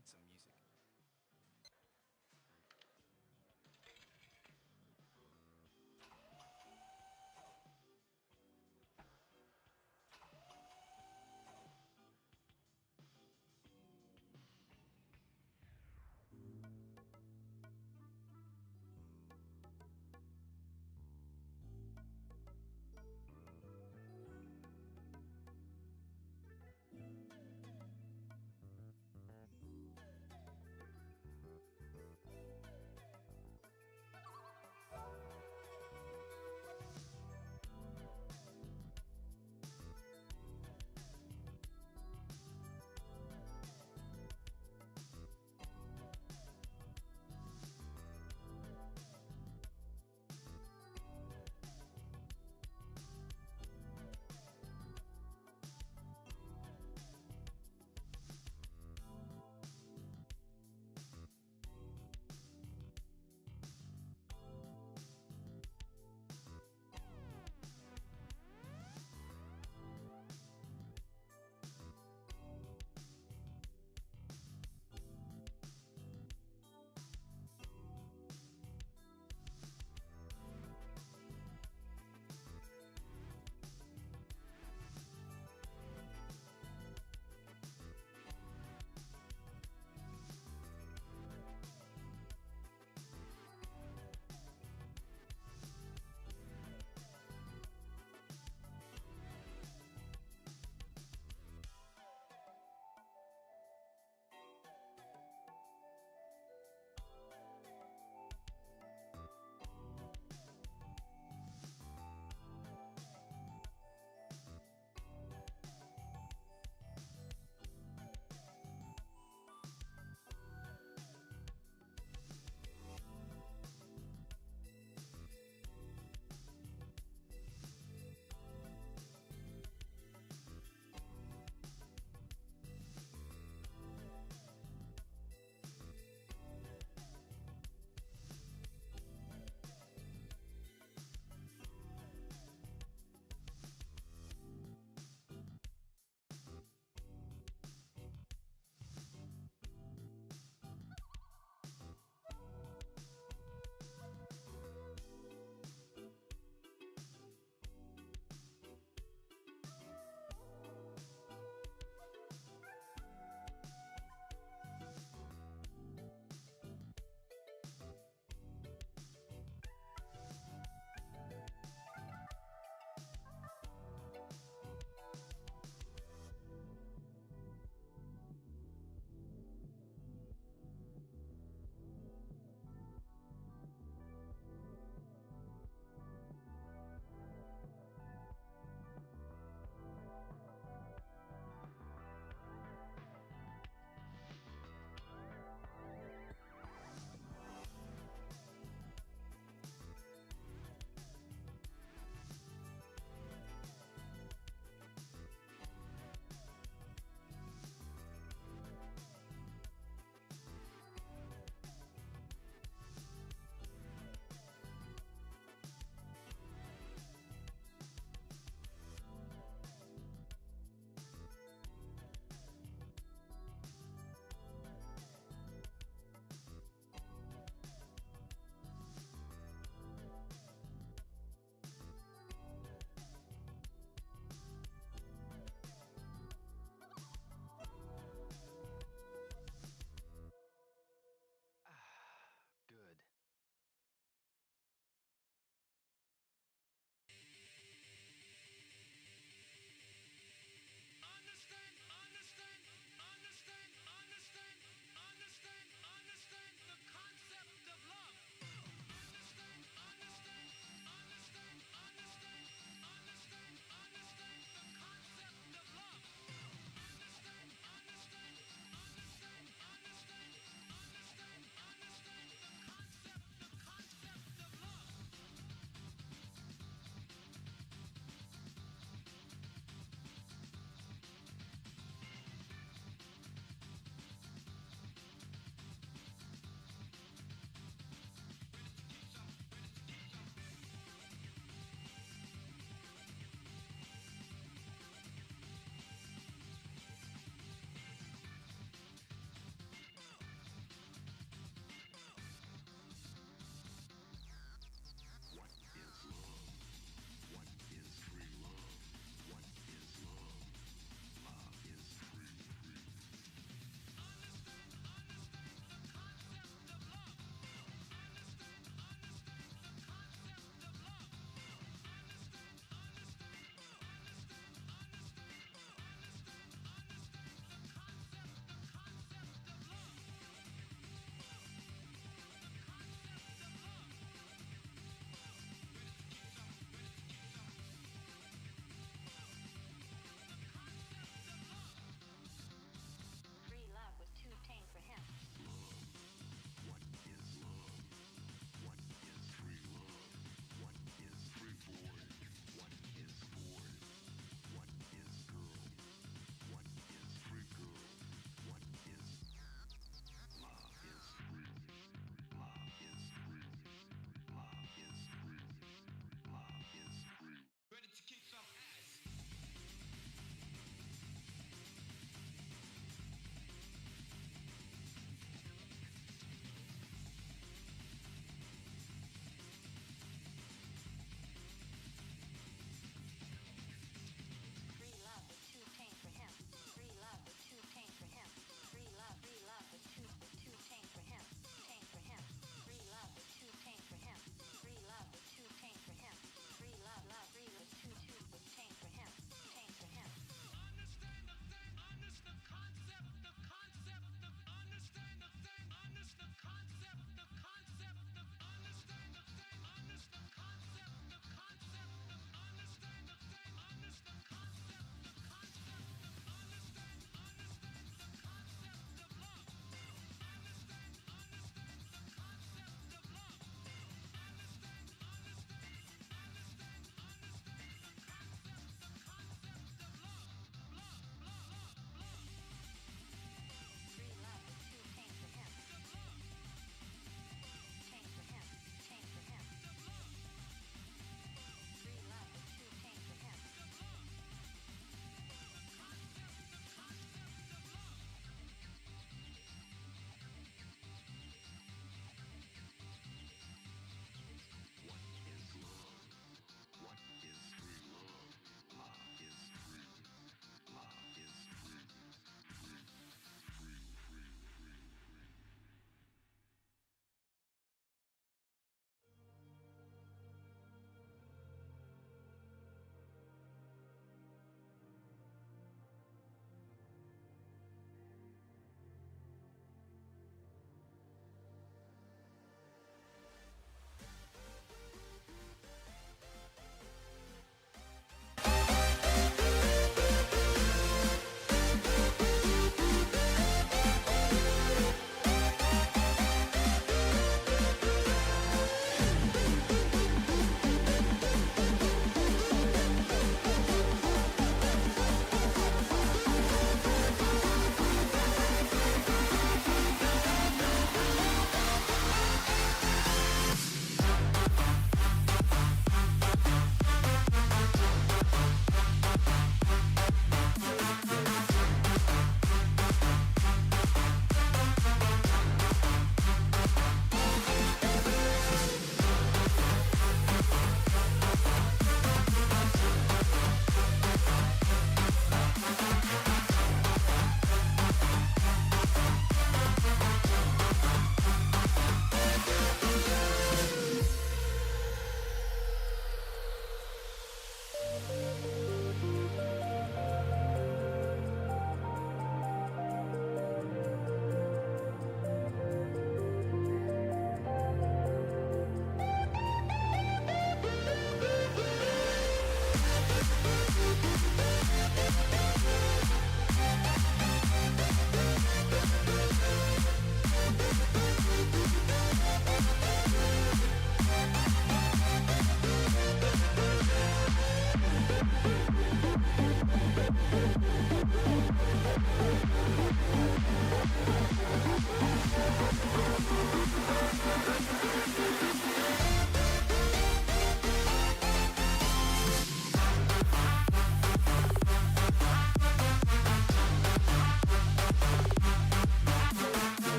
need some music.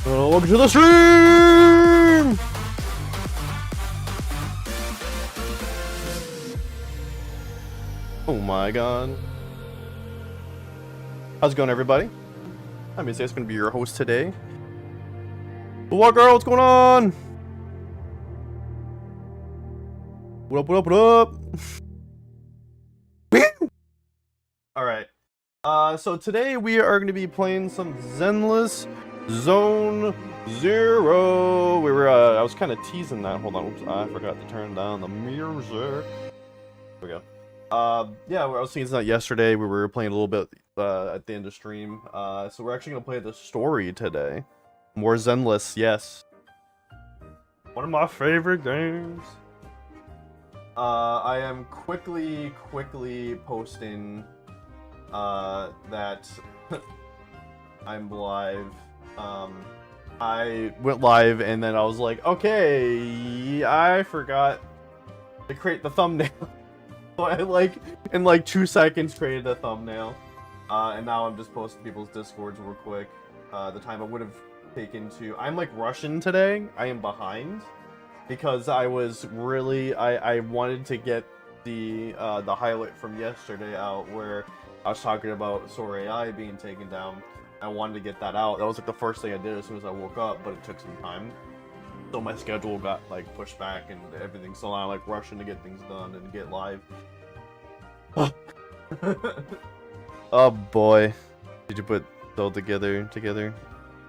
Welcome to the stream! Oh my god. How's it going, everybody? I'm Izzy, it's gonna be your host today. What girl, what's going on? What up, what up, what up? Alright. So today we are gonna be playing some Zenless Zone Zero. I was kind of teasing that. Hold on, oops, I forgot to turn down the music. There we go. Yeah, I was teasing that yesterday. We were playing a little bit at the end of stream. So we're actually gonna play the story today. More Zenless, yes. One of my favorite games. I am quickly posting that I'm live. I went live and then I was like, okay, I forgot to create the thumbnail. So I in 2 seconds created a thumbnail. And now I'm just posting people's discords real quick. The time I would have taken to... I'm rushing today. I am behind. Because I was really... I wanted to get the highlight from yesterday out where I was talking about Sora AI being taken down. I wanted to get that out. That was the first thing I did as soon as I woke up, but it took some time. So my schedule got pushed back and everything. So now I'm rushing to get things done and get live. Oh boy. Did you put those together?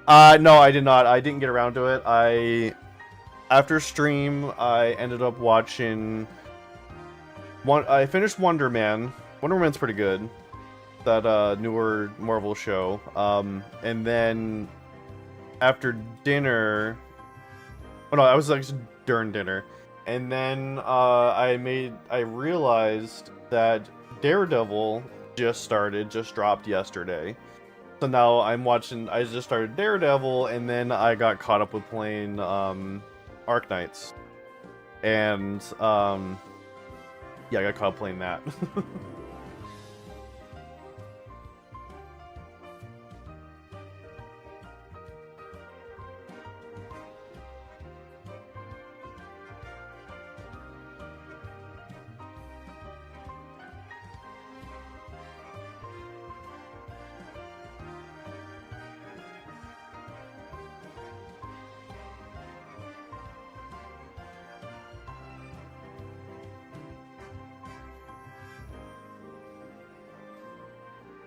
No, I did not. I didn't get around to it. After stream, I ended up watching I finished Wonder Man. Wonder Man's pretty good. That newer Marvel show. And then after dinner, oh no, I was during dinner. And then I realized that Daredevil just dropped yesterday. So now I just started Daredevil, and then I got caught up with playing Arc Knights. And yeah, I got caught up playing that.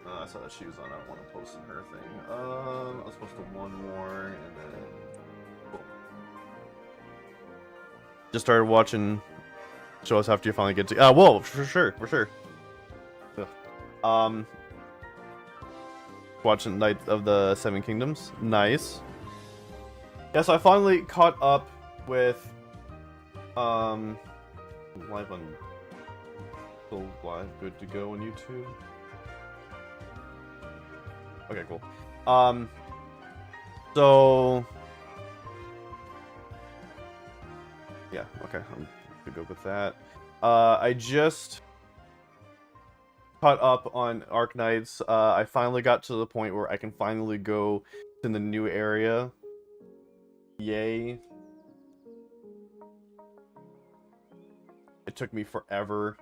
I saw that she was on. I don't want to post in her thing. I was supposed to one more, and then cool. Just started watching shows after you finally get to. Whoa, for sure. Ugh. Watching Night of the Seven Kingdoms. Nice. Yeah, so I finally caught up with live on still live, good to go on YouTube. Okay, cool. So yeah, okay, I'm good to go with that. I just caught up on Arc Knights. I finally got to the point where I can finally go to the new area. Yay. It took me forever.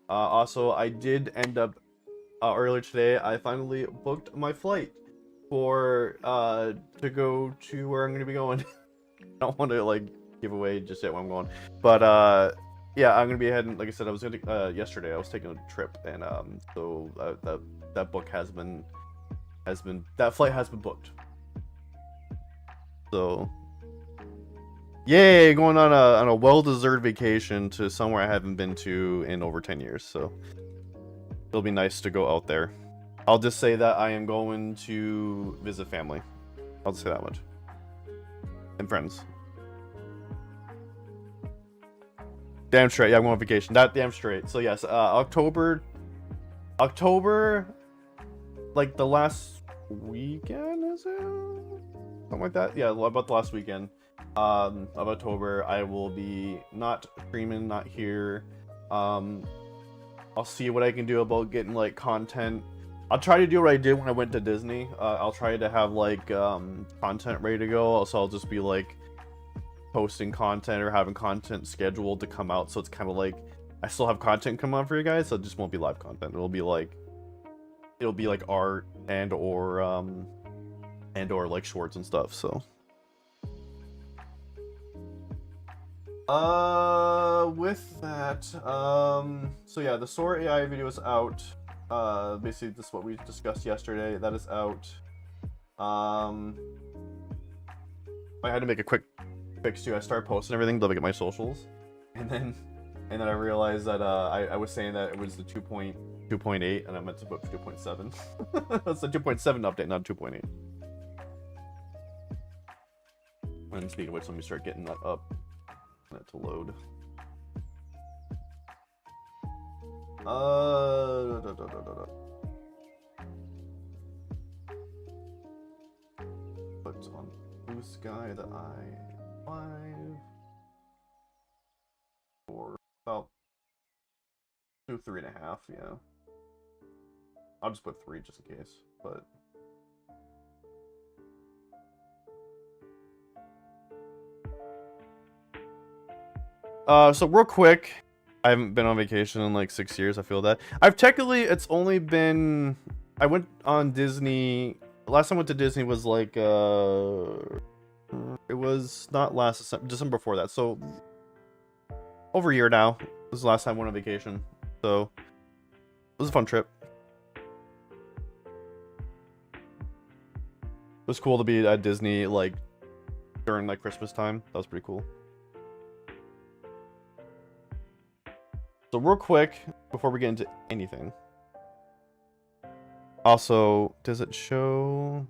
Also, I did end up earlier today, I finally booked my flight for to go to where I'm going to be going. I don't want to give away just yet where I'm going, but yeah, I'm going to be heading. Like I said, I was going to yesterday. I was taking a trip, and so that book that flight has been booked. So yay, going on a well-deserved vacation to somewhere I haven't been to in over 10 years. So it'll be nice to go out there. I'll just say that I am going to visit family. I'll just say that much. And friends. Damn straight. Yeah, I'm going on vacation. That damn straight. So yes, October, the last weekend, is it? Something like that? Yeah, about the last weekend of October, I will be not streaming, not here. I'll see what I can do about getting content I'll try to do what I did when I went to Disney. I'll try to have like content ready to go. So I'll just be like posting content or having content scheduled to come out. So it's kind of like I still have content come out for you guys. So it just won't be live content. It'll be like art and or like shorts and stuff. So with that, so yeah, the Sora AI video is out. Basically this is what we discussed yesterday. That is out. I had to make a quick fix too. I started posting everything to look at my socials, and then I realized that I was saying that it was the 2.8 and I meant to put 2.7. That's the 2.7 update, not 2.8. And speaking of which, let me start getting that up. That to load. Put on Blue Sky the i5 for about 3.5. Yeah, I'll just put 3 just in case, but. So real quick, I haven't been on vacation in like 6 years. I feel that it's only been, I went on Disney. Last time I went to Disney was like it was not last December before that. So over a year now. This is the last time I went on vacation. So it was a fun trip. It was cool to be at Disney like during like Christmas time. That was pretty cool. So real quick, before we get into anything. Also, does it show?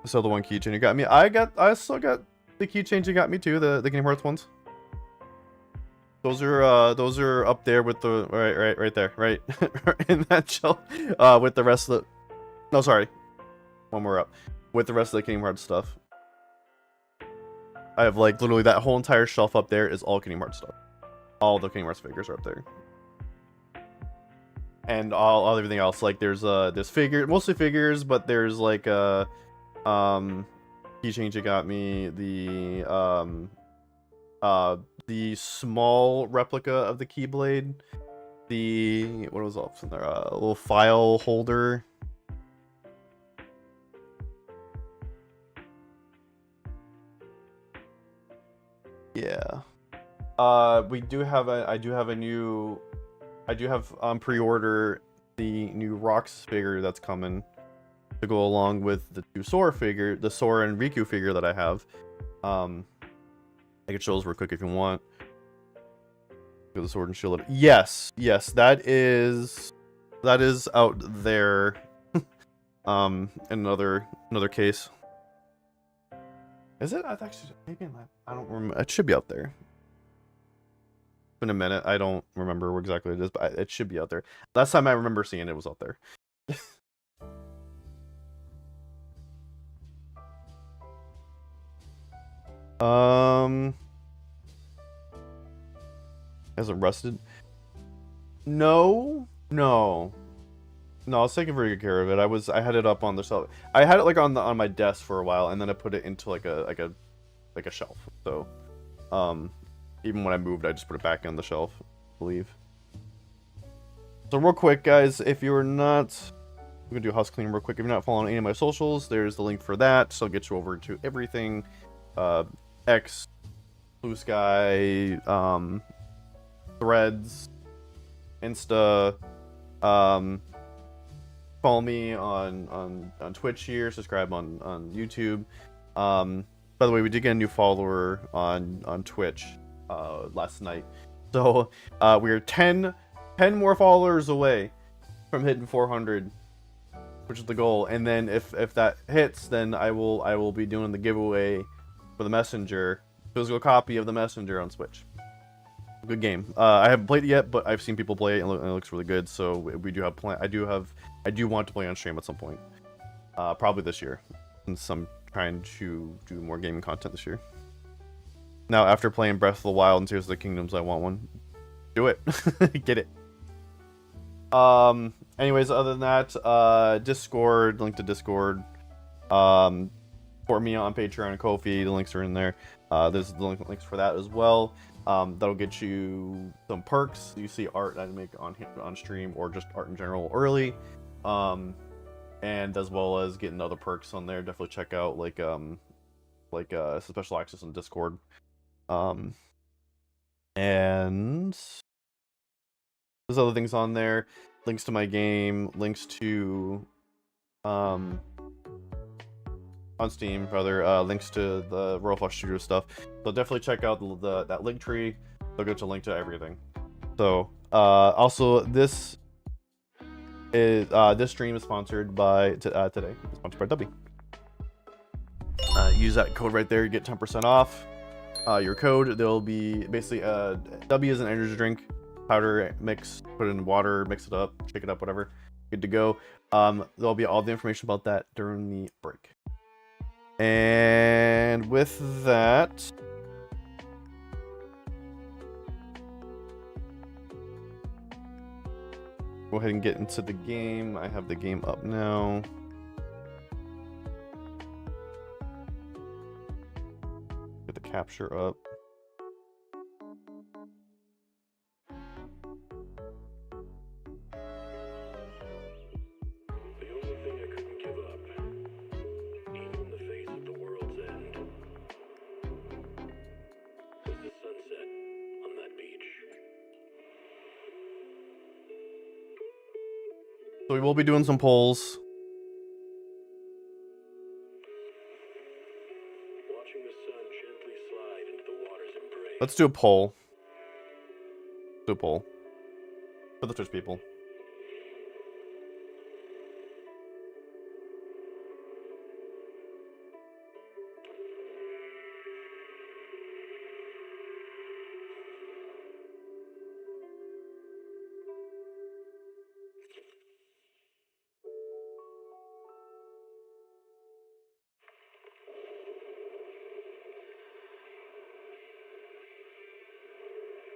So the one keychain you got me. I still got the keychains you got me too, the Kingdom Hearts ones. Those are up there with the right there, right in that shelf. With the rest of the, no, sorry, one more up. With the rest of the Kingdom Hearts stuff. I have like literally that whole entire shelf up there is all Kingdom Hearts stuff. All the Kingdom Hearts figures are up there. And all everything else, like there's mostly figures, but there's like keychains you got me, the small replica of the Keyblade, what was else in there? A little file holder. Yeah. We do have I do have pre-order the new Rocks figure that's coming to go along with the two Sora figure, the Sora and Riku figure that I have. I can show those real quick if you want. Go the Sword and Shield. Yes, that is out there. In another case. Is it? I've actually maybe I don't remember. It should be out there. It's been a minute. I don't remember where exactly it is, but it should be out there. Last time I remember seeing it was out there. Hasn't rusted? No. I was taking very good care of it. I had it up on the shelf. I had it like on my desk for a while, and then I put it into like a shelf. So, even when I moved, I just put it back on the shelf, I believe. So real quick, guys, if you're not, we're gonna do a house cleaning real quick. If you're not following any of my socials, there's the link for that. So I'll get you over to everything, X, Blue Sky, Threads, Insta, follow me on Twitch here, subscribe on YouTube. By the way, we did get a new follower on Twitch last night, so we're 10 more followers away from hitting 400, which is the goal. And then if that hits, then I will be doing the giveaway for the Messenger, physical copy of the Messenger on Switch. Good game. I haven't played it yet, but I've seen people play it and it looks really good. So we do have plan. I do want to play on stream at some point, probably this year, since I'm trying to do more gaming content this year. Now, after playing Breath of the Wild and Tears of the Kingdoms, I want one. Do it. Get it. Anyways, other than that, Discord, link to Discord. For me on Patreon and Kofi, the links are in there. There's the links for that as well. That'll get you some perks. You see art that I make on stream, or just art in general early. And as well as getting other perks on there. Definitely check out like special access on Discord. And there's other things on there. Links to my game, links to on Steam, rather, links to the Royal Flush Studio stuff. So definitely check out that link tree. They'll get a link to everything. So also this stream is sponsored by today. It's sponsored by W. Use that code right there. You get 10% off. Your code. There'll be basically W is an energy drink powder mix. Put it in water, mix it up, shake it up, whatever. Good to go. There'll be all the information about that during the break. And with that, go ahead and get into the game. I have the game up now. Get the capture up. So we will be doing some polls. Watching the sun gently slide into the water's embrace. Let's do a poll. Do a poll. For the Twitch people.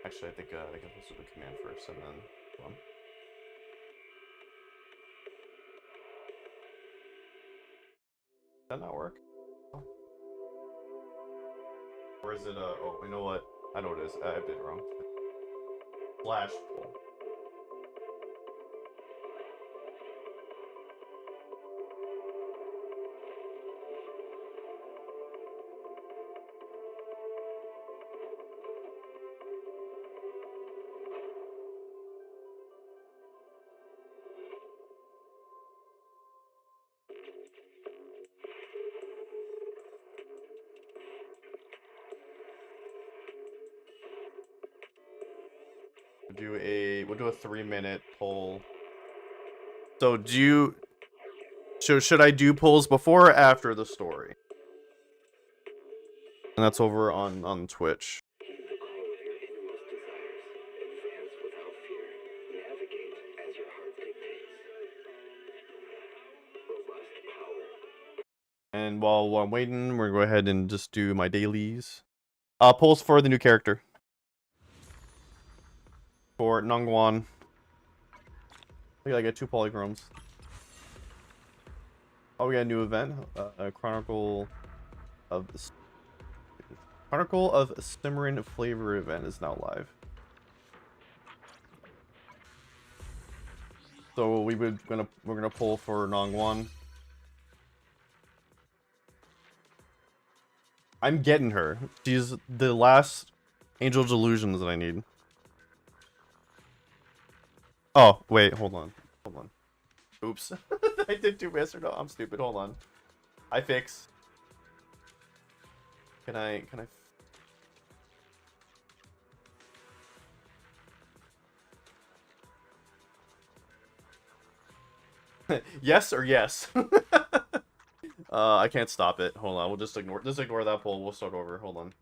Actually, I think I can do the command first and then one. Did that not work? Oh. Or is it oh, you know what? I know what it is. I did it wrong. Flash pull. We'll do a 3-minute poll. So should I do polls before or after the story? And that's over on Twitch. And while I'm waiting, we're gonna go ahead and just do my dailies. Polls for the new character. For Nongguan. I gotta get 2 polychromes. Oh, we got a new event. Chronicle of Cimarron flavor event is now live. So we're gonna pull for Nongguan. I'm getting her. She's the last Angel Delusions that I need. Oh, wait, hold on. Oops. I did 2 miss or no, I'm stupid. Hold on. I fix. Can I yes or yes? I can't stop it. Hold on, we'll just ignore that poll. We'll start over. Hold on.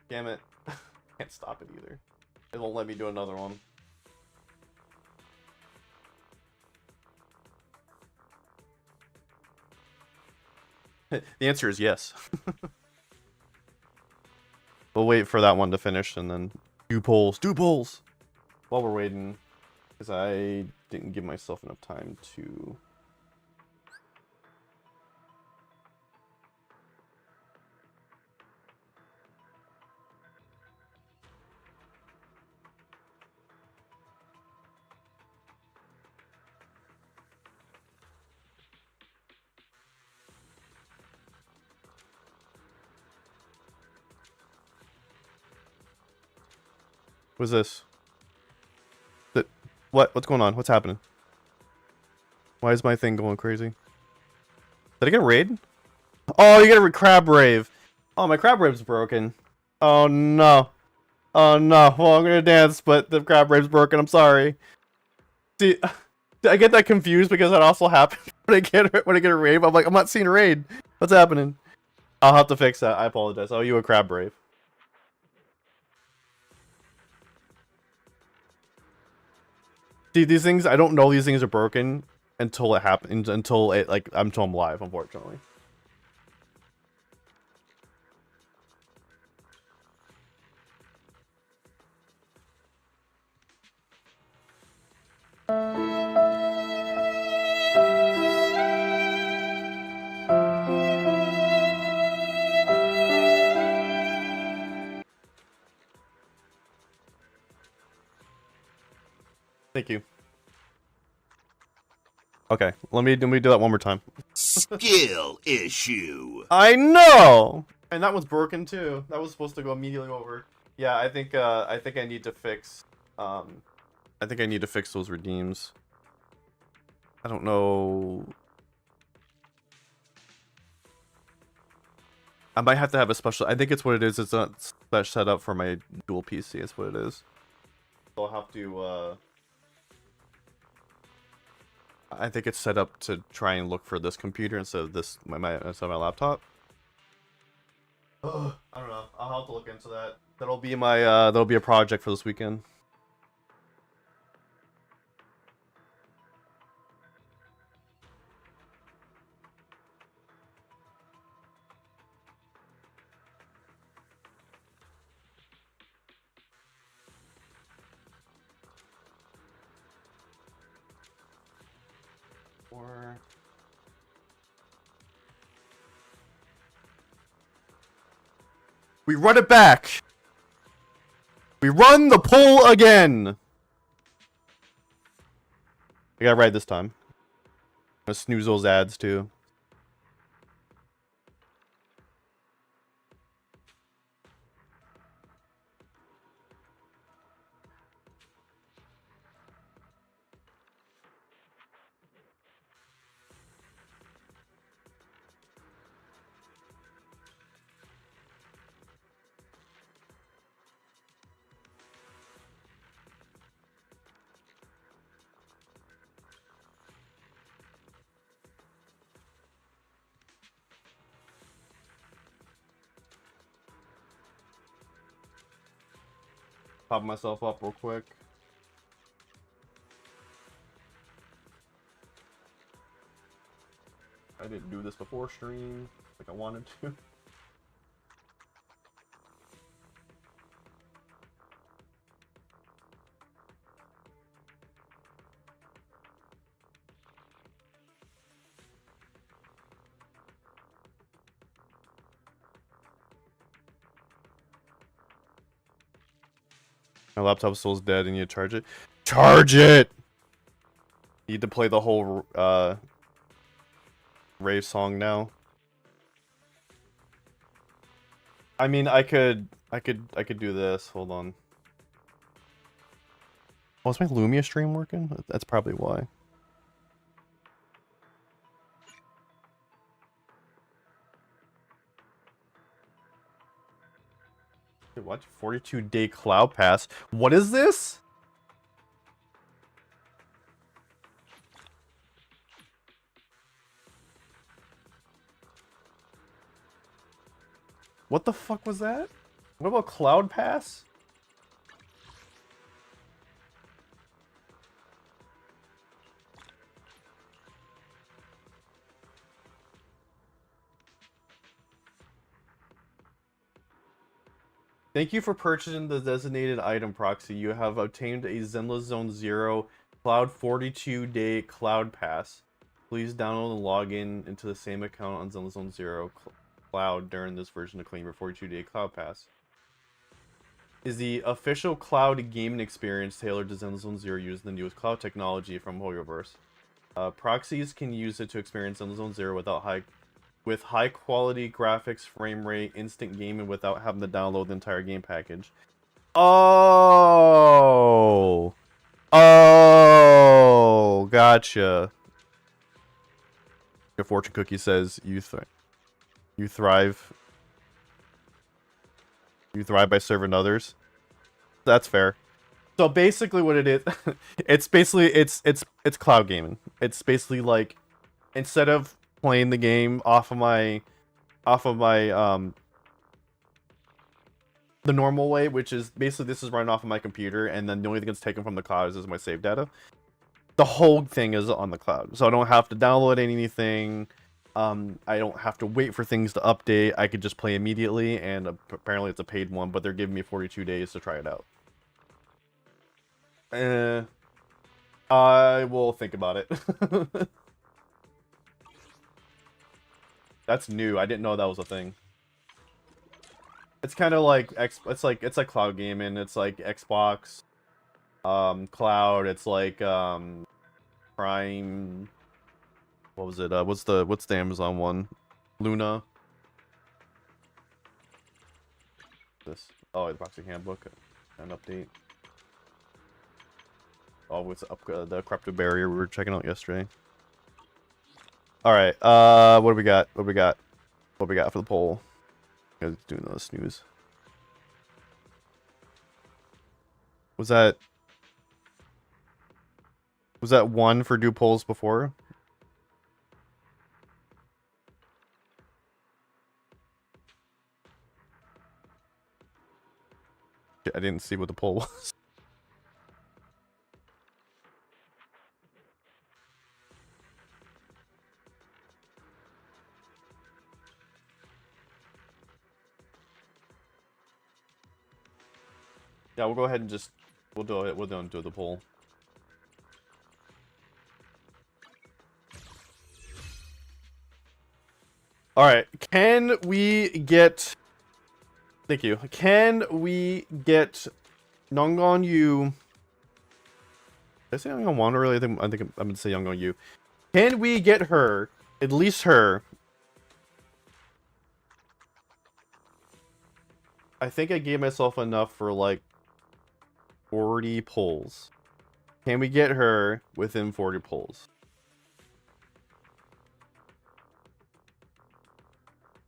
Damn it. Can't stop it either. It won't let me do another one. The answer is yes. We'll wait for that one to finish and then do polls. Do polls! While we're waiting, because I didn't give myself enough time to... What's this? What's going on? What's happening? Why is my thing going crazy? Did I get a raid? Oh, you get a crab rave. Oh, my crab rave's broken. Oh no. Oh no. Well, I'm gonna dance, but the crab rave's broken. I'm sorry. See, I get that confused because that also happened when I get a rave. I'm like, I'm not seeing a raid. What's happening? I'll have to fix that. I apologize. Oh, you a crab rave. See, these things, I don't know these things are broken until it happens, until I'm live, unfortunately. Thank you. Okay, let me do that one more time. Skill issue. I know, and that one's broken too. That was supposed to go immediately over. Yeah, I think I need to fix. I think I need to fix those redeems. I don't know. I might have to have a special. I think it's what it is. It's not set up for my dual PC. It's what it is. So I'll have to. I think it's set up to try and look for this computer instead of this instead of my laptop. Ugh, I don't know. I'll have to look into that. That'll be my that'll be a project for this weekend. We run it back. We run the poll again. I got right this time. I'm gonna snooze those ads too. Pop myself up real quick. I didn't do this before stream like I wanted to. My laptop still is dead and you charge it. Charge it! Need to play the whole rave song now. I mean, I could do this. Hold on. Oh, is my Lumia stream working? That's probably why. What? 42-day cloud pass. What is this? What the fuck was that? What about cloud pass? Thank you for purchasing the designated item proxy. You have obtained a Zenless Zone Zero Cloud 42-day Cloud Pass. Please download and log into the same account on Zenless Zone Zero Cloud during this version to claim your 42-day Cloud Pass. Is the official cloud gaming experience tailored to Zenless Zone Zero using the newest cloud technology from Hoyoverse. Proxies can use it to experience Zenless Zone Zero with high quality graphics, frame rate, instant gaming without having to download the entire game package. Oh, gotcha. Your fortune cookie says you thrive by serving others. That's fair. So basically, what it is, it's cloud gaming. It's basically like, instead of playing the game off of my the normal way, which is basically this is running off of my computer, and then the only thing that's taken from the cloud is my save data. The whole thing is on the cloud, so I don't have to download anything. I don't have to wait for things to update. I could just play immediately, and apparently it's a paid one, but they're giving me 42 days to try it out. I will think about it. That's new. I didn't know that was a thing. It's kind of like it's like cloud gaming. It's like Xbox, cloud. It's like Prime. What was it? What's the Amazon one? Luna. This. Oh, the Proxy Handbook. An update. Oh, it's up the corruptive barrier we were checking out yesterday. All right. What do we got? What do we got? What do we got for the poll? You guys doing the snooze. Was that one for do polls before? I didn't see what the poll was. Yeah, we'll go ahead and just we'll do it. We'll do the poll. All right. Can we get? Thank you. Can we get Nongon Yu? Did I say Nongon Wan earlier? I think I'm gonna say Nongon Yu. Can we get her? At least her. I think I gave myself enough for like 40 polls. Can we get her within 40 polls?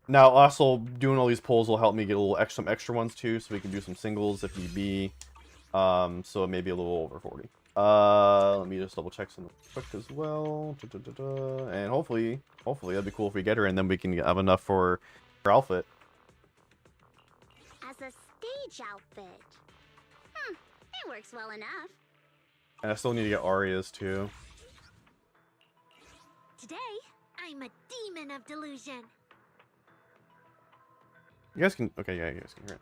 Now, also, doing all these polls will help me get a little some extra ones too, so we can do some singles if need be. So maybe a little over 40. Let me just double check some quick as well. And hopefully that'd be cool if we get her, and then we can have enough for her outfit. As a stage outfit. It works well enough. And I still need to get Aria's too. Today, I'm a demon of delusion. You guys can, okay, yeah, you guys can hear it.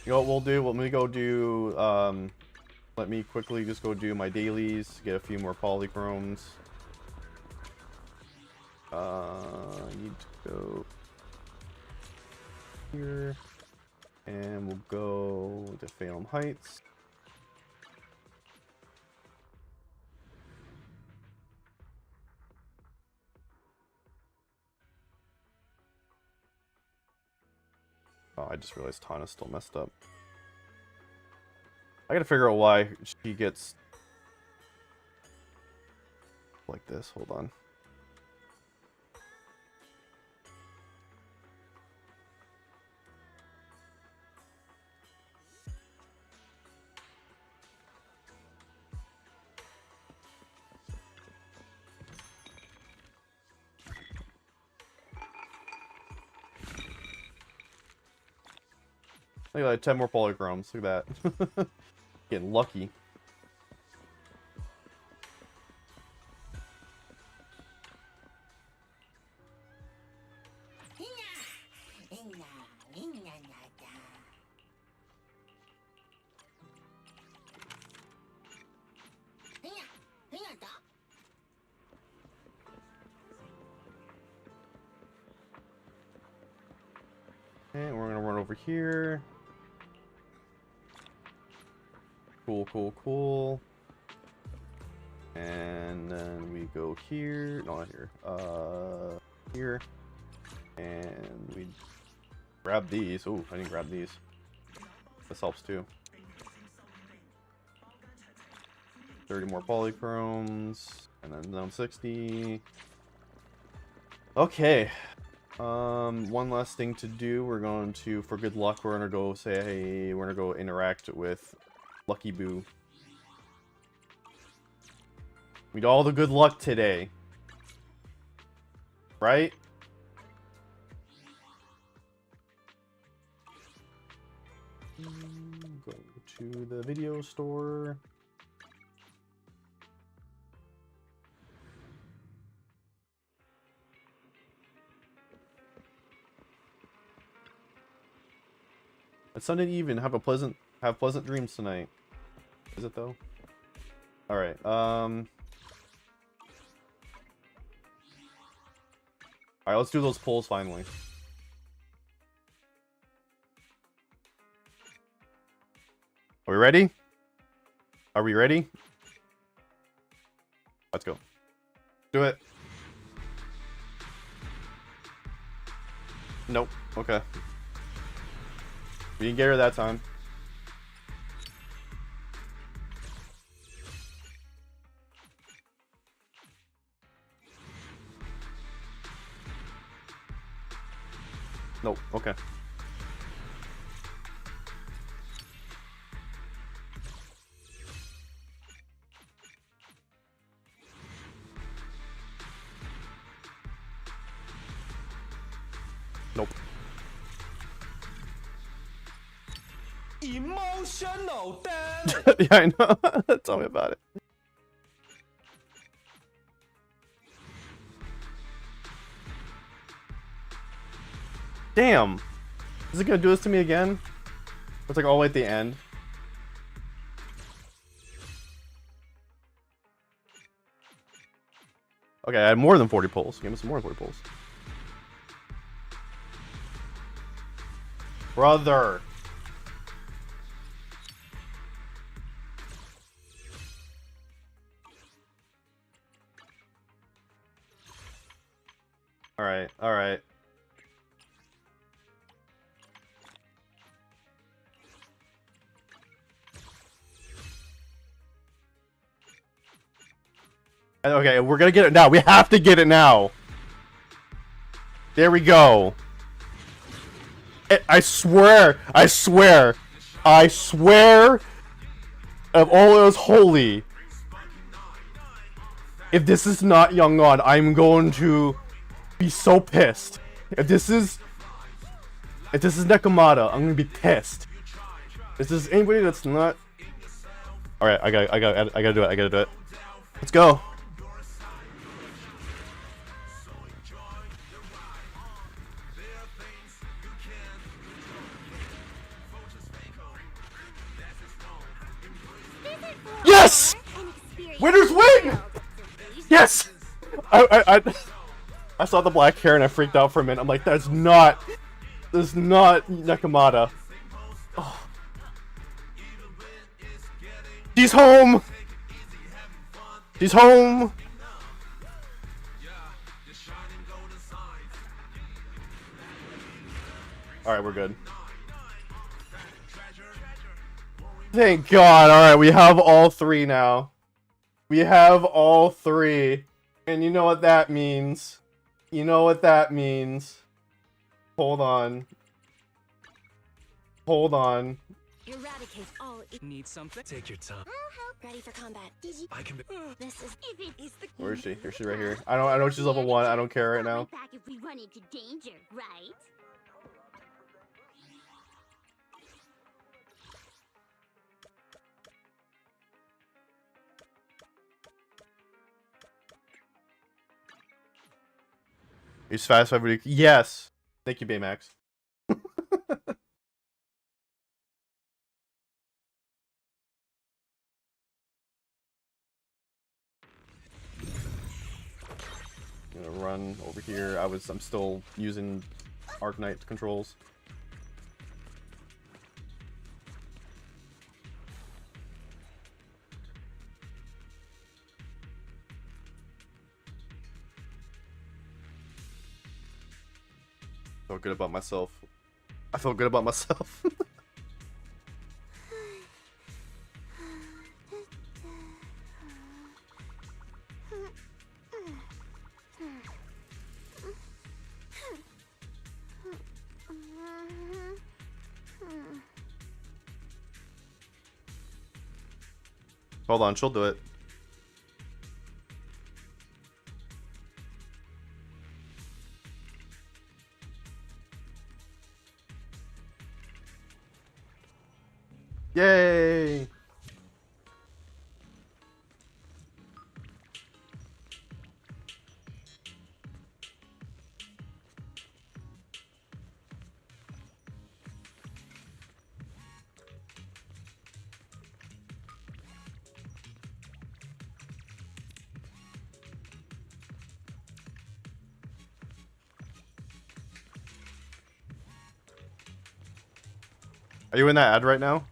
You know what we'll do? Let me go do, let me quickly just go do my dailies, get a few more polychromes. I need to go here, and we'll go to Phantom Heights. Oh, I just realized Tana's still messed up. I gotta figure out why she gets like this. Hold on. Look at that, 10 more polychromes. Look at that. Getting lucky. over here. Cool, cool, cool. And then we go here. No, not here. Here. And we grab these. Oh, I didn't grab these. This helps too. 30 more polychromes. And then zone 60. Okay. One last thing to do. We're going to, for good luck, we're gonna go say, hey, we're gonna go interact with Lucky Boo. We need all the good luck today. Right? Go to the video store. It's Sunday even. Have pleasant dreams tonight. Is it though? All right. All right. Let's do those polls finally. Are we ready? Are we ready? Let's go. Do it. Nope. Okay. We didn't get her that time. Nope. Okay. Nope. Emotional damn. Yeah, I know. Tell me about it. Damn. Is it gonna do this to me again? It's like all the way at the end. Okay, I had more than 40 pulls. Give me some more than 40 pulls. Brother. Alright, alright. Okay, we're gonna get it now. We have to get it now. There we go. I swear, I swear, I swear of all that is holy. If this is not Young God, I'm going to be so pissed. If this is Nekomata, I'm gonna be pissed. If this is anybody that's not. All right, I gotta do it. Let's go. Yes! Winners win! Yes! I saw the black hair and I freaked out for a minute. I'm like, that's not Nekomata. Oh. She's home! She's home! Alright, we're good. Thank God. Alright, we have all three now. We have all three. And you know what that means. You know what that means. Hold on. Hold on. Eradicate all. Need something? Take your time. Ready for combat. I can be. This is. Where is she? Here, she's right here. I know she's level 1. I don't care right now. Back if we run into danger, right? He's fast 5. Yes. Thank you, Baymax. I'm gonna run over here. I'm still using Arc Knight controls. Feel good about myself. I feel good about myself. Hold on, she'll do it. Yay! Are you in that ad right now?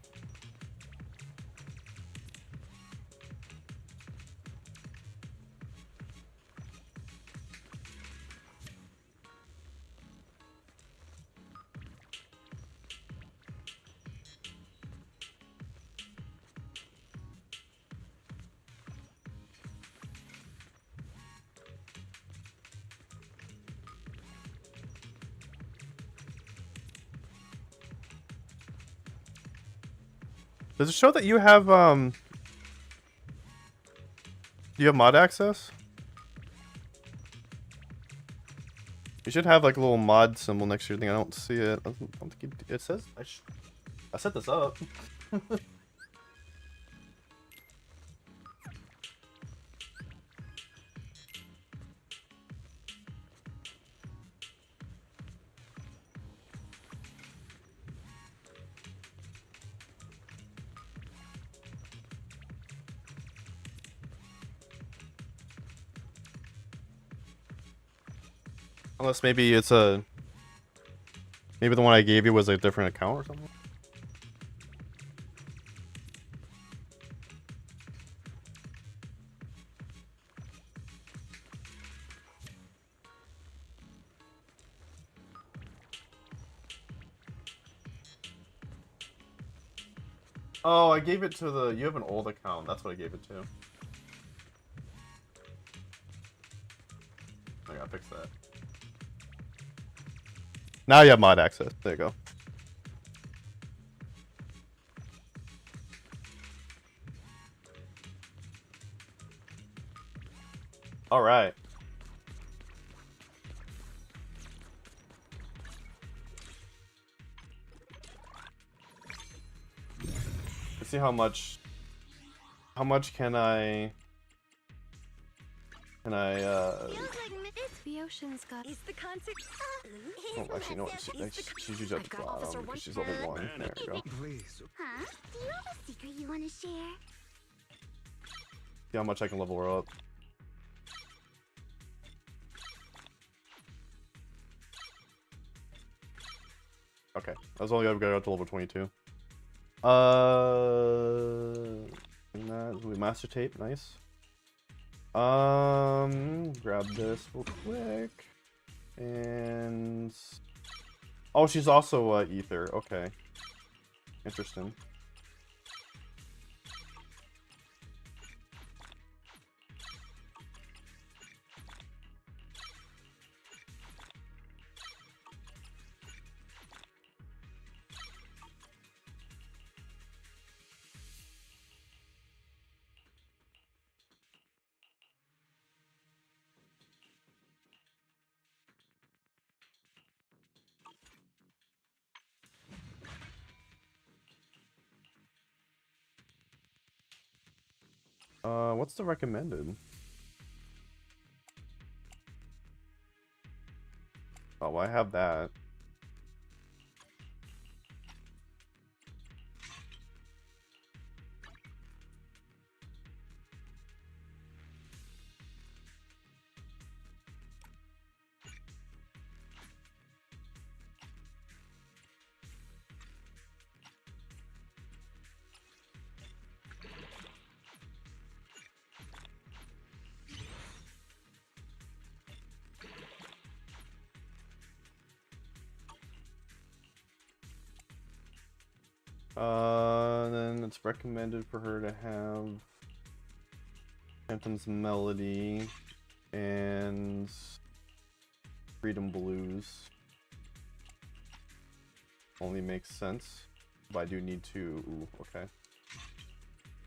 Does it show that you have do you have mod access? You should have like a little mod symbol next to your thing. I don't see it. I don't think it says. I set this up. Unless maybe it's maybe the one I gave you was a different account or something. Oh, I gave it to you have an old account. That's what I gave it to. I gotta fix that. Now you have mod access. There you go. All right. Let's see how much can I The ocean's got. Is the concert? oh, actually, no. She's usually at the bottom because she's level 1. There we go. Please. Huh? Do you have a secret you want to share? See how much I can level her up. Okay, that's all I've got to level 22. And that master tape, nice. Grab this real quick, and oh, she's also ether. Okay, interesting. What's the recommended? Oh, well, I have that. it's recommended for her to have Phantom's Melody and Freedom Blues. Only makes sense, but I do need to. Ooh, okay.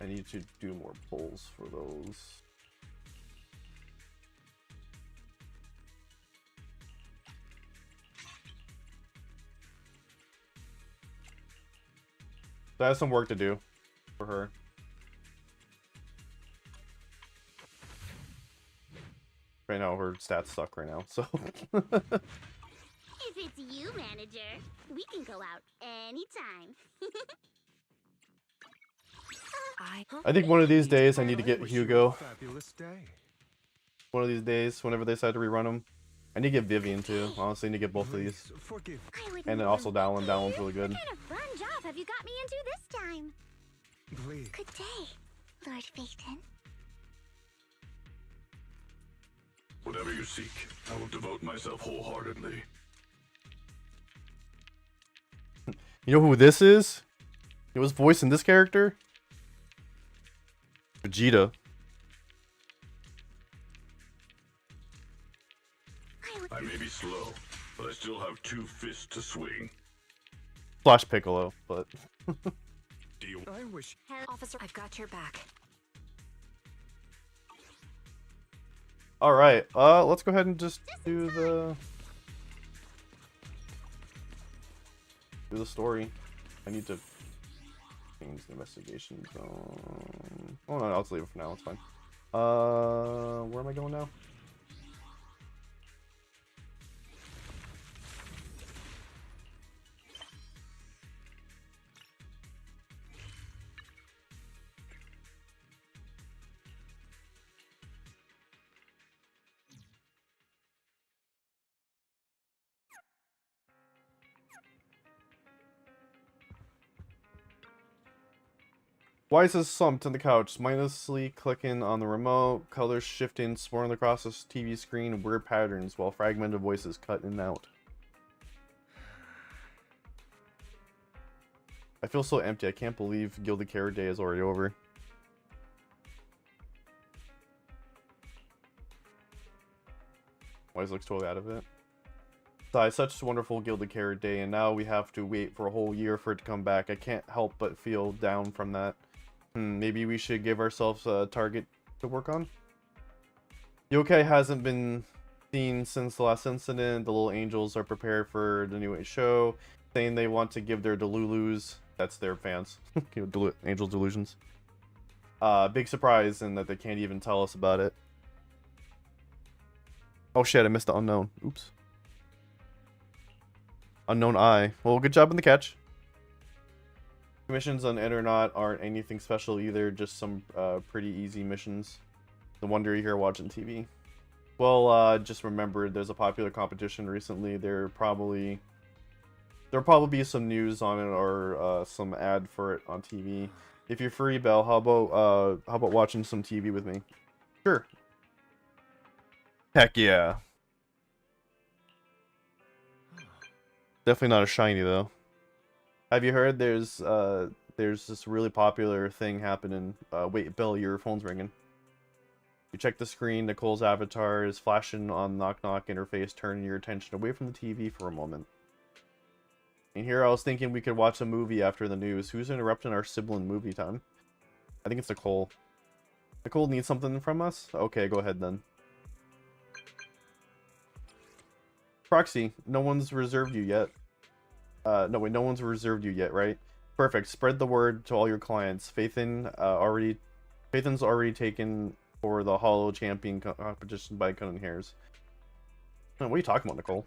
I need to do more polls for those. So I have some work to do for her. Right now, her stats suck right now, so. If it's you, manager, we can go out anytime. I think one of these days I need to get wish you had a Hugo. fabulous day. One of these days, whenever they decide to rerun them. I need to get Vivian too. Honestly, I need to get both of these. Please forgive. And then also that one. That one's really good. What kind of fun job have you got me into this time? Please. Good day, Lord Phaeton. Whatever you seek, I will devote myself wholeheartedly. You know who this is? It was voicing this character? Vegeta. I may be slow, but I still have 2 fists to swing. Flash Piccolo, but. Do you? I wish. Officer, I've got your back. Alright, let's go ahead and just do the story. I need to change the investigation zone. Oh no, let's leave it for now, it's fine. Where am I going now? Weiss is slumped on the couch, mindlessly clicking on the remote, colors shifting, swirling across the TV screen in weird patterns while fragmented voices cut in and out. I feel so empty, I can't believe Gilded Carrot Day is already over. Weiss looks totally out of it. Such a wonderful Gilded Carrot Day, and now we have to wait for a whole year for it to come back. I can't help but feel down from that. Maybe we should give ourselves a target to work on. Yokai hasn't been seen since the last incident. The little angels are prepared for the new show, saying they want to give their Delulus, that's their fans, Angel Delusions, big surprise, and that they can't even tell us about it. Oh shit, I missed the unknown. Oops. Unknown Eye. Well, good job on the catch. Missions on Eternaut aren't anything special either, just some pretty easy missions. No wonder you're here watching TV. Well, just remember there's a popular competition recently. There'll probably be some news on it or some ad for it on TV. If you're free, Belle, how about watching some TV with me? Sure. Heck yeah. Definitely not a shiny though. Have you heard there's this really popular thing happening? Wait, Bill, your phone's ringing. You check the screen, Nicole's avatar is flashing on knock knock interface, turning your attention away from the TV for a moment. And here I was thinking we could watch a movie after the news. Who's interrupting our sibling movie time? I think it's Nicole. Nicole needs something from us? Okay, go ahead then. Proxy, no one's reserved you yet. No wait, no one's reserved you yet, right? Perfect. Spread the word to all your clients. Phaeton's already taken for the Hollow Champion competition by cutting hairs. What are you talking about, Nicole?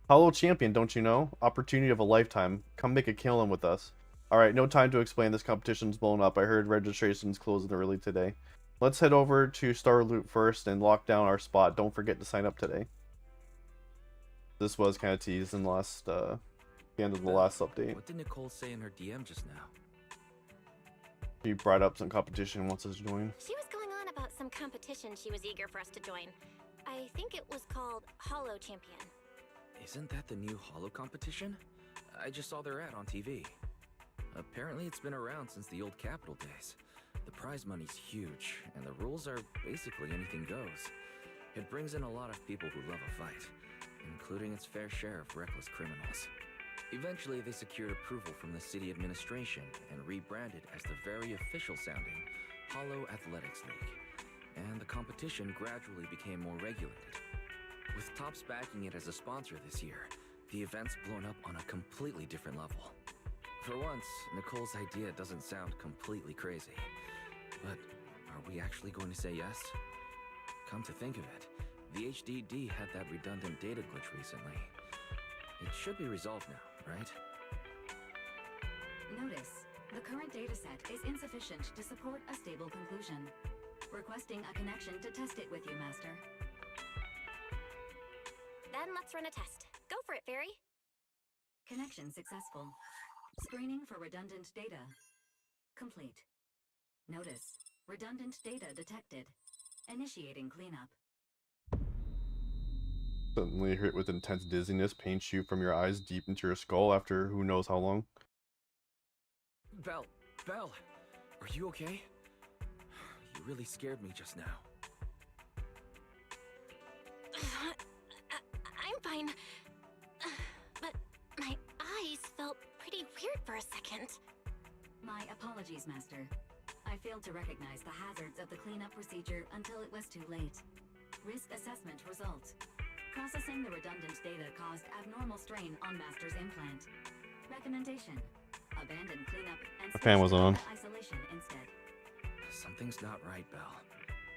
Hollow Champion, don't you know? Opportunity of a lifetime. Come make a killing with us. Alright, no time to explain. This competition's blown up. I heard registration's closing early today. Let's head over to Star Loot first and lock down our spot. Don't forget to sign up today. This was kind of teased in the last, the end of the last update. What did Nicole say in her DM just now? She brought up some competition and wants us to join. She was going on about some competition she was eager for us to join. I think it was called Hollow Isn't that the new Hollow competition? I just saw their ad on TV. Apparently it's been around since the old Capital days. The prize money's huge, and the rules are basically anything goes. It brings in a lot of people who love a fight, including its fair share of reckless criminals. Eventually, they secured approval from the city administration and rebranded as the very official-sounding Hollow Athletics League, and the competition gradually became more regulated. With Topps backing it as a sponsor this year, the event's blown up on a completely different level. For once, Nicole's idea doesn't sound completely crazy. But are we actually going to say yes? Come to think of it, the HDD had that redundant data glitch recently. It should be resolved now, right? Notice, the current dataset is insufficient to support a stable conclusion. Requesting a connection to test it with you, Master. Then let's run a test. Go for it, Fairy. Connection successful. Screening for redundant data. Complete. Notice, redundant data detected. Initiating cleanup. Suddenly hit with intense dizziness, pain shoot from your eyes deep into your skull after who knows how long. Belle, are you okay? You really scared me just now. I'm fine. But my eyes felt pretty weird for a second. My apologies, Master. I failed to recognize the hazards of the cleanup procedure until it was too late. Risk assessment result. Processing the redundant data caused abnormal strain on Master's implant. Recommendation. Abandon cleanup and The fan wasn't on. isolation instead. Something's not right, Belle.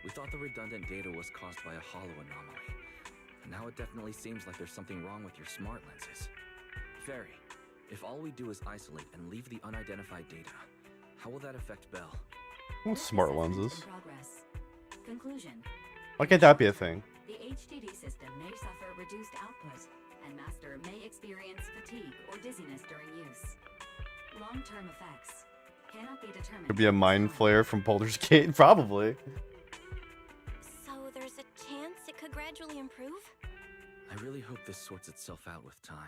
We thought the redundant data was caused by a hollow anomaly. Now it definitely seems like there's something wrong with your smart lenses. Fairy, if all we do is isolate and leave the unidentified data, how will that affect Belle? What smart Assessment lenses? in progress. Conclusion. Why can't that be a thing? The HDD system may suffer reduced output, and Master may experience fatigue or dizziness during use. Long-term effects cannot be determined. Could be a mind flare from Baldur's Gate, probably. So there's a chance it could gradually improve? I really hope this sorts itself out with time.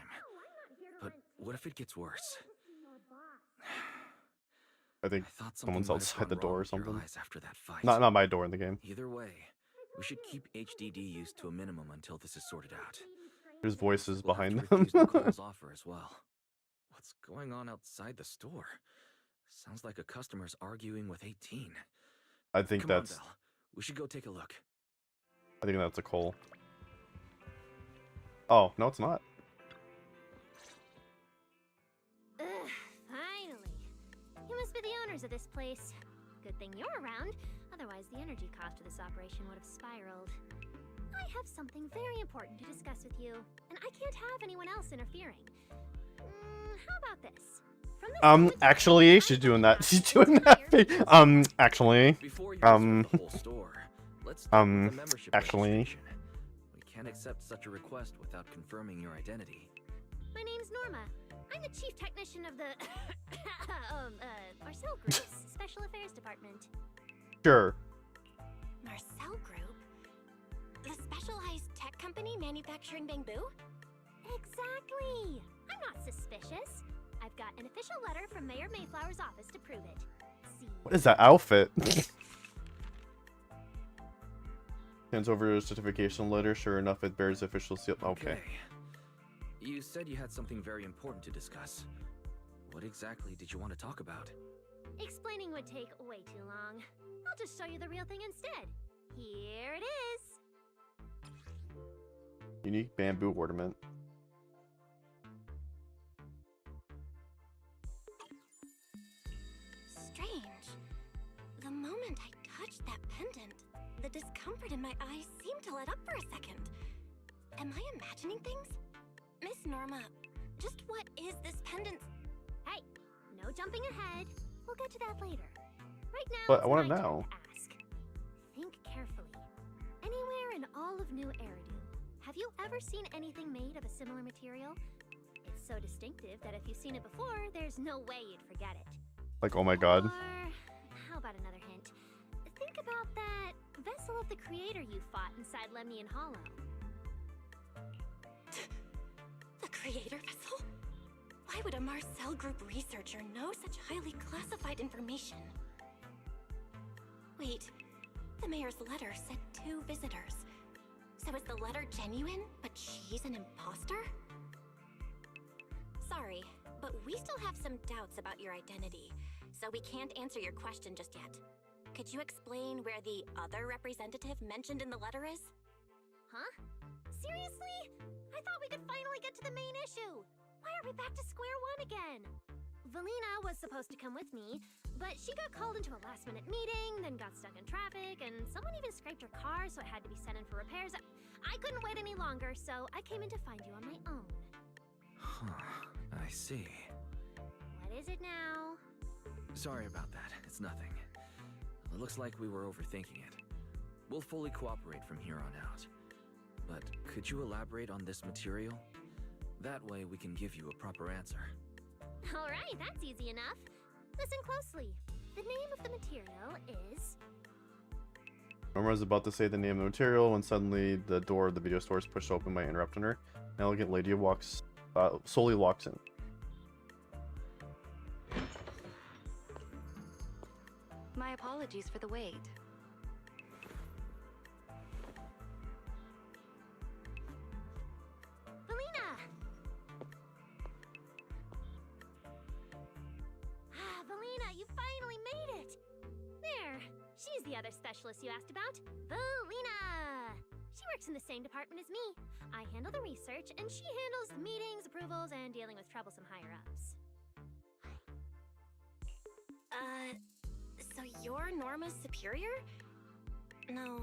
But what if it gets worse? I think I thought someone's something might have outside the gone door wrong or with your something. eyes after that fight. Not my door in the game. Either way, we should keep HDD use to a minimum until this is sorted out. There's voices We'll have behind to them. refuse Nicole's offer as well. What's going on outside the store? Sounds like a customer's arguing with 18. I think Come that's on, Belle. We should go take a look. a Cole. Oh, no it's not. Ugh, finally. You must be the owners of this place. Good thing you're around, otherwise the energy cost of this operation would have spiraled. I have something very important to discuss with you, and I can't have anyone else interfering. How about this? From this moment on, Actually, she's doing that. She's doing that. Actually, Before you disrupt the whole store, let's start with the membership actually. registration. We can't accept such a request without confirming your identity. My name's Norma. I'm the chief technician of the Marcel Group's Special Affairs Department. Sure. Marcel Group? The specialized tech company manufacturing bamboo? Exactly. I'm not suspicious. I've got an official letter from Mayor Mayflower's office to prove it. See? What is that outfit? Hands over a certification letter. Sure enough, it bears official seal. Okay. You said you had something very important to discuss. What exactly did you want to talk about? Explaining would take way too long. I'll just show you the real thing instead. Here it is. Unique bamboo ornament. Strange. The moment I touched that pendant, the discomfort in my eyes seemed to let up for a second. Am I imagining things? Miss Norma, just what is this pendant? Hey, no jumping ahead. We'll get to that later. Right now, But I it's wanna my turn know. to ask. Think carefully. Anywhere in all of New Eridu, have you ever seen anything made of a similar material? It's so distinctive that if you've seen it before, there's no way you'd forget it. Like, oh my god. Or, how about another hint? Think about that vessel of the creator you fought inside Lemnian Hollow. The creator vessel? Why would a Marcel Group researcher know such highly classified information? Wait, the mayor's letter said 2 visitors. So is the letter genuine, but she's an imposter? Sorry, but we still have some doubts about your identity, so we can't answer your question just yet. Could you explain where the other representative mentioned in the letter is? Huh? Seriously? I thought we could finally get to the main issue. Why are we back to square one again? Valina was supposed to come with me, but she got called into a last-minute meeting, then got stuck in traffic, and someone even scraped her car, so it had to be sent in for repairs. I couldn't wait any longer, so I came in to find you on my own. Huh, I see. What is it now? Sorry about that, it's nothing. It looks like we were overthinking it. We'll fully cooperate from here on out. But could you elaborate on this material? That way we can give you a proper answer. Alright, that's easy enough. Listen closely. The name of the material is... Norma was about to say the name of the material when suddenly the door of the video store is pushed open by interrupting her. An elegant lady slowly walks in. My apologies for the wait. Valina! Valina, you finally made it! There, she's the other specialist you asked about. Valina! She works in the same department as me. I handle the research, and she handles the meetings, approvals, and dealing with troublesome higher-ups. So you're Norma's superior? No,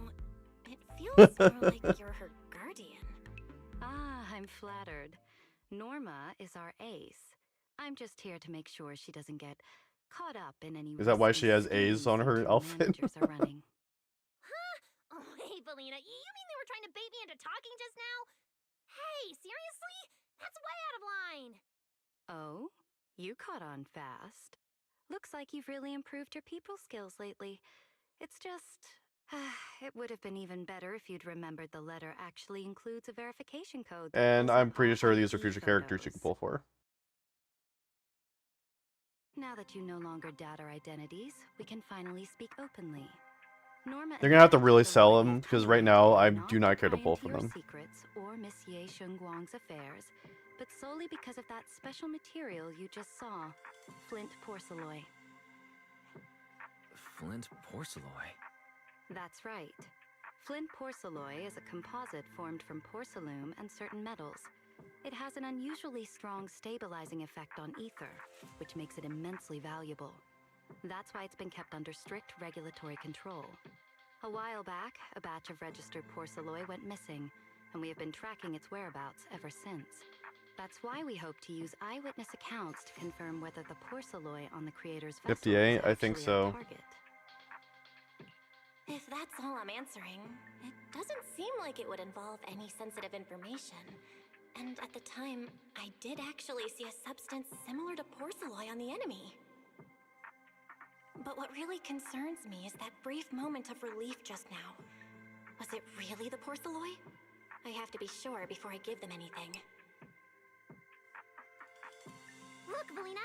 it feels more like you're her guardian. Ah, I'm flattered. Norma is our ace. I'm just here to make sure she doesn't get caught up in any... Is that why she has risky A's on her schemes outfit? managers are running. Huh? Oh, hey, Valina, you mean they were trying to bait me into talking just now? Hey, seriously? That's way out of line! Oh? You caught on fast. Looks like you've really improved your people skills lately. It's just... it would have been even better if you'd remembered the letter actually includes a verification code. And I'm pretty sure these are future characters you can pull for. Now that you no longer doubt our identities, we can finally speak openly. Norma, They're gonna have to really sell them, because right now I do not care to pull for them. Secrets or Miss Ye Shengguang's affairs, but solely because of that special material you just saw, flint porcelain. Flint porcelain? That's right. Flint porcelain is a composite formed from porcelain and certain metals. It has an unusually strong stabilizing effect on ether, which makes it immensely valuable. That's why it's been kept under strict regulatory control. A while back, a batch of registered porcelain went missing, and we have been tracking its whereabouts ever since. That's why we hope to use eyewitness accounts to confirm whether the porcelain on the creator's vessel 58, is I think actually so. on target. If that's all I'm answering, it doesn't seem like it would involve any sensitive information. And at the time, I did actually see a substance similar to porcelain on the enemy. But what really concerns me is that brief moment of relief just now. Was it really the porcelain? I have to be sure before I give them anything. Look, Valina!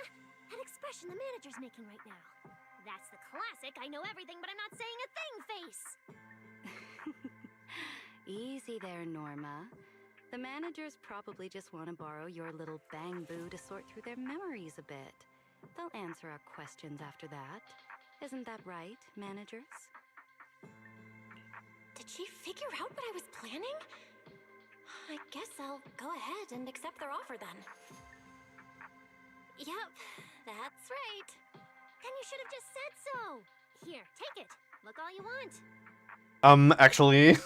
That expression the manager's making right now. That's the classic I know everything but I'm not saying a thing face! Easy there, Norma. The managers probably just want to borrow your little bang-boo to sort through their memories a bit. They'll answer our questions after that. Isn't that right, managers? Did she figure out what I was planning? I guess I'll go ahead and accept their offer then. Yep, that's right. Then you should have just said so! Here, take it. Look all you want. Actually,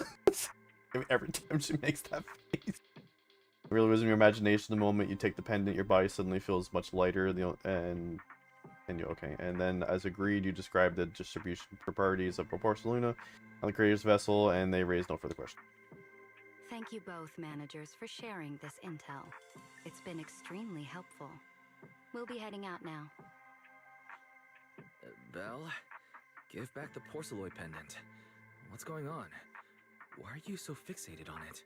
every time she makes that face, it really was in your imagination. The moment you take the pendant, your body suddenly feels much lighter, and you okay. And then, as agreed, you describe the distribution properties of Porceluna on the creator's vessel, and they raise no further question. Thank you both, managers, for sharing this intel. It's been extremely helpful. We'll be heading out now. Belle, give back the porcelain pendant. What's going on? Why are you so fixated on it?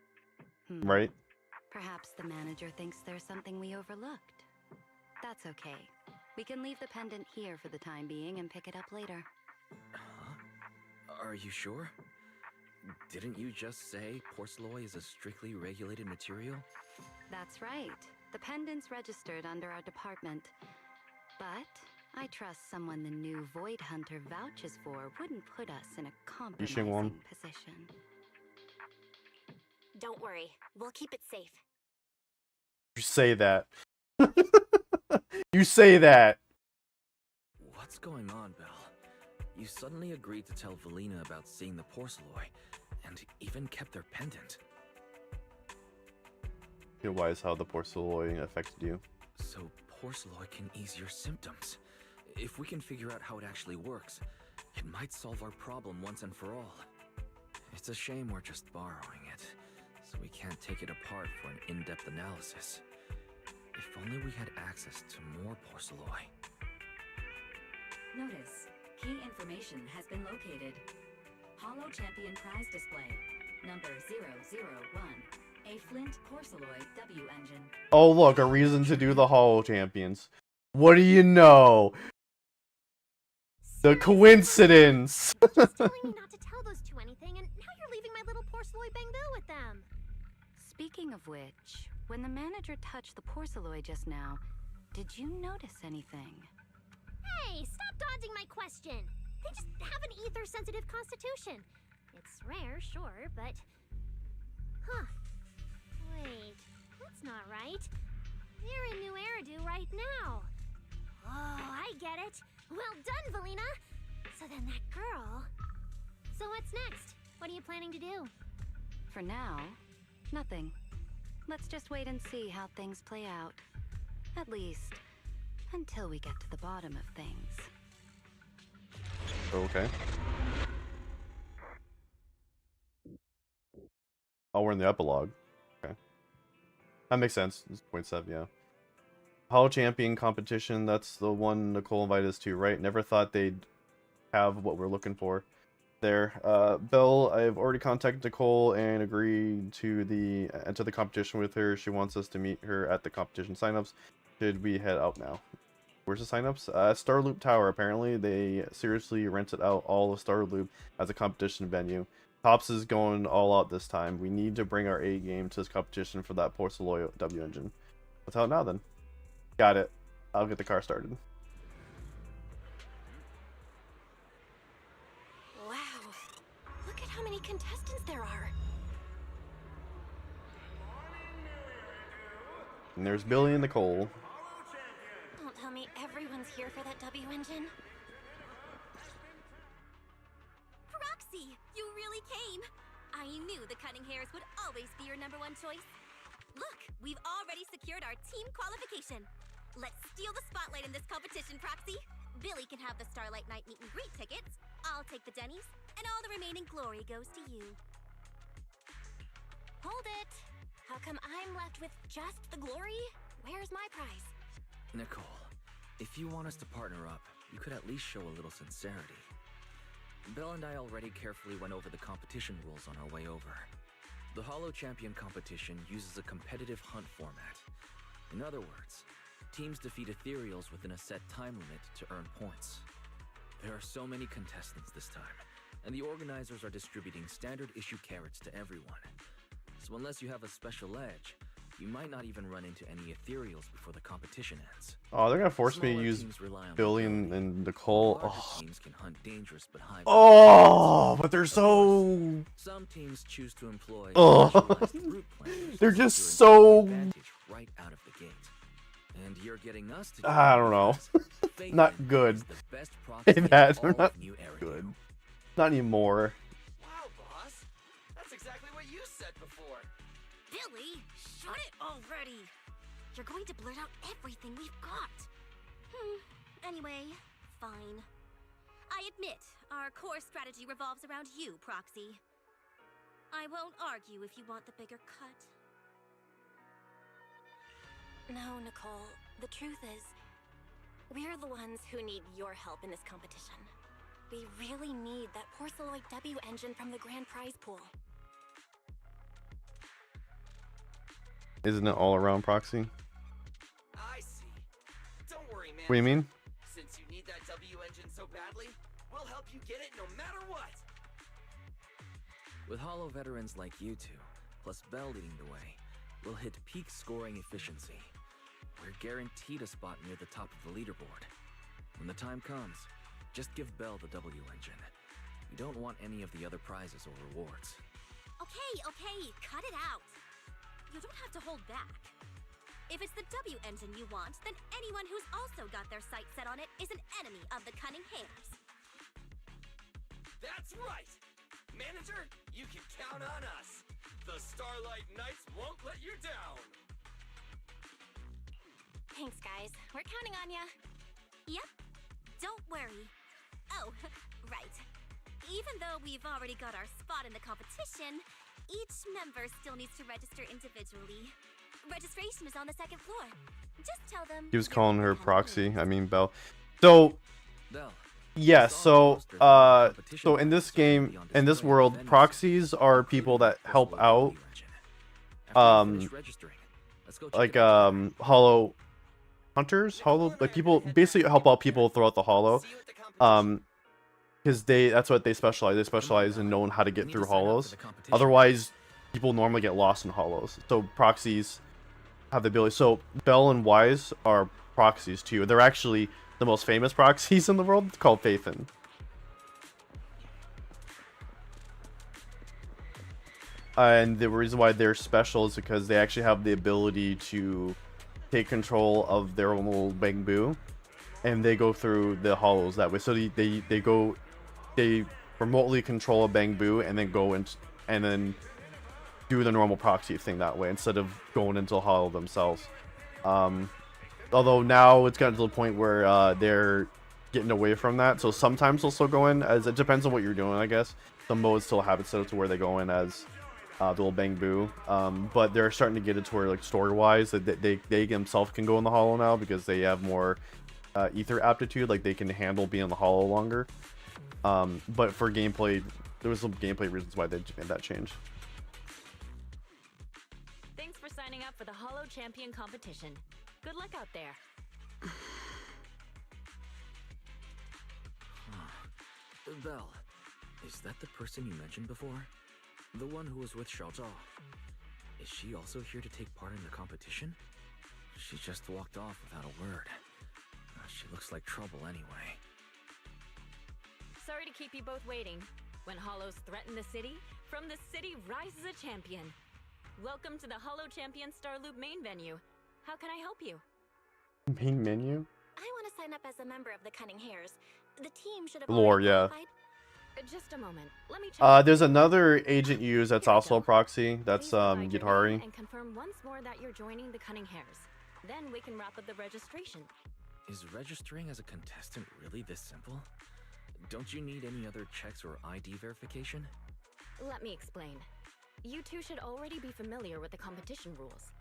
Right? Perhaps the manager thinks there's something we overlooked. That's okay. We can leave the pendant here for the time being and pick it up later. Huh? Are you sure? Didn't you just say porcelain is a strictly regulated material? That's right. The pendant's registered under our department. But I trust someone the new Void Hunter vouches for wouldn't put us in a compromising position. Don't worry, we'll keep it safe. You say that. You say that. What's going on, Belle? You suddenly agreed to tell Valina about seeing the porcelain, and even kept their pendant. Why is how the porcelain affected you? So porcelain can ease your symptoms. If we can figure out how it actually works, it might solve our problem once and for all. It's a shame we're just borrowing it, so we can't take it apart for an in-depth analysis. If only we had access to more porcelain. Notice, key information has been located. Hollow Champion prize display, number 001, a Flint porcelain W engine. Oh look, a reason to do the Hollow Champions. What do you know? The coincidence! Just telling me not to tell those two anything, and now you're leaving my little porcelain bang-bill with them. Speaking of which, when the manager touched the porcelain just now, did you notice anything? Hey, stop dodging my question. They just have an ether-sensitive constitution. It's rare, sure, but... Huh. Wait, that's not right. They're in New Eridu right now. Oh, I get it. Well done, Valina. So then that girl... So what's next? What are you planning to do? For now, nothing. Let's just wait and see how things play out. At least, until we get to the bottom of things. Okay. Oh, we're in the epilogue. Okay. That makes sense. It's 0.7, yeah. Hollow Champion competition, that's the one Nicole invited us to, right? Never thought they'd have what we're looking for there. Belle, I've already contacted Nicole and agreed to enter the competition with her. She wants us to meet her at the competition signups. Should we head out now? Where's the signups? Starloop Tower, apparently. They seriously rented out all of Starloop as a competition venue. Tops is going all out this time. We need to bring our A game to this competition for that porcelain W engine. Let's out now then. Got it. I'll get the car started. Wow. Look at how many contestants there are. And there's Billy and Nicole. Don't tell me everyone's here for that W engine. Roxy, you really came. I knew the cutting hairs would always be your #1 choice. Look, we've already secured our team qualification. Let's steal the spotlight in this competition, Proxy. Billy can have the Starlight Night meet and greet tickets. I'll take the Denny's, and all the remaining glory goes to you. Hold it. How come I'm left with just the glory? Where's my prize? Nicole, if you want us to partner up, you could at least show a little sincerity. Belle and I already carefully went over the competition rules on our way over. The Hollow Champion competition uses a competitive hunt format. In other words, teams defeat ethereals within a set time limit to earn points. There are so many contestants this time, and the organizers are distributing standard issue carrots to everyone. So unless you have a special edge, you might not even run into any ethereals before the competition ends. Oh, they're gonna force me to Smaller use teams rely on Billy mobility, and Nicole. while larger Oh. teams can hunt dangerous but high. Oh, but they're so... Some teams choose to employ Oh. specialized route planners They're to just secure so... an advantage right out of the gate. And you're getting us to do I it don't know. because Faith Not is good. the best Hey, proxy in that, all they're of not New Eridu. good. Not anymore. Wow, boss. That's exactly what you said before. Billy, shut it already. You're going to blurt out everything we've got. Anyway, fine. I admit, our core strategy revolves around you, Proxy. I won't argue if you want the bigger cut. No, Nicole. The truth is, we're the ones who need your help in this competition. We really need that porcelain W engine from the grand prize pool. Isn't it all around proxy? I see. Don't worry, man. What do you mean? Since you need that W engine so badly, we'll help you get it no matter what. With Hollow veterans like you two, plus Bell leading the way, we'll hit peak scoring efficiency. We're guaranteed a spot near the top of the leaderboard. When the time comes, just give Bell the W engine. We don't want any of the other prizes or rewards. Okay, cut it out. You don't have to hold back. If it's the W engine you want, then anyone who's also got their sights set on it is an enemy of the Cunning Hares. That's right! Manager, you can count on us. The Starlight Knights won't let you down. Thanks, guys. We're counting on ya. Yep. Don't worry. Oh, right. Even though we've already got our spot in the competition, each member still needs to register individually. Registration is on the second floor. Just tell them. He was calling her Proxy. I mean Bell. So Bell, yeah, so in this game, in this world, proxies are people that help out like hollow hunters, like people basically help out people throughout the hollow. Because that's what they specialize. They specialize in knowing how to get through hollows. Otherwise, people normally get lost in hollows. So proxies have the ability. So Bell and Wise are proxies too. They're actually the most famous proxies in the world. It's called Phaethon. And the reason why they're special is because they actually have the ability to take control of their own little bamboo, and they go through the hollows that way. So they remotely control a bamboo and then go and then do the normal proxy thing that way instead of going into the hollow themselves. Although now it's gotten to the point where they're getting away from that. So sometimes they'll still go in, as it depends on what you're doing, I guess. Some modes still have it set up to where they go in as the little bamboo. But they're starting to get it to where, like, story-wise, that they themselves can go in the hollow now because they have more ether aptitude. Like, they can handle being in the hollow longer. But for gameplay, there was some gameplay reasons why they made that change. Thanks for signing up for the Hollow Champion competition. Good luck out there. Bell, is that the person you mentioned before? The one who was with Xiaozhao? Is she also here to take part in the competition? She just walked off without a word. She looks like trouble anyway. Sorry to keep you both waiting. When hollows threaten the city, from the city rises a champion. Welcome to the Hollow Champion Starloop main venue. How can I help you? Main menu? I want to sign up as a member of the Cunning Hares. The team should have Lore, already yeah. qualified. Just a moment. Let me check. There's another agent you use that's also a proxy. That's Please provide your Gitari. name and confirm once more that you're joining the Cunning Hares. Then we can wrap up the registration. Is registering as a contestant really this simple? Don't you need any other checks or ID verification? Let me explain. You two should already be familiar with the competition rules.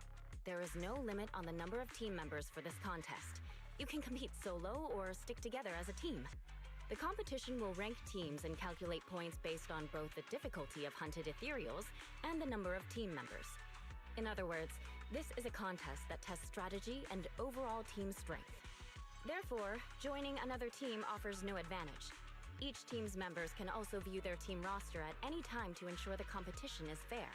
There is no limit on the number of team members for this contest. You can compete solo or stick together as a team. The competition will rank teams and calculate points based on both the difficulty of hunted ethereals and the number of team members. In other words, this is a contest that tests strategy and overall team strength. Therefore, joining another team offers no advantage. Each team's members can also view their team roster at any time to ensure the competition is fair.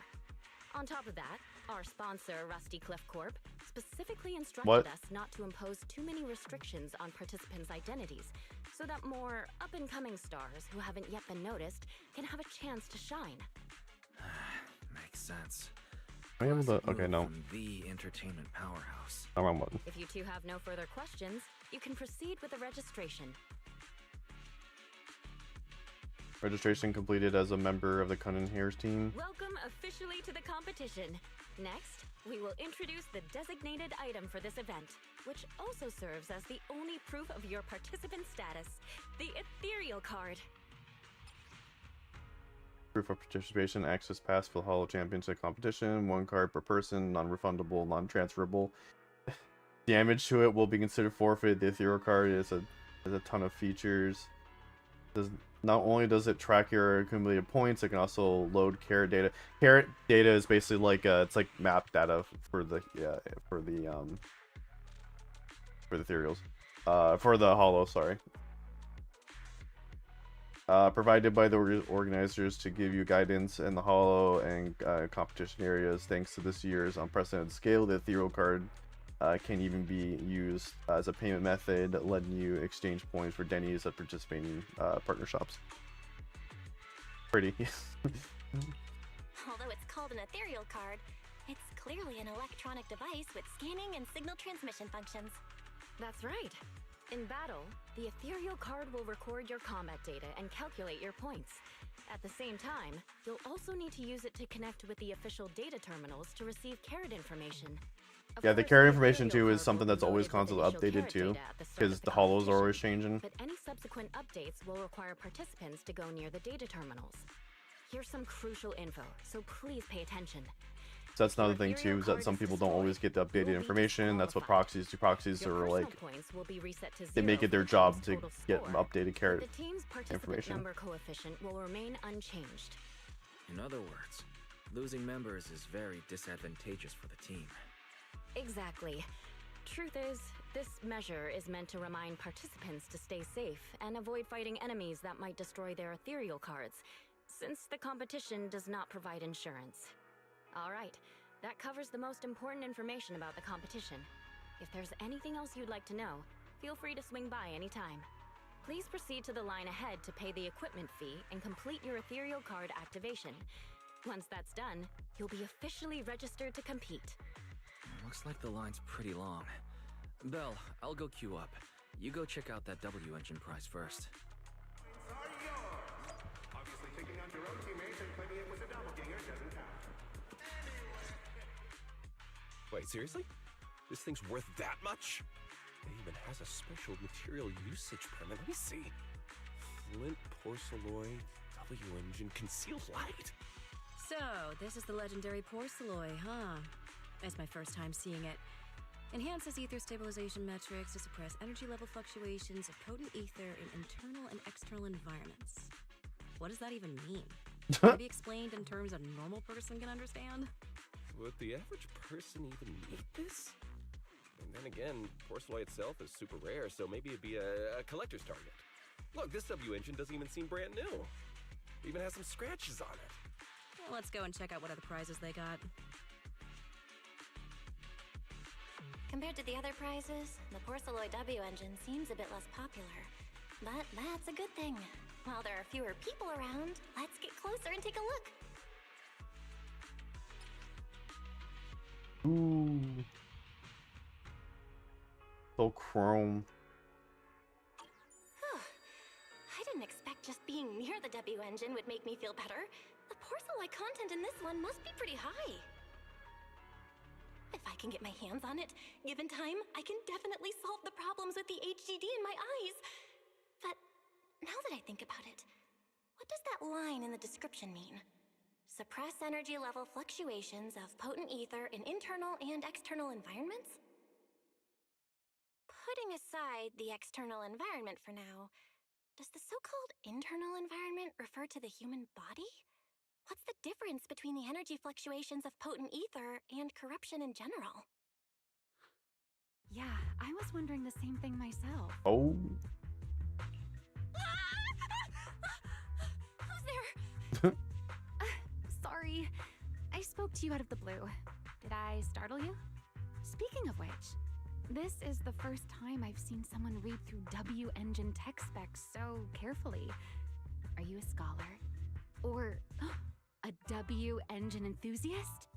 On top of that, our sponsor, Rusty Cliff Corp, specifically instructed us not to impose too many restrictions on participants' identities, so that more up-and-coming stars who haven't yet been noticed can have a chance to shine. Makes sense. Am I able to? Okay, no. From the entertainment powerhouse. I'm on one. If you two have no further questions, you can proceed with the registration. Registration completed as a member of the Cunning Hares team. Welcome officially to the competition. Next, we will introduce the designated item for this event, which also serves as the only proof of your participant status, the ethereal card. Proof of participation, access pass for the Hollow Championship competition, 1 card per person, non-refundable, non-transferable. Damage to it will be considered forfeit. The ethereal card has a ton of features. Not only does it track your accumulated points, it can also load carrot data. Carrot data is basically like it's like map data for the ethereals. For the holo, sorry. Provided by the organizers to give you guidance in the holo and competition areas. Thanks to this year's unprecedented scale, the ethereal card can even be used as a payment method, letting you exchange points for Denny's at participating partner shops. Pretty. Although it's called an ethereal card, it's clearly an electronic device with scanning and signal transmission functions. That's right. In battle, the ethereal card will record your combat data and calculate your points. At the same time, you'll also need to use it to connect with the official data terminals to receive carrot information. Yeah, the carrot information too is something that's always constantly updated too, because the holos are always changing. But any subsequent updates will require participants to go near the data terminals. Here's some crucial info, so please pay attention. So that's another thing too, is that some people don't always get the updated information. That's what proxies do. Proxies are like, they make it their job to get updated carrot The team's participant information. number coefficient will remain unchanged. In other words, losing members is very disadvantageous for the team. Exactly. Truth is, this measure is meant to remind participants to stay safe and avoid fighting enemies that might destroy their ethereal cards, since the competition does not provide insurance. Alright, that covers the most important information about the competition. If there's anything else you'd like to know, feel free to swing by anytime. Please proceed to the line ahead to pay the equipment fee and complete your ethereal card activation. Once that's done, you'll be officially registered to compete. Looks like the line's pretty long. Belle, I'll go queue up. You go check out that W engine prize first. Obviously taking on your own teammates and claiming it was a doppelganger doesn't count. Wait, seriously? This thing's worth that much? It even has a special material usage permit. Let me see. Flint, porcelloy, W engine, concealed light. So, this is the legendary porcelloy, huh? It's my first time seeing it. Enhances ether stabilization metrics to suppress energy level fluctuations of potent ether in internal and external environments. What does that even mean? Maybe explained in terms a normal person can understand? Would the average person even need this? And then again, porcelloy itself is super rare, so maybe it'd be a collector's target. Look, this W engine doesn't even seem brand new. It even has some scratches on it. Well, let's go and check out what other prizes they got. Compared to the other prizes, the porcelloy W engine seems a bit less popular. But that's a good thing. While there are fewer people around, let's get closer and take a look. Ooh. So chrome. I didn't expect just being near the W engine would make me feel better. The porcelloy content in this one must be pretty high. If I can get my hands on it, given time, I can definitely solve the problems with the HDD in my eyes. But now that I think about it, what does that line in the description mean? Suppress energy level fluctuations of potent ether in internal and external environments? Putting aside the external environment for now, does the so-called internal environment refer to the human body? What's the difference between the energy fluctuations of potent ether and corruption in general? Yeah, I was wondering the same thing myself. Oh. Who's there? Sorry, I spoke to you out of the blue. Did I startle you? Speaking of which, this is the first time I've seen someone read through W engine tech specs so carefully. Are you a scholar? Or a W engine enthusiast?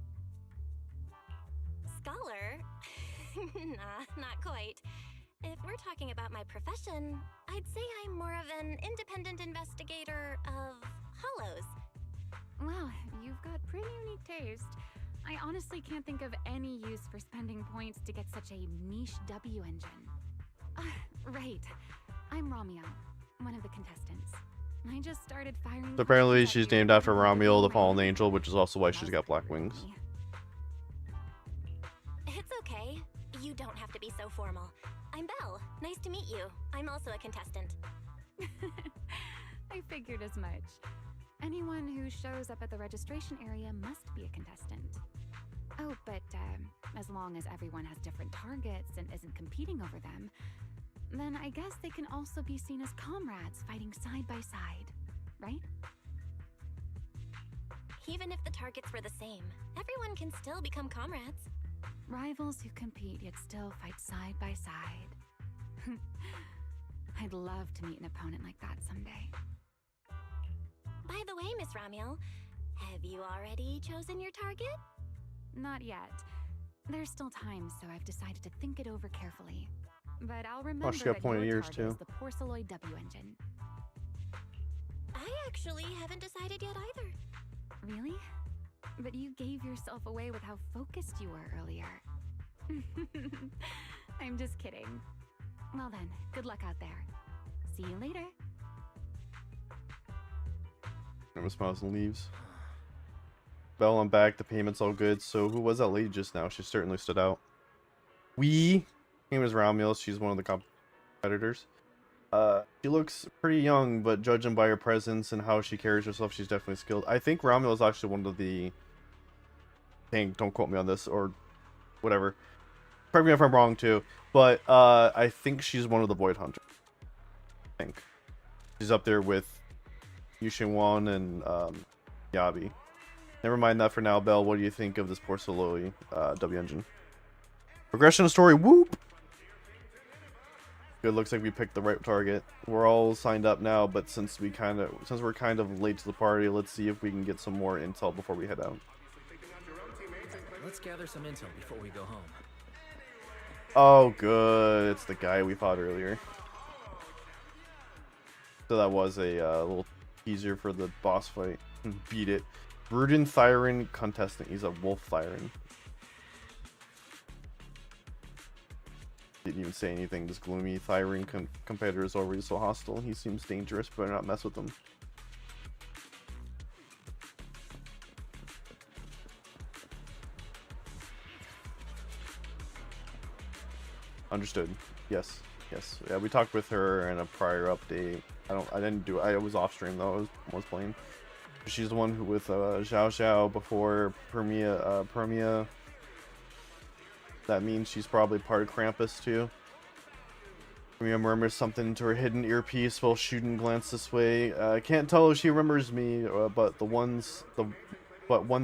Scholar? Nah, not quite. If we're talking about my profession, I'd say I'm more of an independent investigator of hollows. Well, you've got pretty unique taste. I honestly can't think of any use for spending points to get such a niche W engine. Right. I'm Romeo, one of the contestants. I just started firing. So apparently she's named after Ramiel, the fallen angel, which is also why she's got black wings. It's okay. You don't have to be so formal. I'm Belle. Nice to meet you. I'm also a contestant. I figured as much. Anyone who shows up at the registration area must be a contestant. Oh, but as long as everyone has different targets and isn't competing over them, then I guess they can also be seen as comrades fighting side by side, right? Even if the targets were the same, everyone can still become comrades. Rivals who compete yet still fight side by side. I'd love to meet an opponent like that someday. By the way, Miss Ramiel, have you already chosen your target? Not yet. There's still time, so I've decided to think it over carefully. But I'll remember she got that pointed your ears, target is too. the Porceloid W engine. I actually haven't decided yet either. Really? But you gave yourself away with how focused you were earlier. I'm just kidding. Well then, good luck out there. See you later. Never smiles and leaves. Bell, I'm back. The payment's all good. So who was that lady just now? She certainly stood out. Her name is Ramiel. She's one of the competitors. She looks pretty young, but judging by her presence and how she carries herself, she's definitely skilled. I think Ramiel is actually one of the... Dang, don't quote me on this, or whatever. Correct me if I'm wrong, too. But, I think she's one of the Void Hunters. I think. She's up there with Yushin and, Yabi. Never mind that for now, Belle. What do you think of this Porceloi, W engine? Progression story, whoop! Good, looks like we picked the right target. We're all signed up now, but since we're kind of late to the party, let's see if we can get some more intel before we head out. Let's gather some intel before we go home. Oh, good. It's the guy we fought earlier. So that was a little teaser for the boss fight. Beat it. Rudin Thyron contestant. He's a Wolf Thyron. Didn't even say anything. This gloomy Thyron competitor is already so hostile. He seems dangerous, but better not mess with him. Understood. Yes. Yes. Yeah, we talked with her in a prior update. I was off stream though. I was playing. She's the one who with Xiao Xiao before Permia. That means she's probably part of Krampus too. Permia murmurs something to her hidden earpiece while shooting glance this way. Can't tell if she remembers me, but one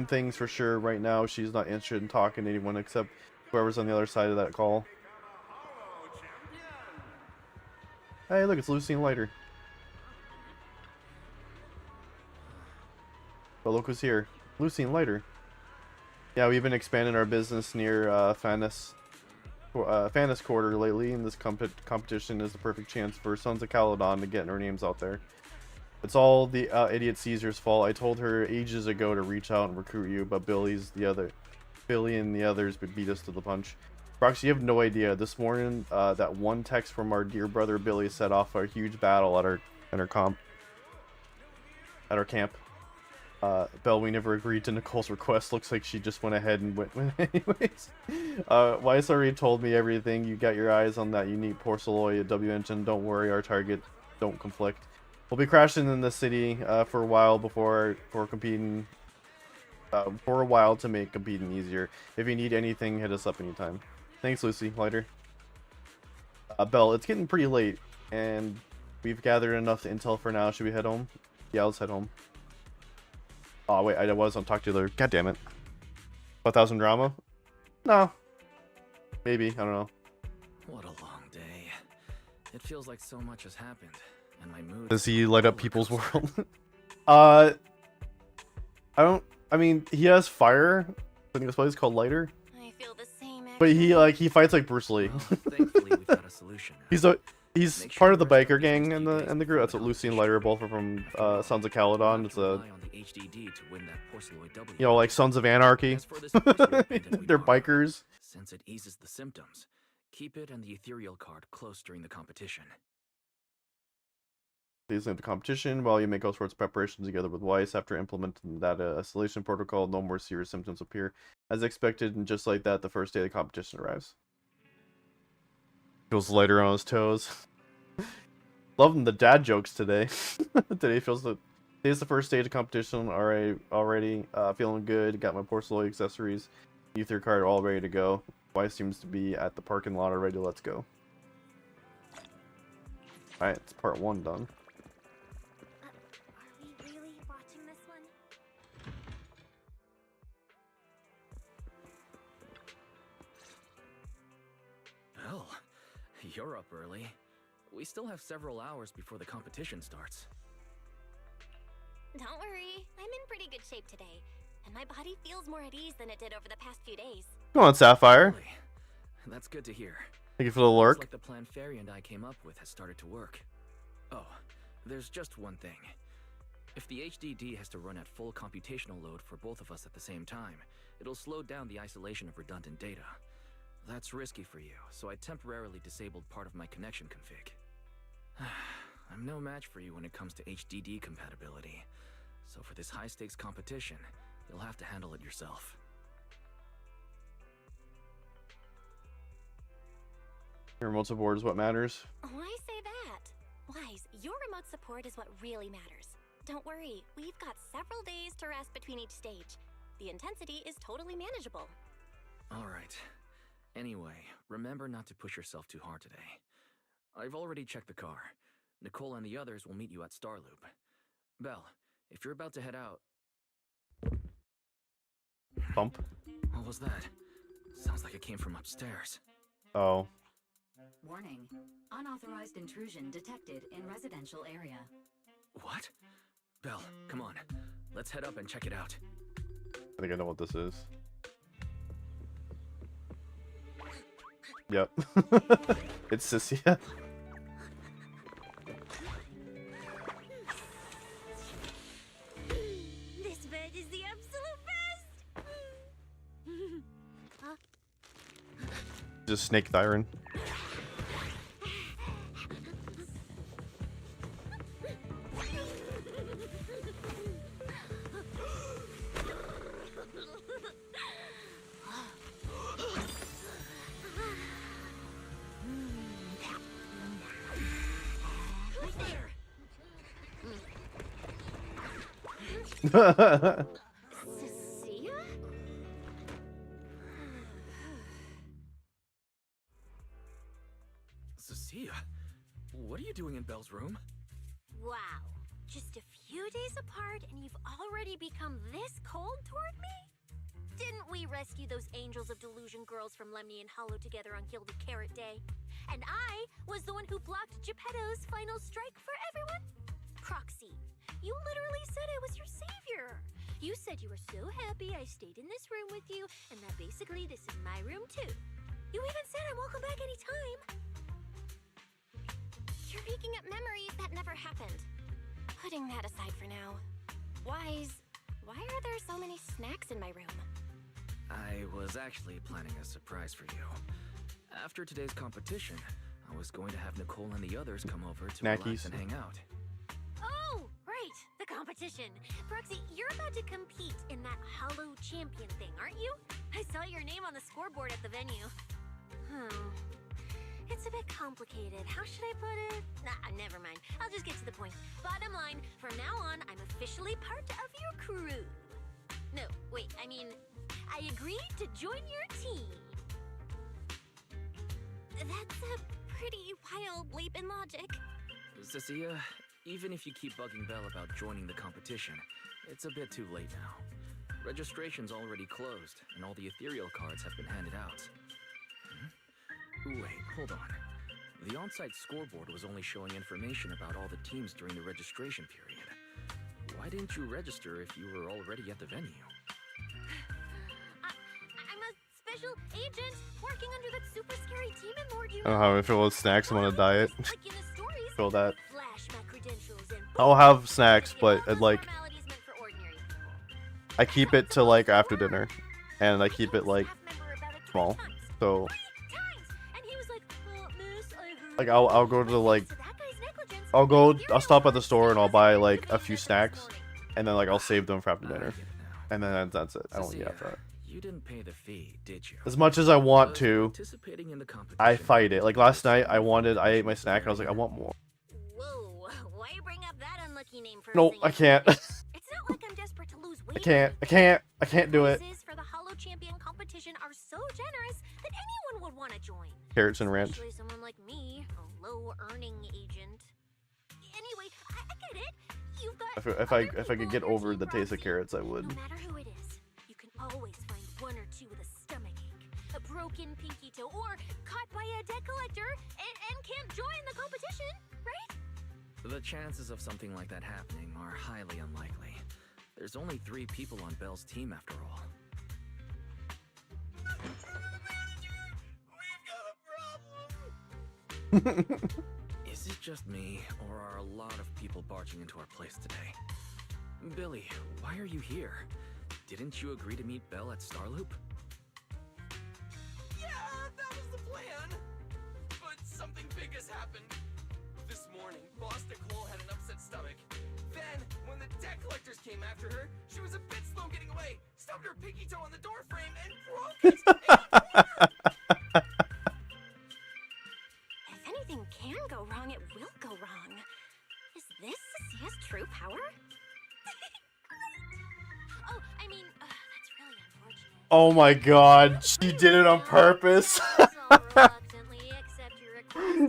thing's for sure right now, she's not interested in talking to anyone except whoever's on the other side of that call. Hey, look, it's Lucine Lighter. But look who's here. Lucine Lighter. Yeah, we've been expanding our business near Fanis Quarter lately, and this competition is the perfect chance for Sons of Caledon to get our names out there. It's all the idiot Caesar's fault. I told her ages ago to reach out and recruit you, but Billy and the others beat us to the punch. Roxy, you have no idea. This morning, that one text from our dear brother Billy set off a huge battle at our camp. Belle, we never agreed to Nicole's request. Looks like she just went ahead and went anyways. Weiss already told me everything. You got your eyes on that unique Porceloi W engine. Don't worry, our target don't conflict. We'll be crashing in the city for a while before competing. For a while to make competing easier. If you need anything, hit us up anytime. Thanks, Lucy. Lighter. Belle, it's getting pretty late, and we've gathered enough intel for now. Should we head home? Yeah, let's head home. Oh, wait, I was on Talk to the... God damn it. 1,000 drama? No. Maybe, I don't know. What a long day. It feels like so much has happened, and my mood... Does he light up people's world? I mean, he has fire. I think that's why he's called Lighter. I feel the same. But he fights like Bruce Lee. Well, thankfully we've got a solution now. He's part of the biker gang in the group. That's what Lucy and Lighter both are from. Sons of Caledon. It's a like Sons of Anarchy. They're bikers. Since it eases the symptoms, keep it and the ethereal card close during the competition. These the competition while you make all sorts of preparations together with Weiss. After implementing that isolation protocol, no more serious symptoms appear. As expected, and just like that, the first day of the competition arrives. Feels lighter on his toes. Loving the dad jokes today. Today's the first day of the competition. Already feeling good. Got my Porceloi accessories, ether card all ready to go. Weiss seems to be at the parking lot already. Let's go. Alright, it's part 1 done. Are we really watching this one? Well, you're up early. We still have several hours before the competition starts. Don't worry, I'm in pretty good shape today, and my body feels more at ease than it did over the past few days. Come on, Sapphire. Really? That's good to hear. Thank you for the Looks lurk. like the plan Fairy and I came up with has started to work. Oh, there's just one thing. If the HDD has to run at full computational load for both of us at the same time, it'll slow down the isolation of redundant data. That's risky for you, so I temporarily disabled part of my connection config. I'm no match for you when it comes to HDD compatibility, so for this high-stakes competition, you'll have to handle it yourself. Your remote support is what matters. Why say that? Wise, your remote support is what really matters. Don't worry, we've got several days to rest between each stage. The intensity is totally manageable. Alright. Anyway, remember not to push yourself too hard today. I've already checked the car. Nicole and the others will meet you at Starloop. Belle, if you're about to head out... Bump. What was that? Sounds like it came from upstairs. Oh. Warning. Unauthorized intrusion detected in residential area. What? Belle, come on. Let's head up and check it out. I think I know what this is. Yep. It's Sissia. This bed is the absolute best! Huh? Just Snake Thyron. Cecilia? Cecilia? What are you doing in Belle's room? Wow. Just a few days apart and you've already become this cold toward me? Didn't we rescue those angels of delusion girls from Lemny and Hollow together on Gilded Carrot Day? And I was the one who blocked Geppetto's final strike for everyone? Croxy, you literally said I was your savior. You said you were so happy I stayed in this room with you, and that basically this is my room too. You even said I'm welcome back anytime. You're making up memories that never happened. Putting that aside for now. Wise, why are there so many snacks in my room? I was actually planning a surprise for you. After today's competition, I was going to have Nicole and the others come over to relax and hang out. Oh, right, the competition. Proxy, you're about to compete in that Hollow Champion thing, aren't you? I saw your name on the scoreboard at the venue. It's a bit complicated. How should I put it? Nah, never mind. I'll just get to the point. Bottom line, from now on, I'm officially part of your crew. No, wait, I mean, I agreed to join your team. That's a pretty wild leap in logic. Cecilia, even if you keep bugging Belle about joining the competition, it's a bit too late now. Registration's already closed, and all the ethereal cards have been handed out. Wait, hold on. The on-site scoreboard was only showing information about all the teams during the registration period. Why didn't you register if you were already at the venue? I'm a special agent working under that super scary demon lord you I don't know how I feel with snacks. I'm on a diet. like in the stories. Feel that. Flash my credentials and I'll have snacks, but I'd like formalities meant for ordinary people. I keep it to like after dinner, and I keep it like small. So And he was like, miss, I heard like I'll go to like I'll stop at the store and I'll buy like a few snacks, and then like I'll save them for after dinner, and then that's it. I don't eat after that. You didn't pay the fee, did you? As much as I want to, Participating in the competition. I fight it. Like last night, I ate my snack and I was like, I want more. Whoa, why bring up that unlucky name first No, thing I in can't. the morning? It's not like I'm desperate to lose weight. I can't do it. Prizes for the Hollow Champion competition are so generous that anyone would want to join. Carrots and ranch. Especially someone like me, a low-earning agent. If I could get over the taste of carrots, I would. No matter who it is, you can always find one or two with a stomachache, a broken pinky toe, or caught by a debt collector and can't join the competition, right? The chances of something like that happening are highly unlikely. There's only 3 people on Belle's team after all. Is it just me, or are a lot of people barging into our place today? Billy, why are you here? Didn't you agree to meet Belle at Starloop? Yeah, that was the plan. But something big has happened. This morning, Boss Nicole had an upset stomach. Then, when the debt collectors came after her, she was a bit slow getting away, stubbed her pinky toe on the door frame, and broke it. If anything can go wrong, it will go wrong. Is this Sasia's true power? Oh, I mean, that's really unfortunate. Oh my god, she did it on purpose.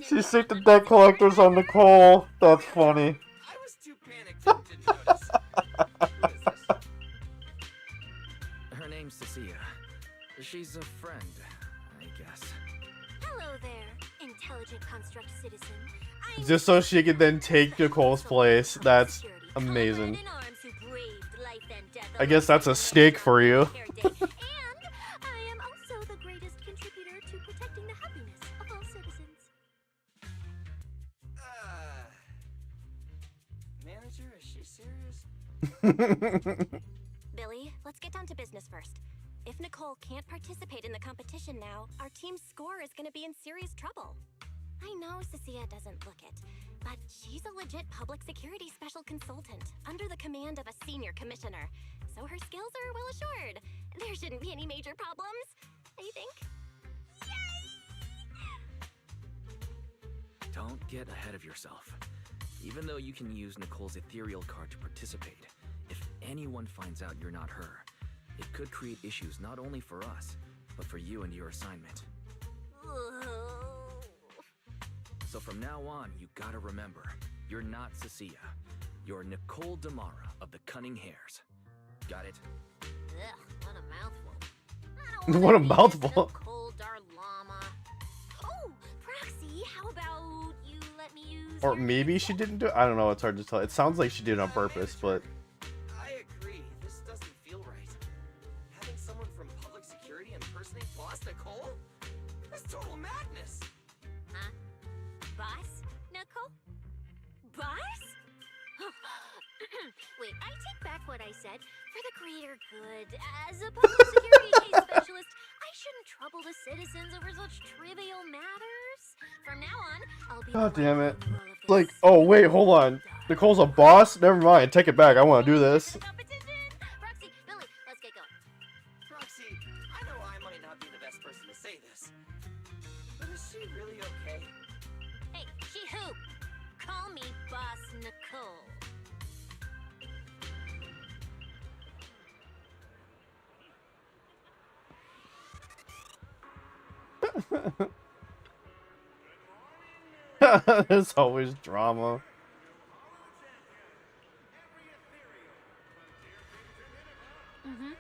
She sicked the debt collectors on Nicole. That's funny. I was too panicked and didn't notice. Who is this? Her name's Cecilia. She's a friend, I guess. Hello there, intelligent construct citizen. Just so she could then take Nicole's place. That's amazing. I guess that's a stake for you. And I am also the greatest contributor to protecting the happiness of all citizens. Manager, is she serious? Billy, let's get down to business first. If Nicole can't participate in the competition now, our team's score is going to be in serious trouble. I know Cecilia doesn't look it, but she's a legit public security special consultant under the command of a senior commissioner, so her skills are well assured. There shouldn't be any major problems, I think. Don't get ahead of yourself. Even though you can use Nicole's ethereal card to participate, if anyone finds out you're not her, it could create issues not only for us, but for you and your assignment. So from now on, you gotta remember, you're not Cecilia. You're Nicole Damara of the Cunning Hares. Got it? Ugh, what a mouthful. What a mouthful. Nicole Darlama. Oh, Proxy, how about you let me use Or maybe she didn't do it. I don't know. It's hard to tell. It sounds like she did it on purpose, but I agree. This doesn't feel right. Having someone from public security impersonate Boss Nicole? That's total madness. Huh? Boss? Nicole? Boss? Wait, I take back what I said. For the greater good, as a public security case specialist, I shouldn't trouble the citizens over such trivial matters. From now on, I'll be god damn it. It's like, oh wait, hold on. Nicole's a boss? Never mind. Take it back. I want to do this. Proxy, Billy, let's get going. Proxy, I know I might not be the best person to say this, but is she really okay? Hey, she who? Call me Boss Nicole. There's always drama. Mm-hmm.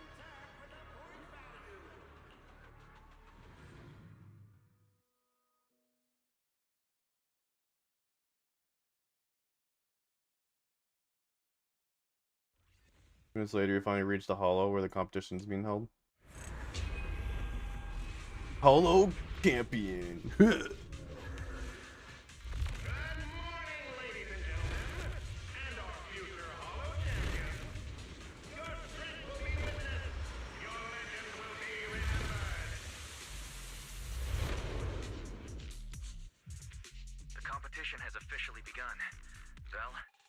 Minutes later, you finally reach the hollow where the competition's being held. Hollow champion. The competition has officially begun. Belle,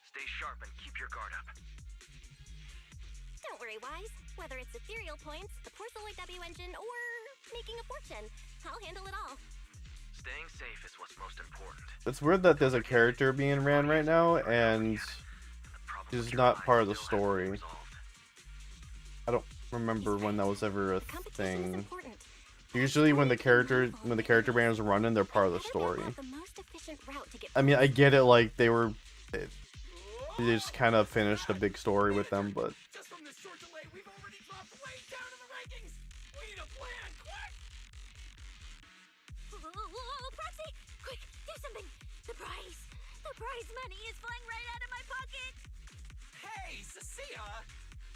stay sharp and keep your guard up. Don't worry, Wise. Whether it's ethereal points, the Porceloid W engine, or making a fortune, I'll handle it all. Staying safe is what's most important. It's weird that there's a character being ran right now, and she's not part of the story. I don't remember when that was ever a thing. Usually when the character band is running, they're part of the story. I mean, I get it, like they They just kind of finished a big story with them, but Just from this short delay, we've already dropped way down in the rankings. We need a plan, quick! Whoa, Proxy! Quick, do something! The prize money is flying right out of my pocket! Hey, Cecilia!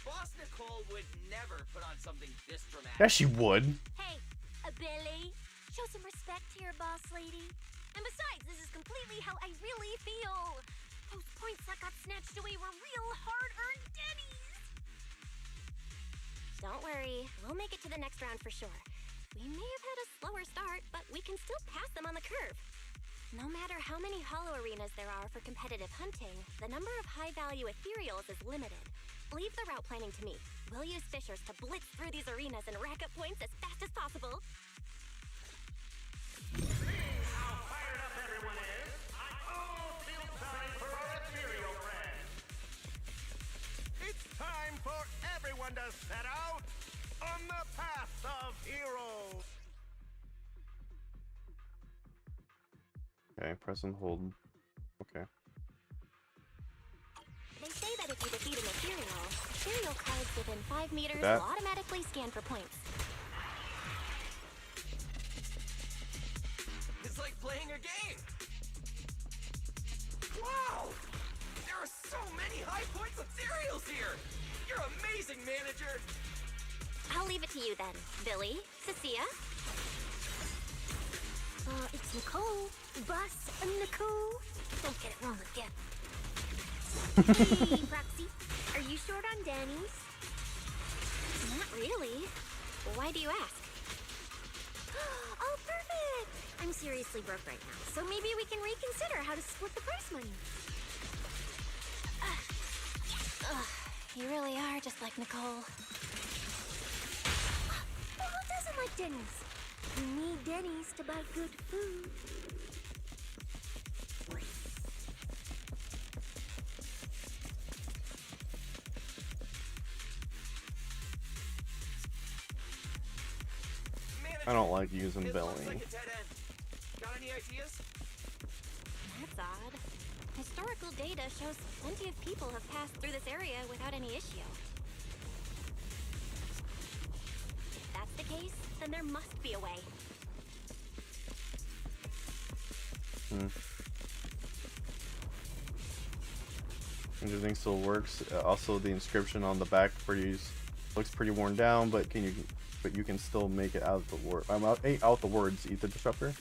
Boss Nicole would never put on something this dramatic. yeah, she would. Hey, Billy, show some respect to your boss lady. And besides, this is completely how I really feel. Those points that got snatched away were real hard-earned dennies. Don't worry, we'll make it to the next round for sure. We may have had a slower start, but we can still pass them on the curve. No matter how many hollow arenas there are for competitive hunting, the number of high-value ethereals is limited. Leave the route planning to me. We'll use fishers to blitz through these arenas and rack up points as fast as possible. How fired up everyone is, I all feel time for our ethereal friends. It's time for everyone to set out on the path of heroes. Okay, press and hold. Okay. They say that if you defeat an ethereal cards within 5 meters That? will automatically scan for points. It's like playing a game. Wow! There are so many high points ethereals here. You're amazing, manager. I'll leave it to you then, Billy, Cecilia. It's Nicole. Boss Nicole. Don't get it wrong again. Hey, Proxy. Are you short on Danny's? Not really. Why do you ask? Oh, perfect! I'm seriously broke right now, so maybe we can reconsider how to split the prize money. You really are just like Nicole. Well, who doesn't like Denny's? You need Denny's to buy good food. I don't like using It Billy. looks like a dead end. Got any ideas? That's odd. Historical data shows plenty of people have passed through this area without any issue. If that's the case, then there must be a way. Everything still works. Also, the inscription on the back looks pretty worn down, but you can still make it out the word. Out the words. Ether disruptor.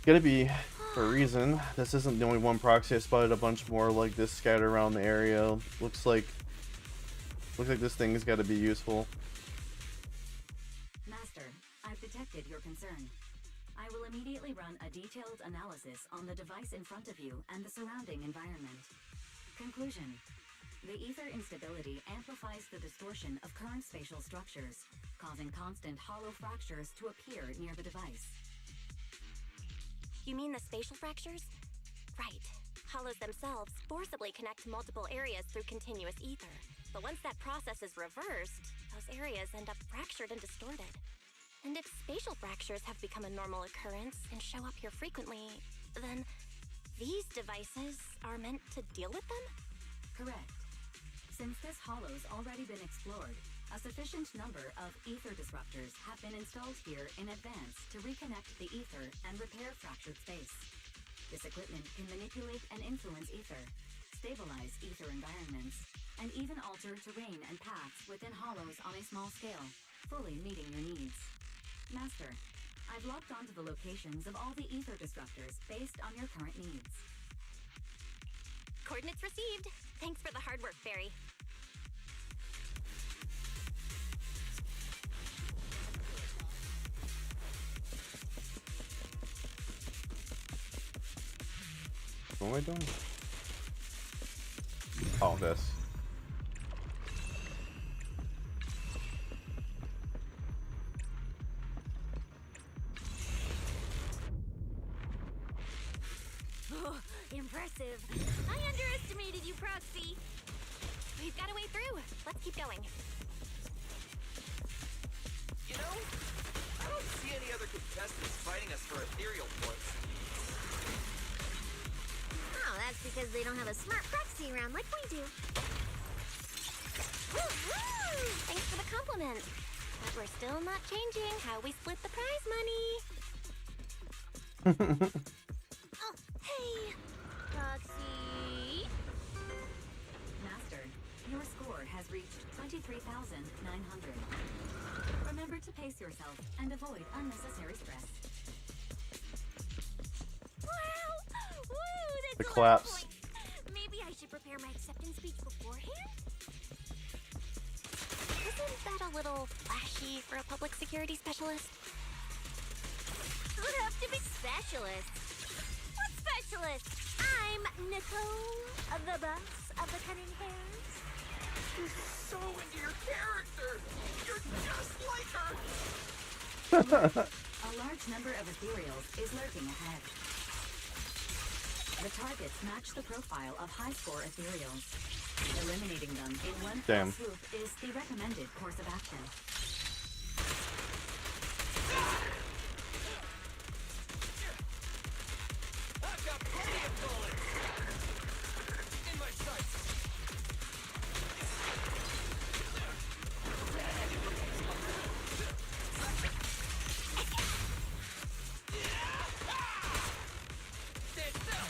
Gotta be for a reason. This isn't the only one proxy. I spotted a bunch more like this scattered around the area. Looks like this thing has got to be useful. Master, I've detected your concern. I will immediately run a detailed analysis on the device in front of you and the surrounding environment. Conclusion. The ether instability amplifies the distortion of current spatial structures, causing constant hollow fractures to appear near the device. You mean the spatial fractures? Right. Hollows themselves forcibly connect multiple areas through continuous ether. But once that process is reversed, those areas end up fractured and distorted. And if spatial fractures have become a normal occurrence and show up here frequently, then these devices are meant to deal with them? Correct. Since this hollow's already been explored, a sufficient number of ether disruptors have been installed here in advance to reconnect the ether and repair fractured space. This equipment can manipulate and influence ether, stabilize ether environments, and even alter terrain and paths within hollows on a small scale, fully meeting your needs. Master, I've locked onto the locations of all the ether disruptors based on your current needs. Coordinates received. Thanks for the hard work, Barry. What am I doing? Oh, this. Oh, impressive. I underestimated you, Proxy. We've got a way through. Let's keep going. You know, I don't see any other contestants fighting us for ethereal points. Oh, That's because they don't have a smart proxy around like we do. Woo-hoo! Thanks for the compliment. But we're still not changing how we split the prize money. Oh, hey, Proxy. Master, your score has reached 23,900. Remember to pace yourself and avoid unnecessary stress. Wow! Woo! That's The 11 claps. points. Maybe I should prepare my acceptance speech beforehand? Isn't that a little flashy for a public security specialist? Would have to be specialist. What specialist? I'm Nicole, the boss of the cunning hairs. You're so into your character. You're just like her. A large number of ethereals is lurking ahead. The targets match the profile of high-score ethereals. Eliminating them in one fell Damn. swoop is the recommended course of action. I've got plenty of bullets in my sights. Stand still.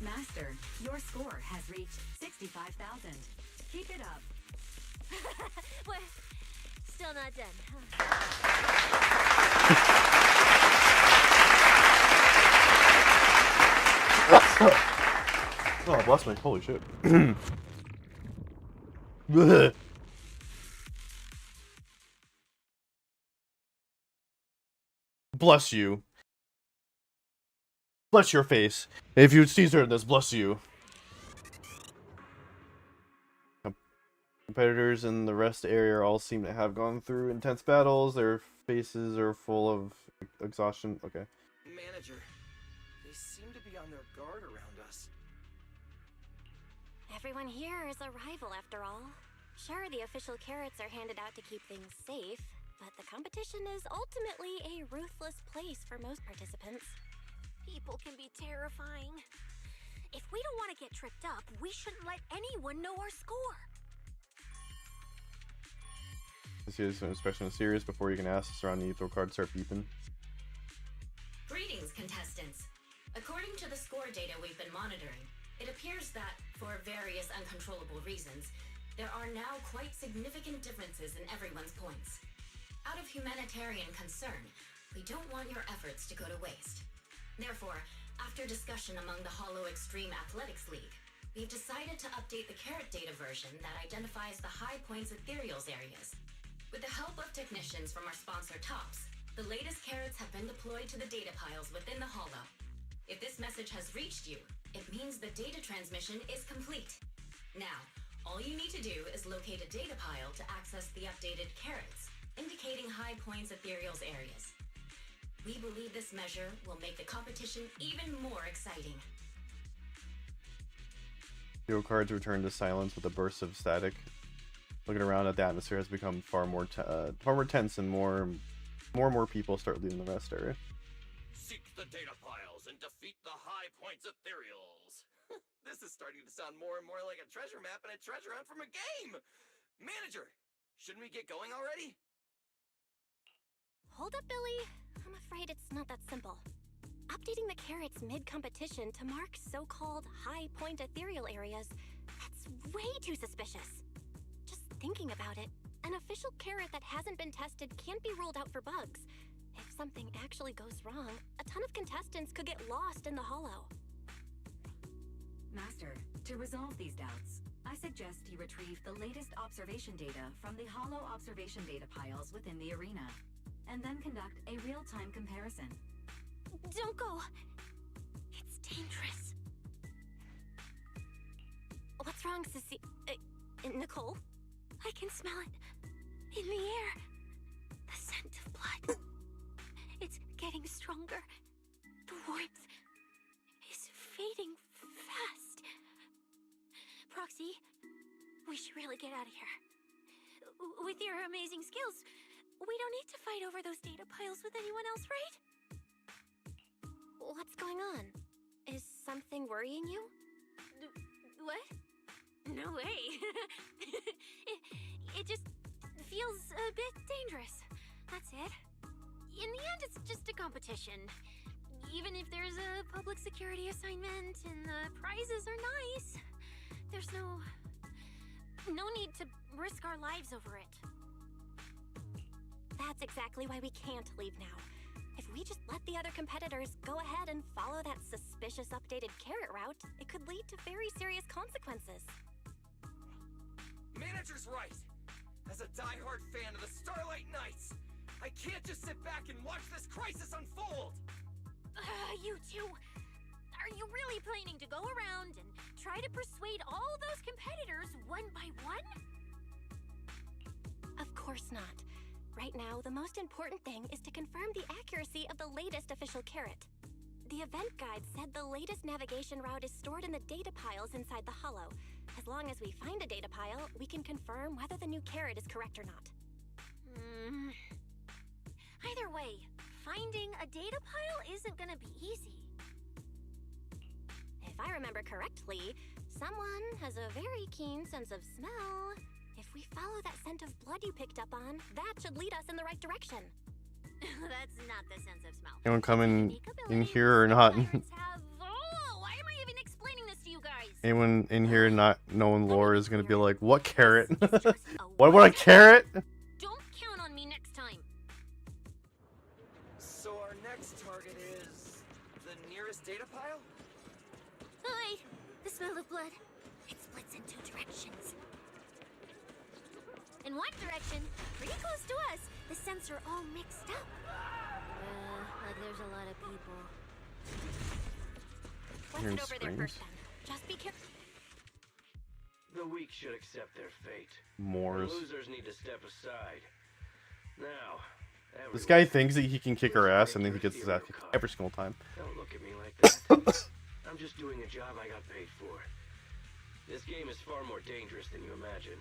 Master, your score has reached 65,000. Keep it up. We're still not done, huh? Oh, bless me. Holy shit. Blech. Bless you. Bless your face. If you see certain this, bless you. Competitors in the rest area all seem to have gone through intense battles. Their faces are full of exhaustion. Okay. Manager, they seem to be on their guard around us. Everyone here is a rival after all. Sure, the official carrots are handed out to keep things safe, but the competition is ultimately a ruthless place for most participants. People can be terrifying. If we don't want to get tripped up, we shouldn't let anyone know our score. This is an inspection serious before you can ask the surrounding etho cards start beeping. Greetings, contestants. According to the score data we've been monitoring, it appears that, for various uncontrollable reasons, there are now quite significant differences in everyone's points. Out of humanitarian concern, we don't want your efforts to go to waste. Therefore, after discussion among the Hollow Extreme Athletics League, we've decided to update the carrot data version that identifies the high points ethereals areas. With the help of technicians from our sponsor Tops, the latest carrots have been deployed to the data piles within the Hollow. If this message has reached you, it means the data transmission is complete. Now, all you need to do is locate a data pile to access the updated carrots, indicating high points ethereals areas. We believe this measure will make the competition even more exciting. Etho cards return to silence with a burst of static. Looking around at the atmosphere has become far more tense, and more and more people start leaving the rest area. Seek the data piles and defeat the high points ethereals. This is starting to sound more and more like a treasure map and a treasure hunt from a game. Manager, shouldn't we get going already? Hold up, Billy. I'm afraid it's not that simple. Updating the carrots mid-competition to mark so-called high-point ethereal areas, that's way too suspicious. Just thinking about it, an official carrot that hasn't been tested can't be ruled out for bugs. If something actually goes wrong, a ton of contestants could get lost in the Hollow. Master, to resolve these doubts, I suggest you retrieve the latest observation data from the Hollow observation data piles within the arena, and then conduct a real-time comparison. Don't go. It's dangerous. What's wrong, Sissy? Nicole? I can smell it. In the air. The scent of blood. It's getting stronger. The warmth is fading fast. Proxy, we should really get out of here. With your amazing skills, We don't need to fight over those data piles with anyone else, right? What's going on? Is something worrying you? What? No way. it just feels a bit dangerous. That's it. In the end, it's just a competition. Even if there's a public security assignment and the prizes are nice, there's no need to risk our lives over it. That's exactly why we can't leave now. If we just let the other competitors go ahead and follow that suspicious updated carrot route, it could lead to very serious consequences. Manager's right. As a diehard fan of the Starlight Knights, I can't just sit back and watch this crisis unfold! You two, are you really planning to go around and try to persuade all those competitors one by one? Of course not. Right now, the most important thing is to confirm the accuracy of the latest official carrot. The event guide said the latest navigation route is stored in the data piles inside the hollow. As long as we find a data pile, we can confirm whether the new carrot is correct or not. Either way, finding a data pile isn't gonna be easy. If I remember correctly, someone has a very keen sense of smell. If we follow that scent of blood you picked up on, that should lead us in the right direction. That's not the sense of smell. Anyone coming in here or not? Why am I even explaining this to you guys? Anyone in here not knowing lore is gonna be like, what carrot? What about a carrot? Don't count on me next time. So our next target is the nearest data pile? Hi! The smell of blood. It splits in two directions. In one direction, pretty close to us, the scents are all mixed up. Like there's a lot of people. Let's head over there first then. Just be careful. The weak should accept their fate. Moors. The losers need to step aside. Now, This guy thinks that he can kick our ass and then he gets his ass kicked every single time. don't look at me like that. I'm just doing a job I got paid for. This game is far more dangerous than you imagine.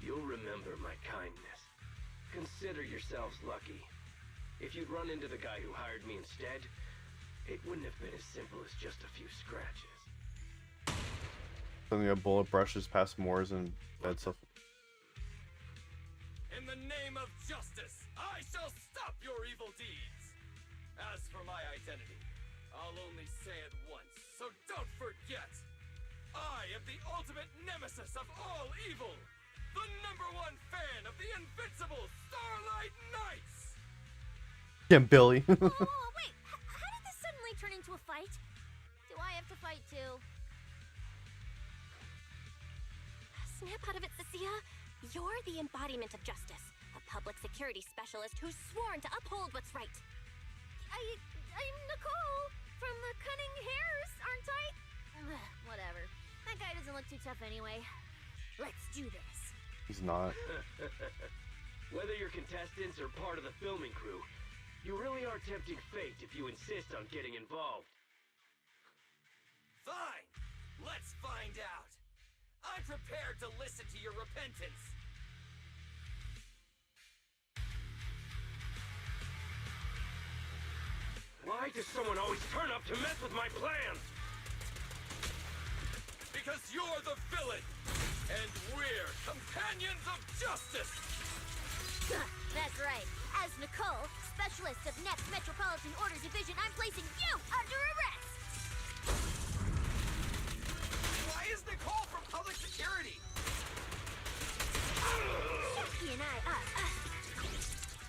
You'll remember my kindness. Consider yourselves lucky. If you'd run into the guy who hired me instead, it wouldn't have been as simple as just a few scratches. Something got bullet brushes past Moors and bad stuff. In the name of justice, I shall stop your evil deeds. As for my identity, I'll only say it once, so don't forget. I am the ultimate nemesis of all evil. The #1 fan of the invincible Starlight Knights! Yeah, Billy. Oh, wait. How did this suddenly turn into a fight? Do I have to fight too? Snap out of it, Cecilia. You're the embodiment of justice. A public security specialist who's sworn to uphold what's right. I'm Nicole from the Cunning Hairs, aren't I? Whatever. That guy doesn't look too tough anyway. Let's do this. He's not. Whether you're contestants or part of the filming crew, you really are tempting fate if you insist on getting involved. Fine! Let's find out! I'm prepared to listen to your repentance! Why does someone always turn up to mess with my plans? Because you're the villain! And we're companions of justice! That's right. As Nicole, specialist of NEP's Metropolitan Order Division, I'm placing you under arrest! Why is Nicole from public security? Jackie and I are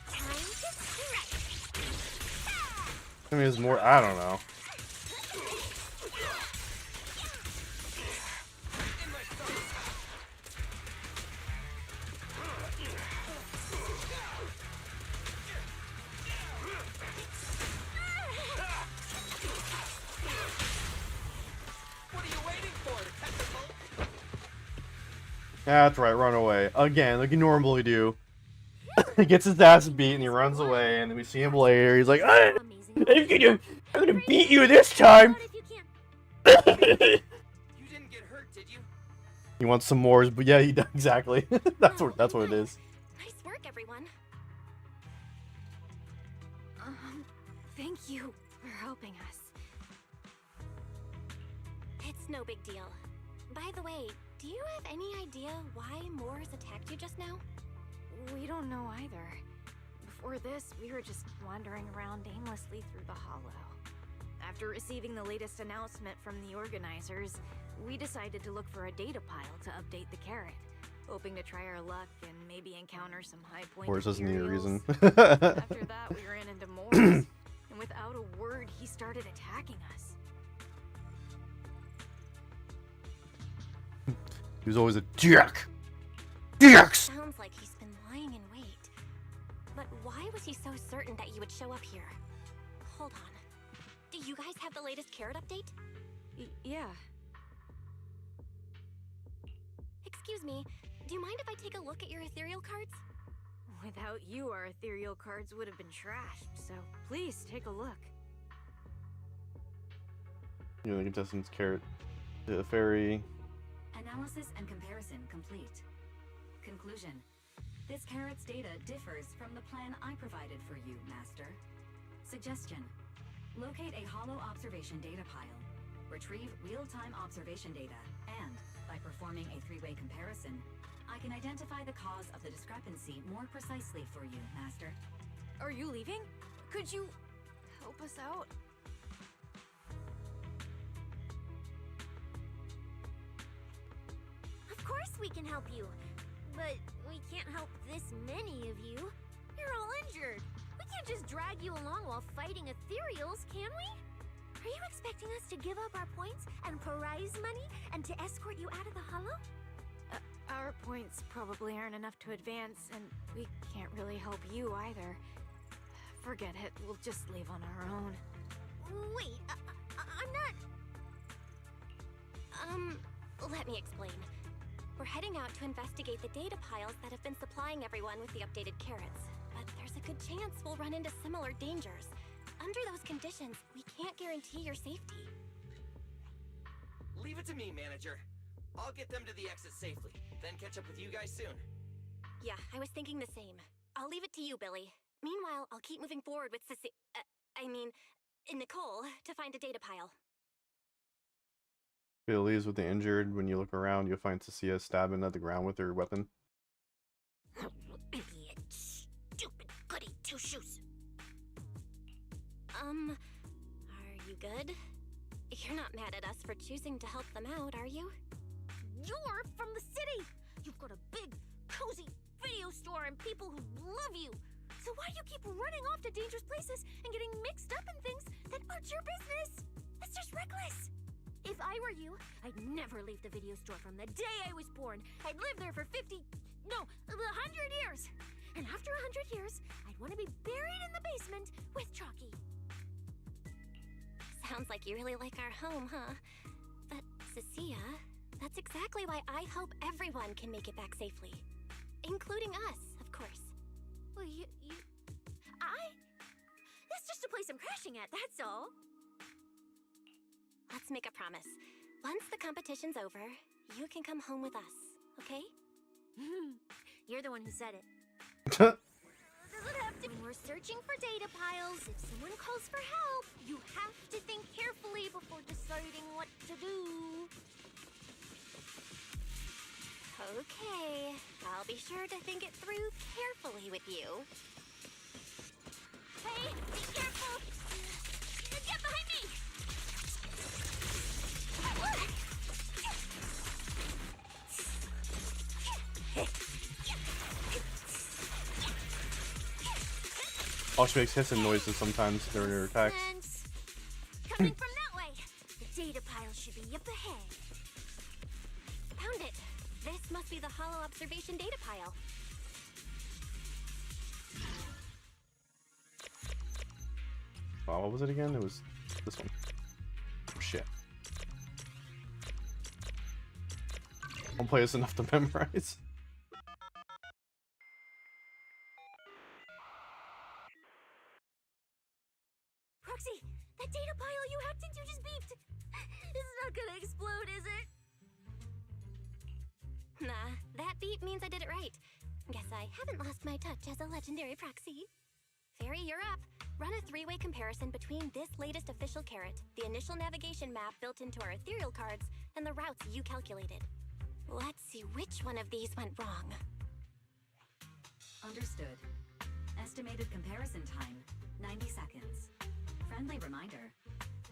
time to strike! I mean, there's more. I don't know. That's right, run away. Again, like you normally do. He gets his ass beat and he runs away, and then we see him later. He's like, I'm gonna beat you this time! You didn't get hurt, did you? He wants some more, but yeah, he does, exactly. That's what it is. Nice work, everyone. Thank you for helping us. It's no big deal. By the way, do you have any idea why Moors attacked you just now? We don't know either. Before this, we were just wandering around aimlessly through the hollow. After receiving the latest announcement from the organizers, we decided to look for a data pile to update the carrot, hoping to try our luck and maybe encounter some high point Moors doesn't need a reason. After that, we ran into Moors, and without a word, he started attacking us. He was always a dick. Dicks. Sounds like he's been lying in wait. But why was he so certain that you would show up here? Hold on. Do you guys have the latest carrot update? Yeah. Excuse me, do you mind if I take a look at your ethereal cards? Without you, our ethereal cards would have been trashed, so please take a look. You know, the contestant's carrot. The fairy. Analysis and comparison complete. Conclusion. This carrot's data differs from the plan I provided for you, Master. Suggestion. Locate a hollow observation data pile. Retrieve real-time observation data, and, by performing a three-way comparison, I can identify the cause of the discrepancy more precisely for you, Master. Are you leaving? Could you help us out? Of course we can help you, but we can't help this many of you. You're all injured. We can't just drag you along while fighting ethereals, can we? Are you expecting us to give up our points and prize money and to escort you out of the hollow? Our points probably aren't enough to advance, and we can't really help you either. Forget it, we'll just leave on our own. Wait, I'm not... Let me explain. We're heading out to investigate the data piles that have been supplying everyone with the updated carrots. But there's a good chance we'll run into similar dangers. Under those conditions, we can't guarantee your safety. Leave it to me, manager. I'll get them to the exit safely, then catch up with you guys soon. Yeah, I was thinking the same. I'll leave it to you, Billy. Meanwhile, I'll keep moving forward with Nicole, to find a data pile. Billy is with the injured. When you look around, you'll find Cecilia stabbing at the ground with her weapon. Idiot. Stupid goody two-shoes. Are you good? You're not mad at us for choosing to help them out, are you? You're from the city! You've got a big, cozy video store and people who love you! So why do you keep running off to dangerous places and getting mixed up in things that aren't your business? That's just reckless! If I were you, I'd never leave the video store from the day I was born. I'd live there for 100 years! And after 100 years, I'd want to be buried in the basement with Chalky. Sounds like you really like our home, huh? But, Cecilia, that's exactly why I hope everyone can make it back safely. Including us, of course. Well, that's just a place I'm crashing at, that's all. Let's make a promise. Once the competition's over, you can come home with us, okay? You're the one who said it. Doesn't have to. When we're searching for data piles, if someone calls for help, you have to think carefully before deciding what to do. Okay, I'll be sure to think it through carefully with you. Hey, be careful! Get behind me! Oh, she makes hissing noises sometimes during her attacks. Coming from that way! The data pile should be up ahead. Found it! This must be the hollow observation data pile. Oh, what was it again? It was this one. Oh, shit. Don't play this enough to memorize. Roxy, that data pile you hacked into just beeped. It's not gonna explode, is it? Nah, that beep means I did it right. Guess I haven't lost my touch as a legendary proxy. Fairy, you're up. Run a three-way comparison between this latest official carrot, the initial navigation map built into our ethereal cards, and the routes you calculated. Let's see which one of these went wrong. Understood. Estimated comparison time, 90 seconds. Friendly reminder,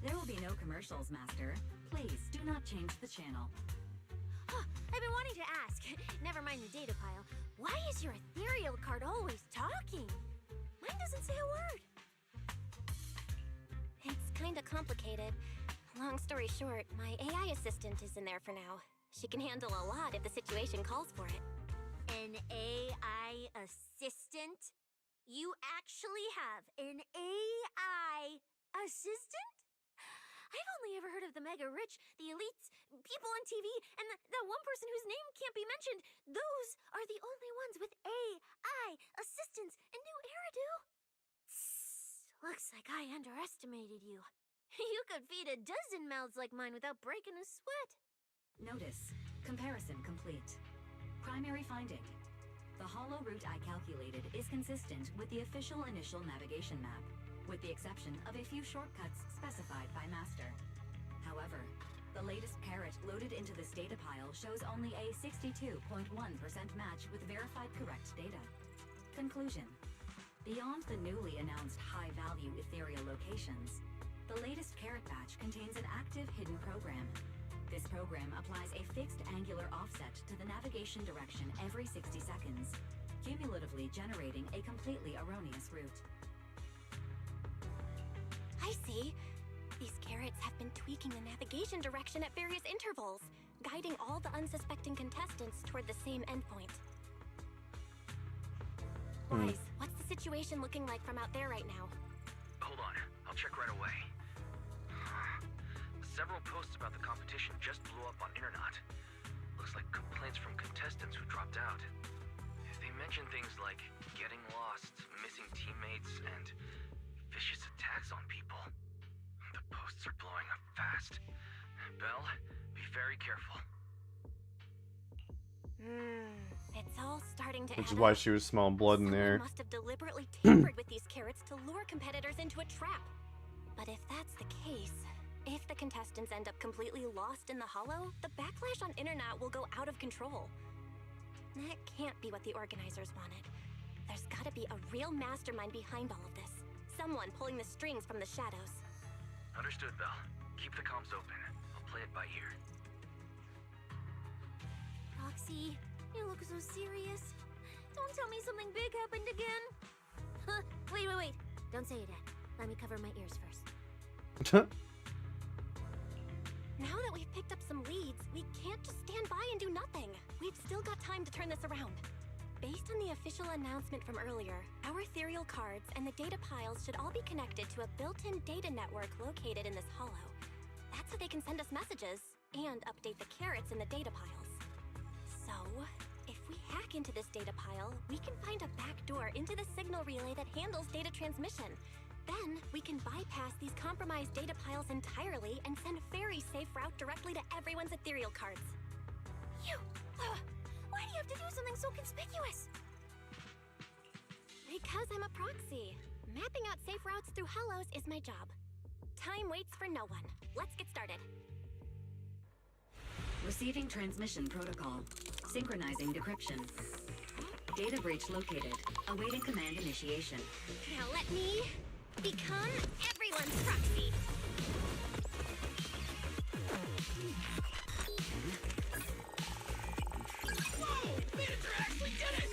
there will be no commercials, Master. Please do not change the channel. Oh, I've been wanting to ask. Never mind the data pile. Why is your ethereal card always talking? Mine doesn't say a word. It's kinda complicated. Long story short, my AI assistant is in there for now. She can handle a lot if the situation calls for it. An AI assistant? You actually have an AI assistant? I've only ever heard of the mega rich, the elites, people on TV, and the one person whose name can't be mentioned. Those are the only ones with AI assistants and new Eridu. Looks like I underestimated you. You could feed a dozen mouths like mine without breaking a sweat. Notice, comparison complete. Primary finding. The hollow route I calculated is consistent with the official initial navigation map, with the exception of a few shortcuts specified by Master. However, the latest carrot loaded into this data pile shows only a 62.1% match with verified correct data. Conclusion. Beyond the newly announced high-value ethereal locations, the latest carrot batch contains an active hidden program. This program applies a fixed angular offset to the navigation direction every 60 seconds, cumulatively generating a completely erroneous route. I see. These carrots have been tweaking the navigation direction at various intervals, guiding all the unsuspecting contestants toward the same endpoint. Wise, what's the situation looking like from out there right now? Hold on, I'll check right away. Several posts about the competition just blew up on internet. Looks like complaints from contestants who dropped out. They mention things like getting lost, missing teammates, and vicious attacks on people. The posts are blowing up fast. Belle, be very careful. It's all starting to Which is add why up. she was smelling blood in Someone there. must have deliberately tampered with these carrots to lure competitors into a trap. But if that's the case, if the contestants end up completely lost in the hollow, the backlash on internet will go out of control. That can't be what the organizers wanted. There's gotta be a real mastermind behind all of this. Someone pulling the strings from the shadows. Understood, Belle. Keep the comms open. I'll play it by ear. Roxy, you look so serious. Don't tell me something big happened again. Huh, wait. Don't say it yet. Let me cover my ears first. Now that we've picked up some leads, we can't just stand by and do nothing. We've still got time to turn this around. Based on the official announcement from earlier, our ethereal cards and the data piles should all be connected to a built-in data network located in this hollow. That's how they can send us messages and update the carrots in the data piles. So, if we hack into this data pile, we can find a back door into the signal relay that handles data transmission. Then, we can bypass these compromised data piles entirely and send a very safe route directly to everyone's ethereal cards. Why do you have to do something so conspicuous? Because I'm a proxy. Mapping out safe routes through hollows is my job. Time waits for no one. Let's get started. Receiving transmission protocol. Synchronizing decryption. Data breach located. Awaiting command initiation. Now let me become everyone's proxy. Whoa! Manager actually did it!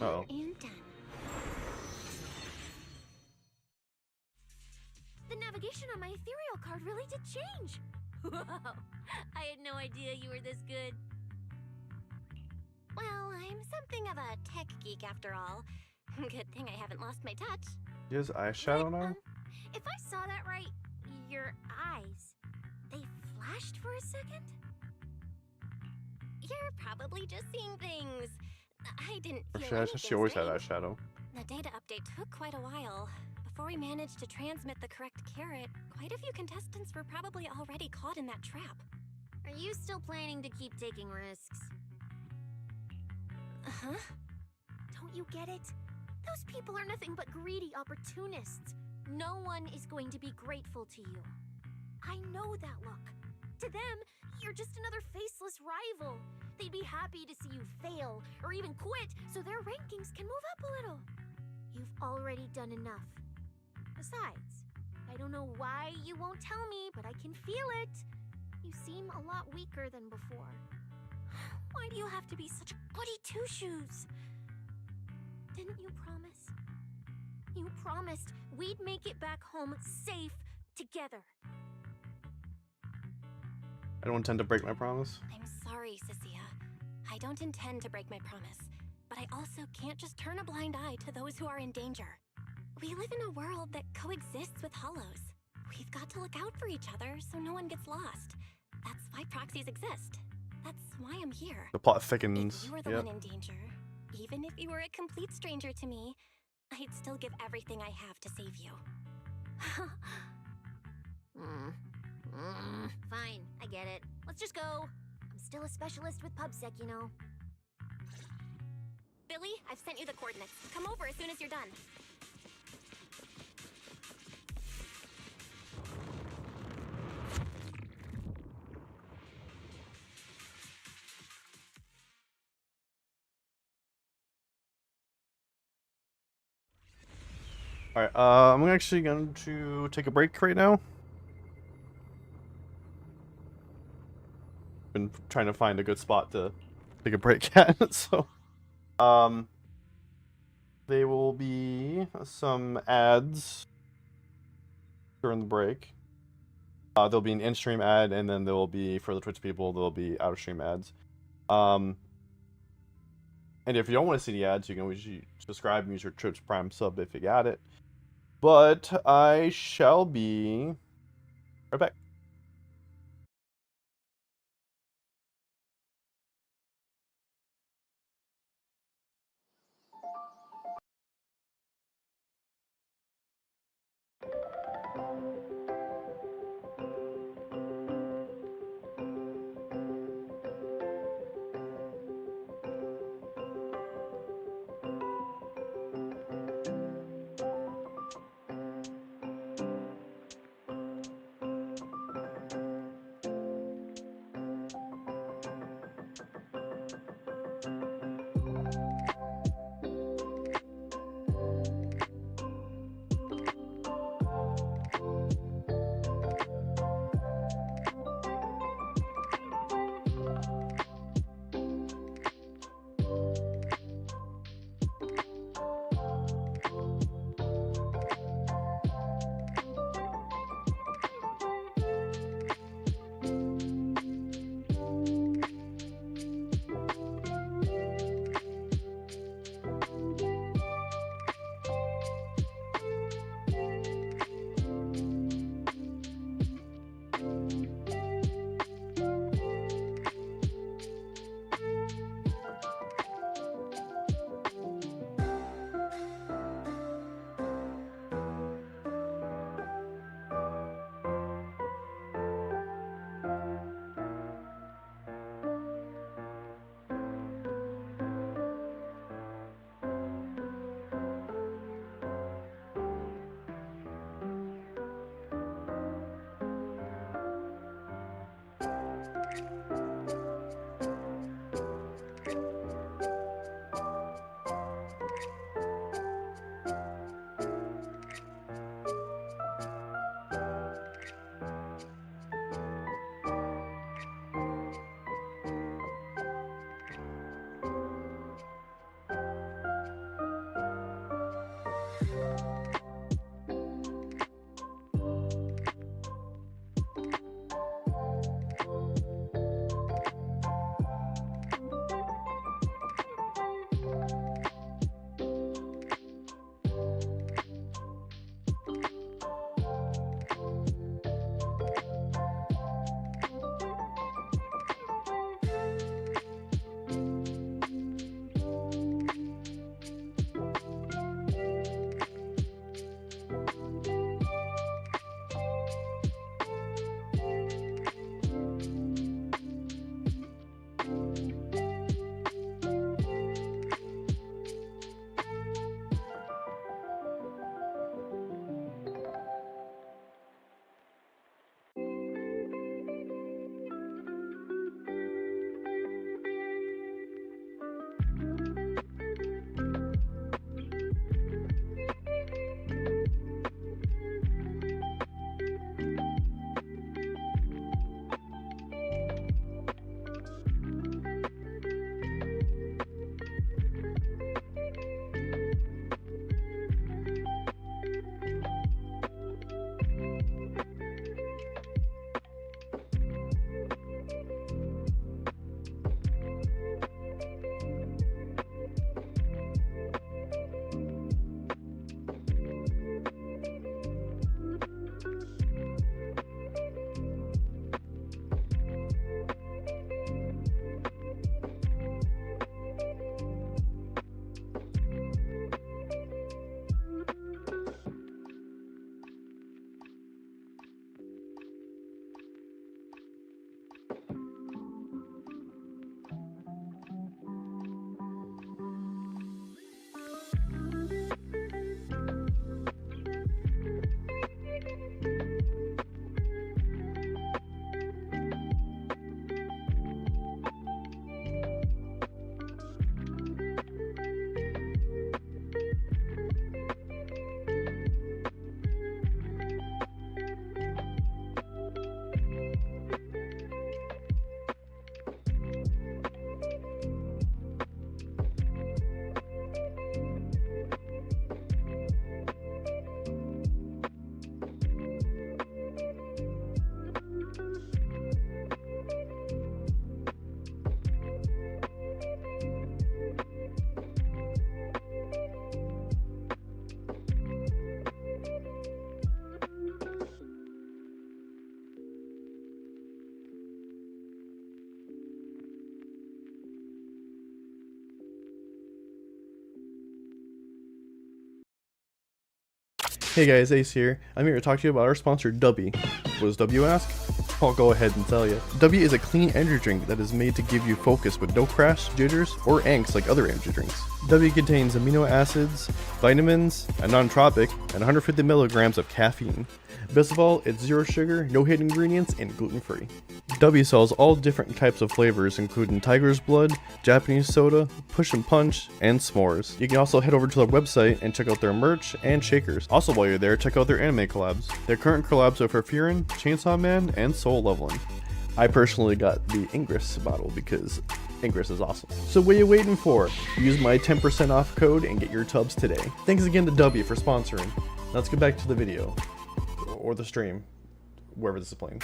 Uh-oh. And done. The navigation on my ethereal card really did change. Whoa! I had no idea you were this good. Well, I'm something of a tech geek after all. Good thing I haven't lost my touch. He has eyeshadow now? If I saw that right, your eyes, they flashed for a second? You're probably just seeing things. I didn't feel Actually, anything she always had strange. eyeshadow. The data update took quite a while. before we managed to transmit the correct carrot, quite a few contestants were probably already caught in that trap. Are you still planning to keep taking risks? Uh-huh. Don't you get it? Those people are nothing but greedy opportunists. No one is going to be grateful to you. I know that look. To them, you're just another faceless rival. They'd be happy to see you fail, or even quit, so their rankings can move up a little. You've already done enough. Besides, I don't know why you won't tell me, but I can feel it. You seem a lot weaker than before. Why do you have to be such goody two-shoes? Didn't you promise? You promised we'd make it back home safe together. I don't intend to break my promise. I'm sorry, Cecilia. I don't intend to break my promise, but I also can't just turn a blind eye to those who are in danger. We live in a world that coexists with hollows. We've got to look out for each other so no one gets lost. That's why proxies exist. That's why I'm here. The plot thickens. If you were the one in danger, even if you were a complete stranger to me, I'd still give everything I have to save you. Fine, I get it. Let's just go. I'm still a specialist with PubSec, you know. Billy, I've sent you the coordinates. Come over as soon as you're done. Alright, I'm actually going to take a break right now. Been trying to find a good spot to take a break at, so there will be some ads during the break. There'll be an in-stream ad, and then there will be, for the Twitch people, there'll be out-of-stream ads. And if you don't want to see the ads, you can always subscribe and use your Twitch Prime sub if you got it. But I shall be right back. Hey guys, Ace here. I'm here to talk to you about our sponsor, Dubby. What does W ask? I'll go ahead and tell you. Dubby is a clean energy drink that is made to give you focus with no crash, jitters, or angst like other energy drinks. Dubby contains amino acids, vitamins, a non-tropic, and 150 milligrams of caffeine. Best of all, it's zero sugar, no hidden ingredients, and gluten-free. Dubby sells all different types of flavors, including Tiger's Blood, Japanese Soda, Push and Punch, and S'mores. You can also head over to their website and check out their merch and shakers. Also, while you're there, check out their anime collabs. Their current collabs are for Furin, Chainsaw Man, and Soul Leveling. I personally got the Ingress bottle because Ingress is awesome. So what are you waiting for? Use my 10% off code and get your tubs today. Thanks again to Dubby for sponsoring. Now let's get back to the video. Or the stream, wherever this is playing.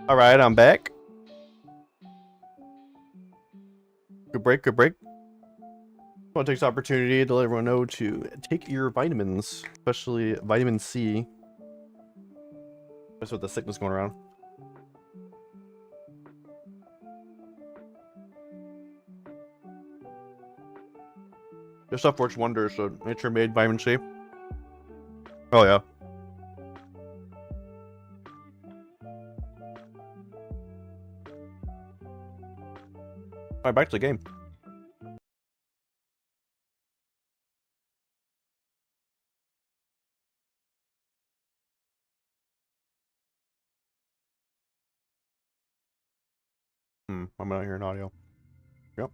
All right, I'm back. Good break, good break. I want to take this opportunity to let everyone know to take your vitamins, especially vitamin C. That's with the sickness going around. Your stuff works wonders, so nature made vitamin C. Oh yeah. Alright, back to the game. I'm not hearing audio. Yep.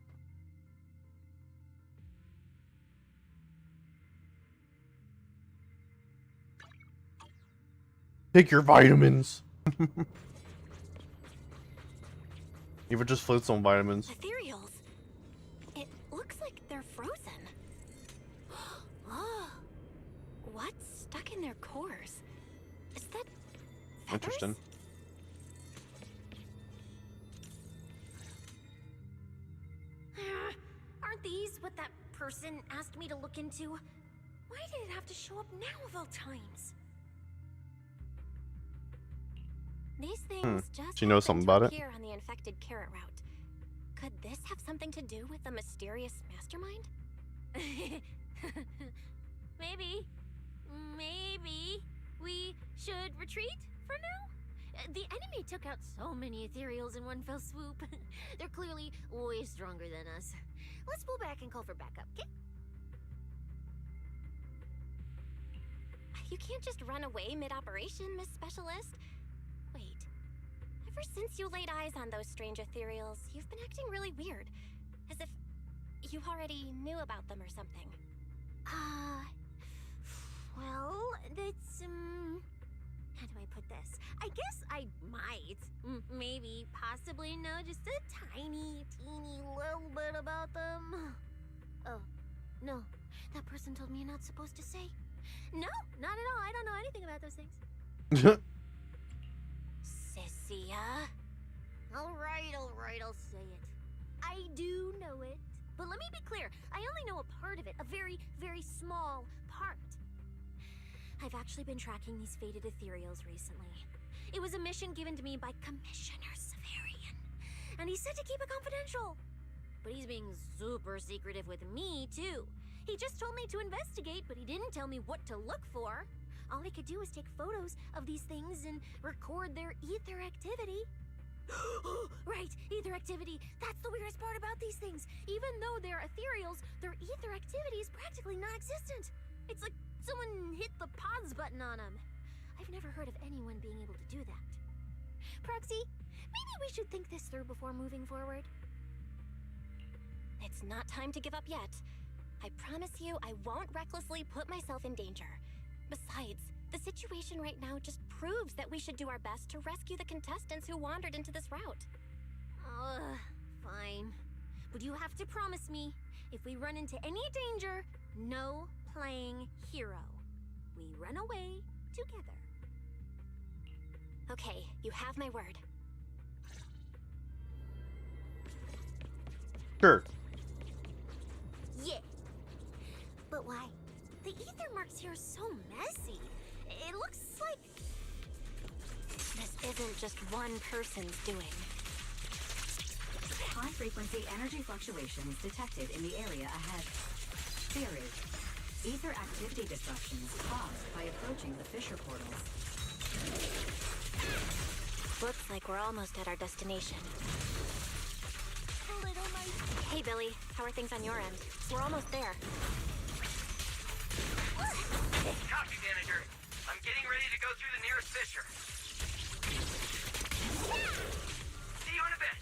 Take your vitamins. Even just floats on vitamins. Ethereals. It looks like they're frozen. Oh, what's stuck in their cores? Is that feathers? Interesting. Aren't these what that person asked me to look into? Why did it have to show up now of all times? These things just She knows something about it. here on the infected carrot route. Could this have something to do with the mysterious mastermind? Maybe. Maybe we should retreat for now? The enemy took out so many ethereals in one fell swoop. They're clearly way stronger than us. Let's pull back and call for backup, okay? You can't just run away mid-operation, Miss Specialist. Wait. Ever since you laid eyes on those strange ethereals, you've been acting really weird. As if you already knew about them or something. Well, that's, how do I put this? I guess I might, maybe, possibly know just a tiny, teeny little bit about them. Oh, no. That person told me you're not supposed to say. No, not at all. I don't know anything about those things. Sissia? Alright, I'll say it. I do know it. But let me be clear, I only know a part of it, a very, very small part. I've actually been tracking these faded ethereals recently. It was a mission given to me by Commissioner Severian, and he said to keep it confidential. But he's being super secretive with me, too. He just told me to investigate, but he didn't tell me what to look for. All he could do was take photos of these things and record their ether activity. Right, ether activity. That's the weirdest part about these things. Even though they're ethereals, their ether activity is practically non-existent. It's like someone hit the pause button on them. I've never heard of anyone being able to do that. Proxy, maybe we should think this through before moving forward. It's not time to give up yet. I promise you I won't recklessly put myself in danger. Besides, the situation right now just proves that we should do our best to rescue the contestants who wandered into this route. Fine. But you have to promise me, if we run into any danger, no playing hero. We run away together. Okay, you have my word. Sure. Yeah. But why? The ether marks here are so messy. It looks like... This isn't just one person's doing. High-frequency energy fluctuations detected in the area ahead. Theory: ether activity disruptions caused by approaching the fissure portals. Looks like we're almost at our destination. Little mice. Hey, Billy. How are things on your end? We're almost there. Copy, manager. I'm getting ready to go through the nearest fissure. See you in a bit.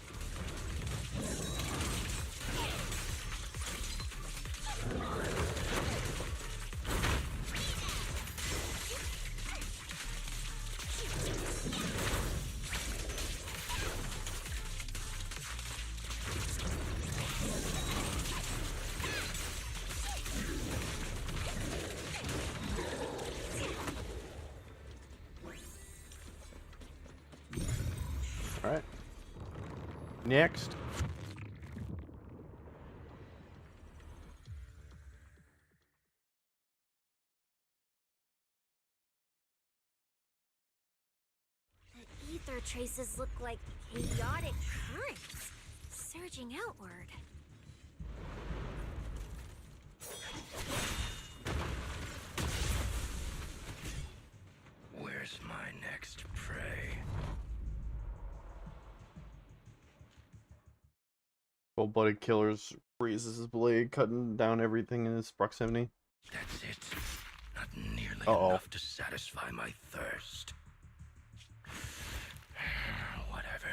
Next. The ether traces look like chaotic currents, surging outward. Where's my next prey? Cold-blooded killers raises his blade, cutting down everything in his proximity. That's it. Not nearly Uh-oh. enough to satisfy my thirst. Whatever.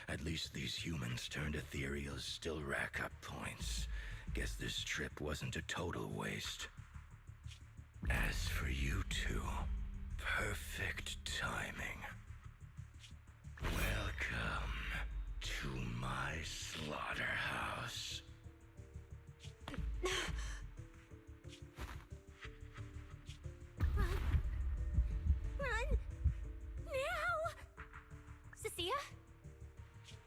At least these humans turned ethereals still rack up points. Guess this trip wasn't a total waste. As for you two, perfect timing. Welcome to my slaughterhouse. Run! Now! Cecilia?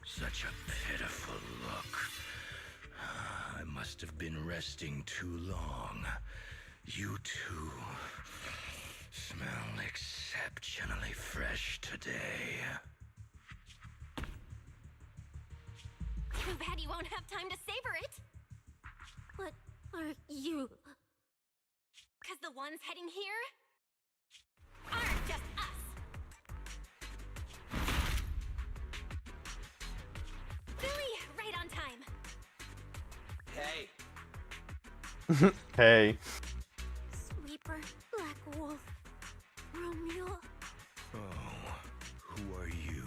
Such a pitiful look. I must have been resting too long. You two smell exceptionally fresh today. Too bad you won't have time to savor it. What are you? Because the ones heading here aren't just us. Billy, right on time. Hey. Hey. Sweeper, Black Wolf, Romeo. Oh, who are you?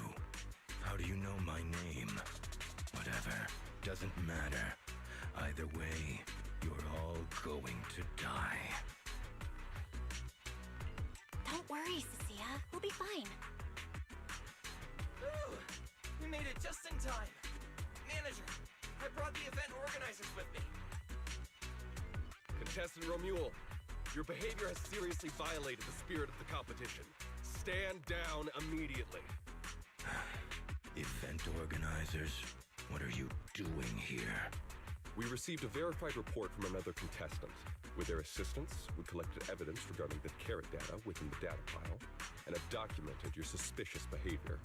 How do you know my name? Whatever, doesn't matter. Either way, you're all going to die. Don't worry, Cecilia. We'll be fine. Ooh, we made it just in time. Manager, I brought the event organizers with me. Contestant Romuald, your behavior has seriously violated the spirit of the competition. Stand down immediately. Event organizers, what are you doing here? We received a verified report from another contestant. With their assistance, we collected evidence regarding the carrot data within the data pile and have documented your suspicious behavior.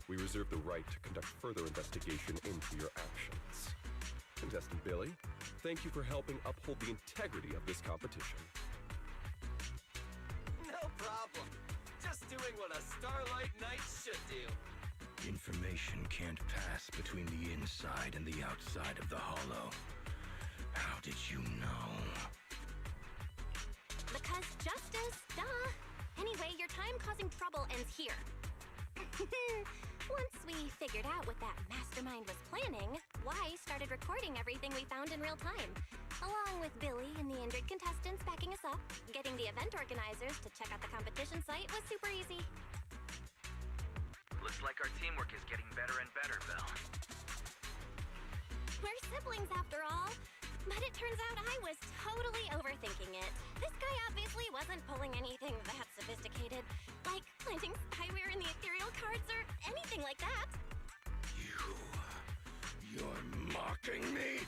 We reserve the right to conduct further investigation into your actions. Contestant Billy, thank you for helping uphold the integrity of this competition. No problem. Just doing what a Starlight Knight should do. Information can't pass between the inside and the outside of the hollow. How did you know? Because justice, duh. Anyway, your time causing trouble ends here. Once we figured out what that mastermind was planning, Y started recording everything we found in real time. Along with Billy and the injured contestants backing us up, getting the event organizers to check out the competition site was super easy. Looks like our teamwork is getting better and better, Belle. We're siblings after all. But it turns out I was totally overthinking it. This guy obviously wasn't pulling anything that sophisticated, like planting spyware in the ethereal cards or anything like that. You're mocking me?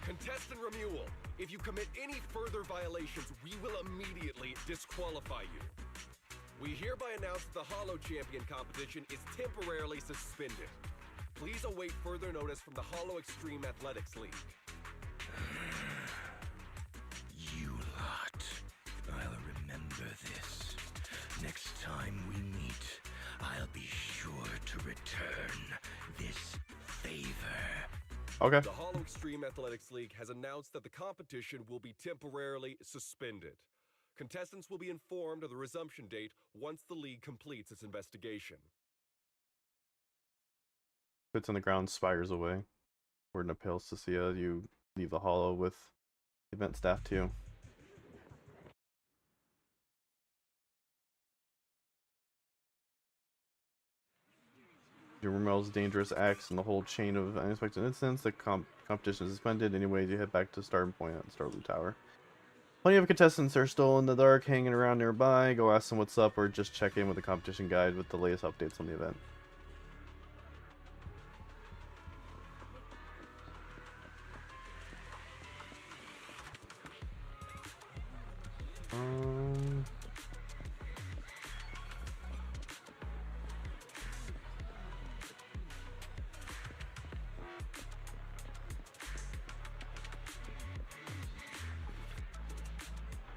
Contestant Romuald, if you commit any further violations, we will immediately disqualify you. We hereby announce that the Hollow Champion competition is temporarily suspended. Please await further notice from the Hollow Extreme Athletics League. You lot. I'll remember this. Next time we meet, I'll be sure to return this favor. Okay. The Hollow Extreme Athletics League has announced that the competition will be temporarily suspended. Contestants will be informed of the resumption date once the league completes its investigation. Puts on the ground, spires away. Word impales Cecilia. You leave the hollow with event staff too. Romel's dangerous acts and the whole chain of unexpected incidents. The competition is suspended. Anyways, you head back to starting point at Starloop Tower. Plenty of contestants are still in the dark, hanging around nearby. Go ask them what's up, or just check in with the competition guide with the latest updates on the event.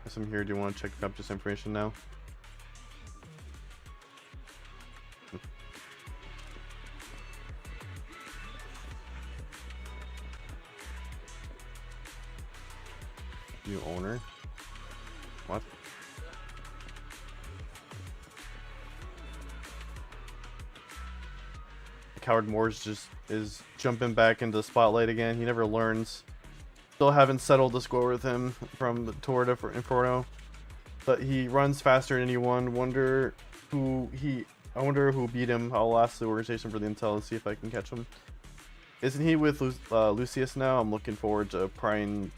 Guess I'm here. Do you want to check up this information now? New owner? What? Coward Moore's just is jumping back into the spotlight again. He never learns. Still haven't settled the score with him from the Tour de Inferno, but he runs faster than anyone. I wonder who beat him. I'll ask the organization for the intel and see if I can catch him. Isn't he with Lucius now? I'm looking forward to prying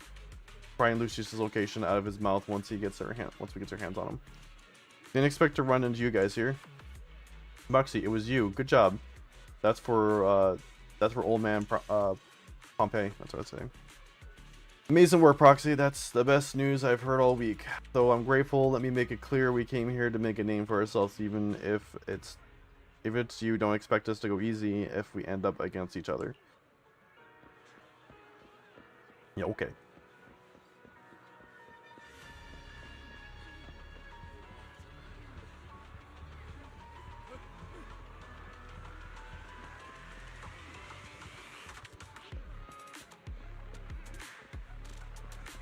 Lucius's location out of his mouth once we get our hands on him. Didn't expect to run into you guys here. Moxie, it was you. Good job. That's for old man Pompey. That's what I'm saying. Amazing work, Proxy. That's the best news I've heard all week. So I'm grateful. Let me make it clear we came here to make a name for ourselves, even if it's you. Don't expect us to go easy if we end up against each other. Yeah, okay.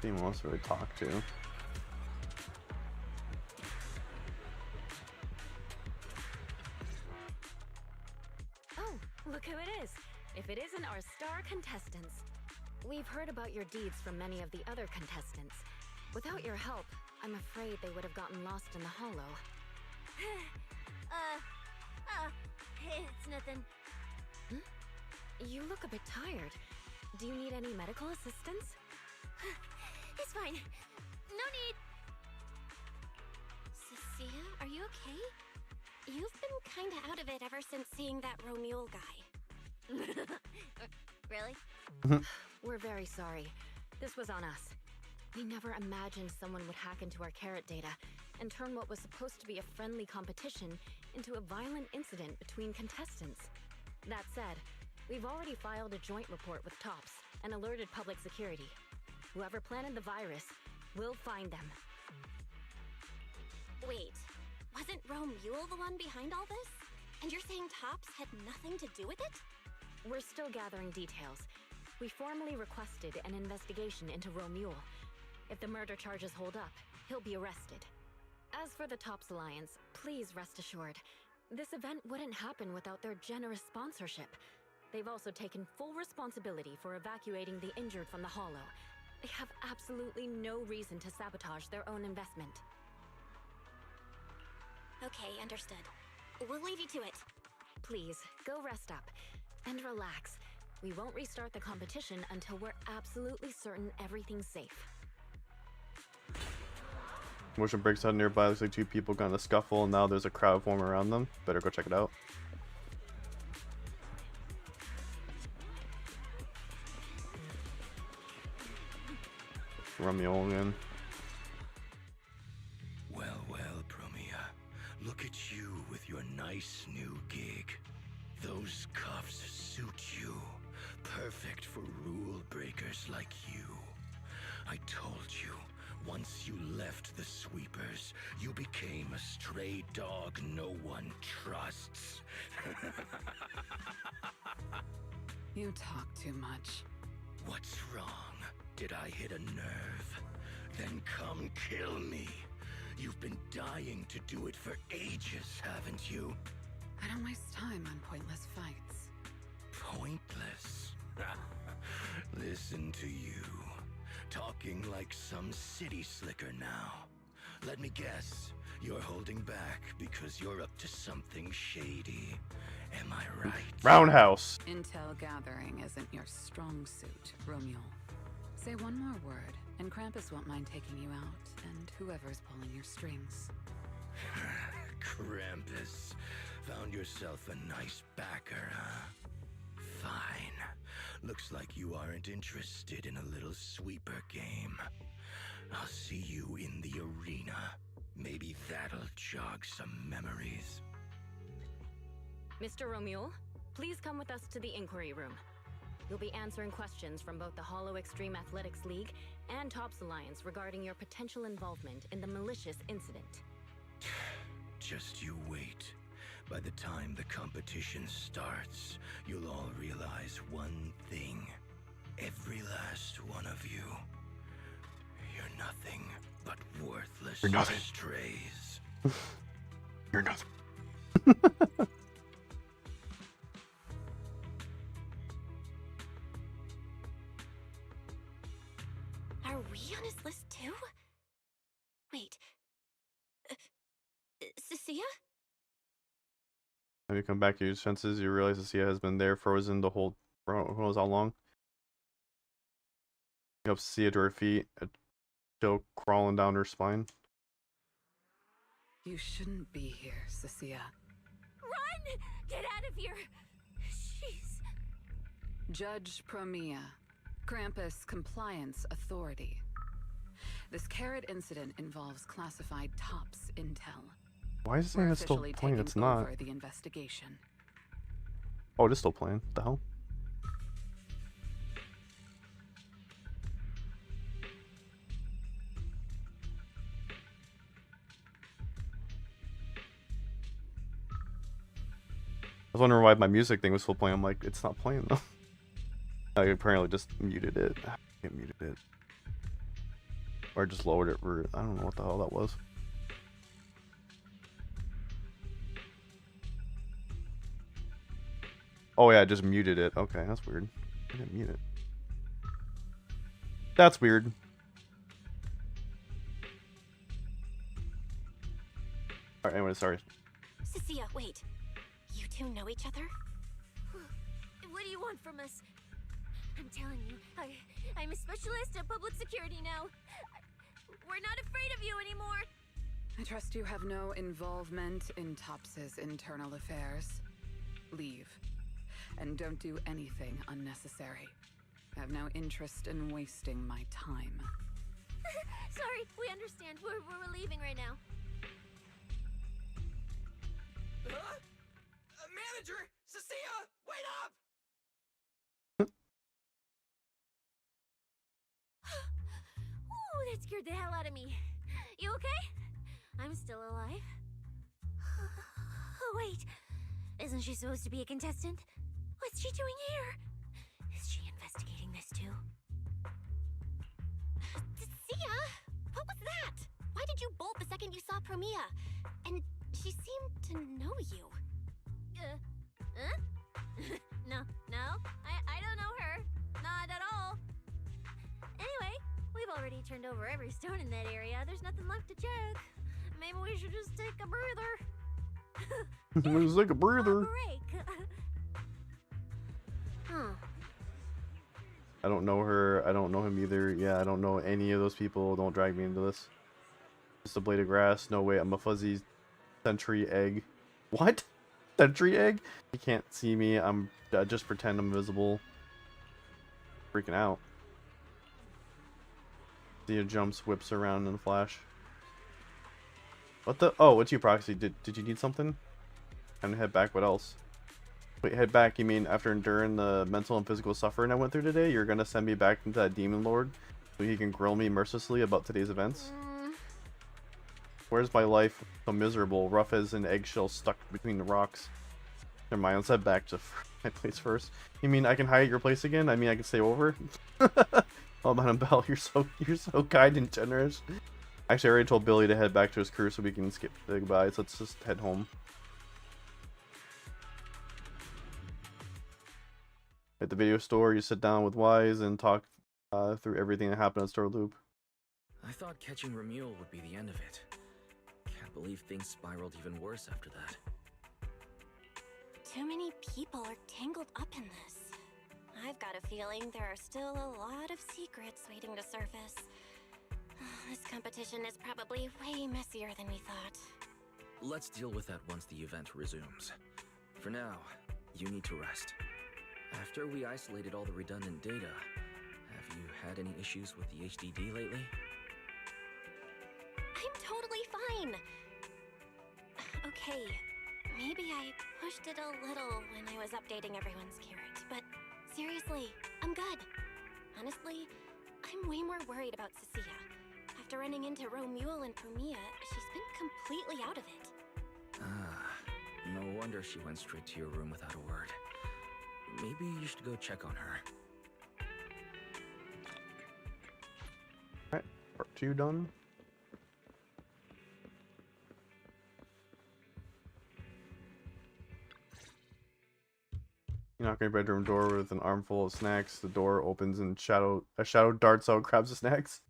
Anyone wants to really talk to. Oh, look who it is. If it isn't our star contestants. We've heard about your deeds from many of the other contestants. Without your help, I'm afraid they would have gotten lost in the hollow. It's nothing. You look a bit tired. Do you need any medical assistance? It's fine. No need. Cecilia, are you okay? You've been kinda out of it ever since seeing that Romule guy. Really? We're very sorry. This was on us. We never imagined someone would hack into our carrot data and turn what was supposed to be a friendly competition into a violent incident between contestants. That said, we've already filed a joint report with TOPS and alerted public security. Whoever planted the virus, we'll find them. Wait, wasn't Romule the one behind all this? And you're saying TOPS had nothing to do with it? We're still gathering details. We formally requested an investigation into Romule. If the murder charges hold up, he'll be arrested. As for the TOPS Alliance, please rest assured, this event wouldn't happen without their generous sponsorship. They've also taken full responsibility for evacuating the injured from the hollow. They have absolutely no reason to sabotage their own investment. Okay, understood. We'll leave you to it. Please, go rest up. And relax. We won't restart the competition until we're absolutely certain everything's safe. Motion breaks out nearby. Looks like two people got in a scuffle, and now there's a crowd forming around them. Better go check it out. Romeo again. Well, Promia. Look at you with your nice new gig. Those cuffs suit you. Perfect for rule breakers like you. I told you, once you left the sweepers, you became a stray dog no one trusts. You talk too much. What's wrong? Did I hit a nerve? Then come kill me. You've been dying to do it for ages, haven't you? I don't waste time on pointless fights. Pointless? Listen to you. Talking like some city slicker now. Let me guess, you're holding back because you're up to something shady. Am I right? Roundhouse. Intel gathering isn't your strong suit, Romule. Say one more word, and And Krampus won't mind taking you out, and whoever's pulling your strings. Krampus, found yourself a nice backer, huh? Fine. Looks like you aren't interested in a little sweeper game. I'll see you in the arena. Maybe that'll jog some memories. Mr. Romule, please come with us to the inquiry room. You'll be answering questions from both the Hollow Extreme Athletics League and Tops Alliance regarding your potential involvement in the malicious incident. Just you wait. By the time the competition starts, you'll all realize one thing. Every last one of you. You're nothing but worthless strays. You're nothing. Are we on his list too? Wait. Cecilia? When you come back to your senses, you realize the Sia has been there, frozen the whole, who knows how long. You help Sia to her feet, a chill crawling down her spine. You shouldn't be here, Cecilia. Run! Get out of here! Jeez. Judge Promia, Krampus Compliance Authority. This carrot incident involves classified Tops intel. Why is it saying it's still Officially playing? taking It's not. over the investigation. Oh, it is still playing. What the hell? I was wondering why my music thing was still playing. I'm like, it's not playing though. I apparently just muted it. I muted it. Or just lowered it. I don't know what the hell that was. Oh yeah, I just muted it. Okay, that's weird. I didn't mute it. That's weird. Alright, anyway, sorry. Cecilia, wait. You two know each other? What do you want from us? I'm telling you, I'm a specialist at public security now. We're not afraid of you anymore. I trust you have no involvement in Tops's internal affairs. Leave. And don't do anything unnecessary. I have no interest in wasting my time. Sorry, we understand. We're leaving right now. Manager! Cecilia! Wait up! Ooh, that scared the hell out of me. You okay? I'm still alive. Oh, wait. Isn't she supposed to be a contestant? What's she doing here? Is she investigating this too? Cecilia? What was that? Why did you bolt the second you saw Promia? And she seemed to know you. Huh? No, I don't know her. Not at all. Anyway, we've already turned over every stone in that area. There's nothing left to check. Maybe we should just take a breather. It was like a breather. Break. I don't know her. I don't know him either. Yeah, I don't know any of those people. Don't drag me into this. Just a blade of grass. No way. I'm a fuzzy sentry egg. What? Sentry egg? You can't see me. I'm just pretend I'm invisible. Freaking out. Thea jumps, whips around in a flash. What the? Oh, what's you, Proxy? Did you need something? And head back. What else? Wait, head back. You mean after enduring the mental and physical suffering I went through today, you're gonna send me back into that demon lord so he can grill me mercilessly about today's events? Where's my life so miserable, rough as an eggshell stuck between the rocks? Never mind, let's head back to my place first. You mean I can hide at your place again? I mean I can stay over? Oh, Madam Belle, you're so kind and generous. Actually, I already told Billy to head back to his crew so we can skip the goodbyes. Let's just head home. At the video store, you sit down with Wise and talk through everything that happened at Store Loop. I thought catching Remule would be the end of it. Can't believe things spiraled even worse after that. Too many people are tangled up in this. I've got a feeling there are still a lot of secrets waiting to surface. This competition is probably way messier than we thought. Let's deal with that once the event resumes. For now, you need to rest. After we isolated all the redundant data, have you had any issues with the HDD lately? I'm totally fine. Okay, maybe I pushed it a little when I was updating everyone's carrot, but seriously, I'm good. Honestly, I'm way more worried about Cecilia. After running into Romuald and Promia, she's been completely out of it. No wonder she went straight to your room without a word. Maybe you should go check on her. Alright, part 2 done. You knock on your bedroom door with an armful of snacks. The door opens and a shadow darts out, grabs the snacks.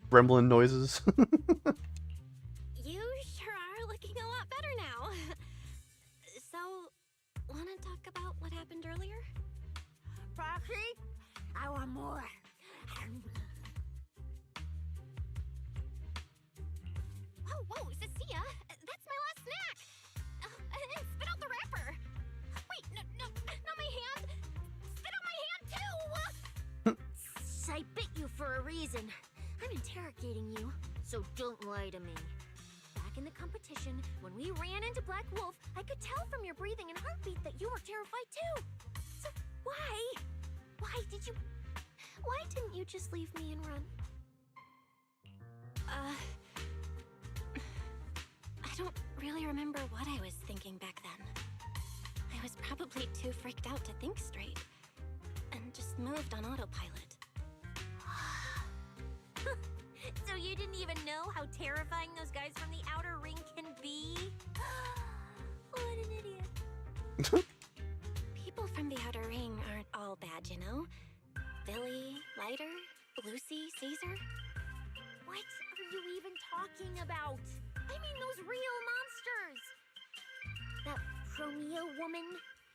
Gremlin noises. You sure are looking a lot better now. So, wanna talk about what happened earlier? Proxy, I want more. Whoa, Cecilia! That's my last snack! And spit out the wrapper! Wait, no, not my hand! Spit out my hand, too! I bit you for a reason. I'm interrogating you, so don't lie to me. Back in the competition, when we ran into Black Wolf, I could tell from your breathing and heartbeat that you were terrified too. So why didn't you just leave me and run? I don't really remember what I was thinking back then. I was probably too freaked out to think straight, and just moved on autopilot. So you didn't even know how terrifying those guys from the outer ring can be? What an idiot. People from the outer ring aren't all bad, you know? Billy, Lighter, Lucy, Caesar. What are you even talking about? I mean those real monsters! That Promia woman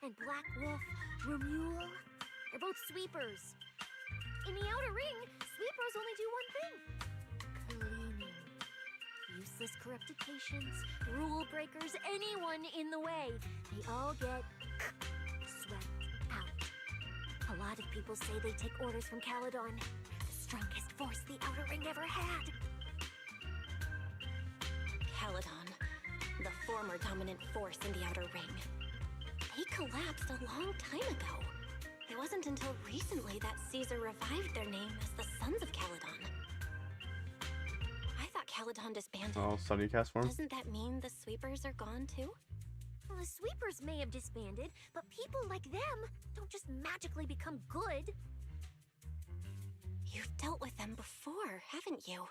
and Black Wolf, Romuald, they're both sweepers. In the outer ring, sweepers only do one thing. Cleaning. Useless corrupted patients, rule breakers, anyone in the way. They all get swept out. A lot of people say they take orders from Caledon, the strongest force the outer ring ever had. Caledon, the former dominant force in the outer ring. They collapsed a long time ago. It wasn't until recently that Caesar revived their name as the Sons of Caledon. I thought Caledon disbanded. Oh, Sunny cast form. Doesn't that mean the sweepers are gone too? Well, the sweepers may have disbanded, but people like them don't just magically become good. You've dealt with them before, haven't you?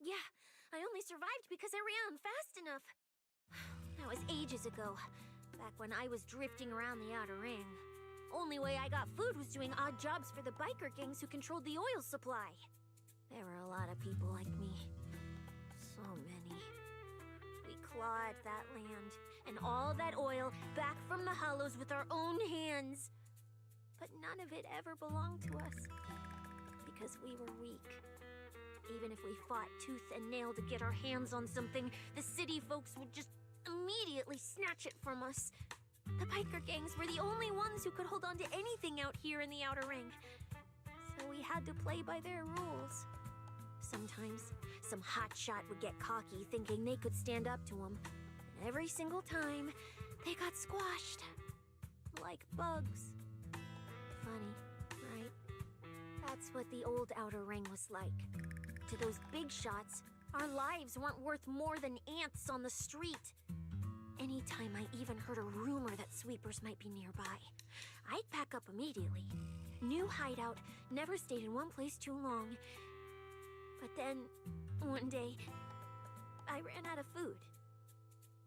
Yeah, I only survived because I ran fast enough. That was ages ago, back when I was drifting around the outer ring. Only way I got food was doing odd jobs for the biker gangs who controlled the oil supply. There were a lot of people like me. So many. We clawed that land and all that oil back from the hollows with our own hands. But none of it ever belonged to us. Because we were weak. Even if we fought tooth and nail to get our hands on something, the city folks would just immediately snatch it from us. The biker gangs were the only ones who could hold on to anything out here in the outer ring. So we had to play by their rules. Sometimes, some hotshot would get cocky thinking they could stand up to them. And every single time, they got squashed. Like bugs. Funny, right? That's what the old outer ring was like. To those big shots, our lives weren't worth more than ants on the street. Anytime I even heard a rumor that sweepers might be nearby, I'd pack up immediately. New hideout, never stayed in one place too long. But then, one day, I ran out of food.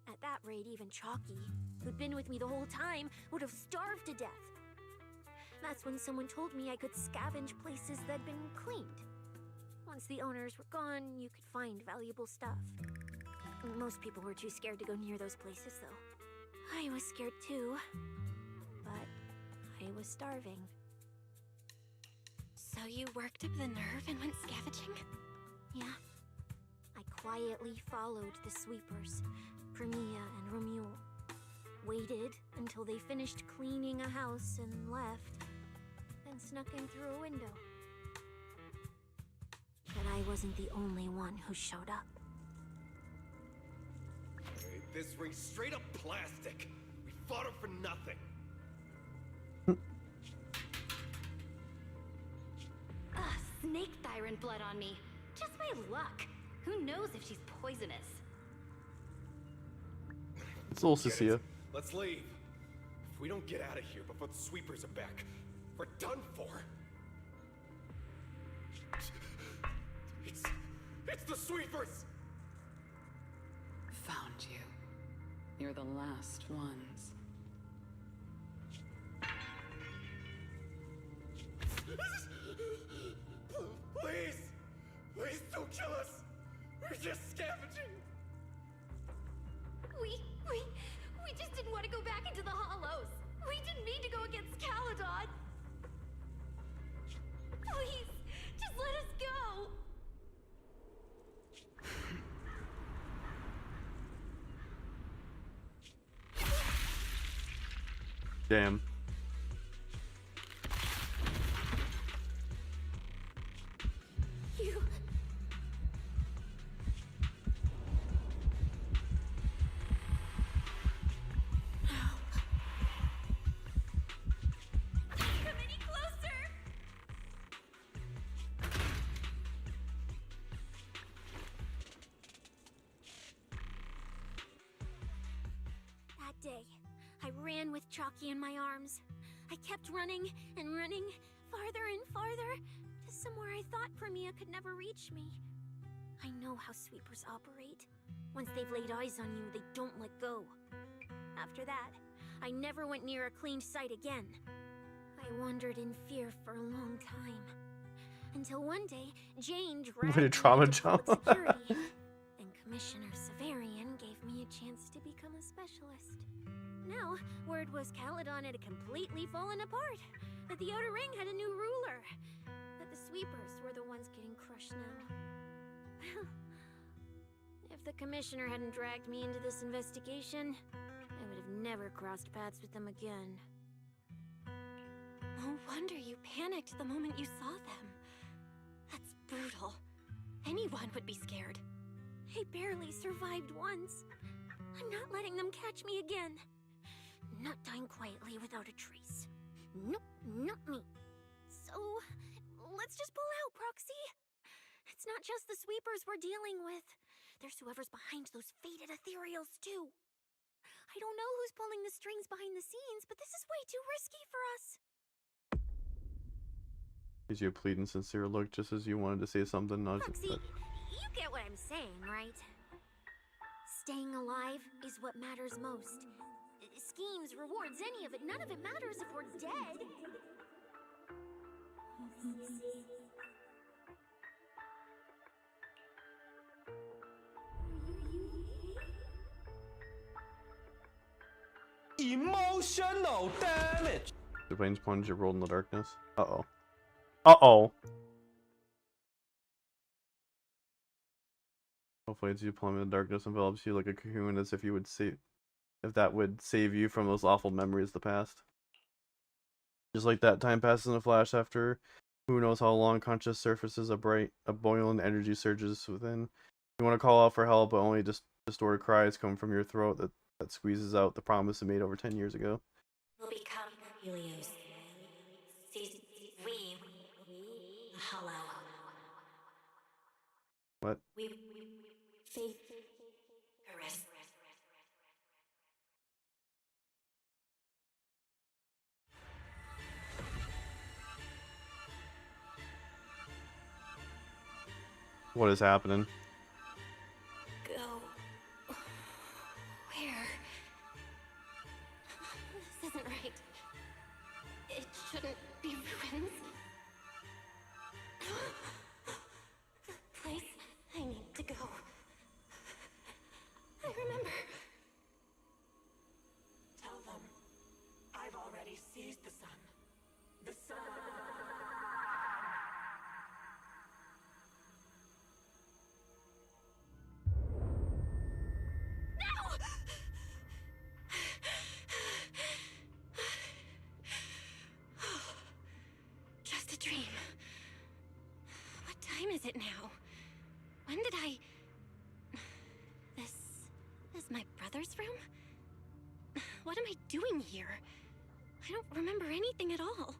At that rate, even Chalky, who'd been with me the whole time, would have starved to death. That's when someone told me I could scavenge places that'd been cleaned. Once the owners were gone, you could find valuable stuff. Most people were too scared to go near those places, though. I was scared too. But I was starving. So you worked up the nerve and went scavenging? Yeah. I quietly followed the sweepers, Premia and Romuald. Waited until they finished cleaning a house and left, then snuck in through a window. But I wasn't the only one who showed up. This ring's straight up plastic. We fought him for nothing. Snake tyrant blood on me. Just my luck. Who knows if she's poisonous? It's a little Cecilia. Let's leave. If we don't get out of here before the sweepers are back, we're done for. It's the sweepers! Found you. You're the last ones. Please! Please don't kill us! We're just scavenging! We just didn't want to go back into the hollows. We didn't mean to go against Caledon. Please, just let us go. Damn. You... Come any closer. That day, I ran with Chalky in my arms. I kept running and running, farther and farther, to somewhere I thought Premia could never reach me. I know how sweepers operate. Once they've laid eyes on you, they don't let go. After that, I never went near a cleaned site again. I wandered in fear for a long time. Until one day, Jane dragged What a me trauma into jump. public security, and Commissioner Severian gave me a chance to become a specialist. Now, word was Caledon had completely fallen apart, that the Outer Ring had a new ruler, that the sweepers were the ones getting crushed now. If the Commissioner hadn't dragged me into this investigation, I would have never crossed paths with them again. No wonder you panicked the moment you saw them. That's brutal. Anyone would be scared. I barely survived once. I'm not letting them catch me again. Not dying quietly without a trace. Nope, not me. So, let's just pull out, Proxy. It's not just the sweepers we're dealing with. There's whoever's behind those fated ethereals, too. I don't know who's pulling the strings behind the scenes, but this is way too risky for us. Gives you a pleading, sincere look, just as you wanted to say something. Proxy, you get what I'm saying, right? Staying alive is what matters most. Schemes, rewards, any of it, none of it matters if we're dead. Emotional damage. The planes plunge you rolled in the darkness. Uh-oh. Uh-oh. Hopefully it's you plummet in the darkness envelops you like a cocoon, as if you would save, if that would save you from those awful memories of the past. Just like that, time passes in a flash after who knows how long. Conscious surfaces a boiling energy surges within. You want to call out for help, but only distorted cries come from your throat that squeezes out the promise you made over 10 years ago. We'll become Helios. We hollow. What? We faith. Caress. What is happening? Go. Where? This isn't right. It shouldn't be ruins. The place I need to go. I remember. Tell them I've already seized the sun. The sun. is it now? When did I... This is my brother's room? What am I doing here? I don't remember anything at all.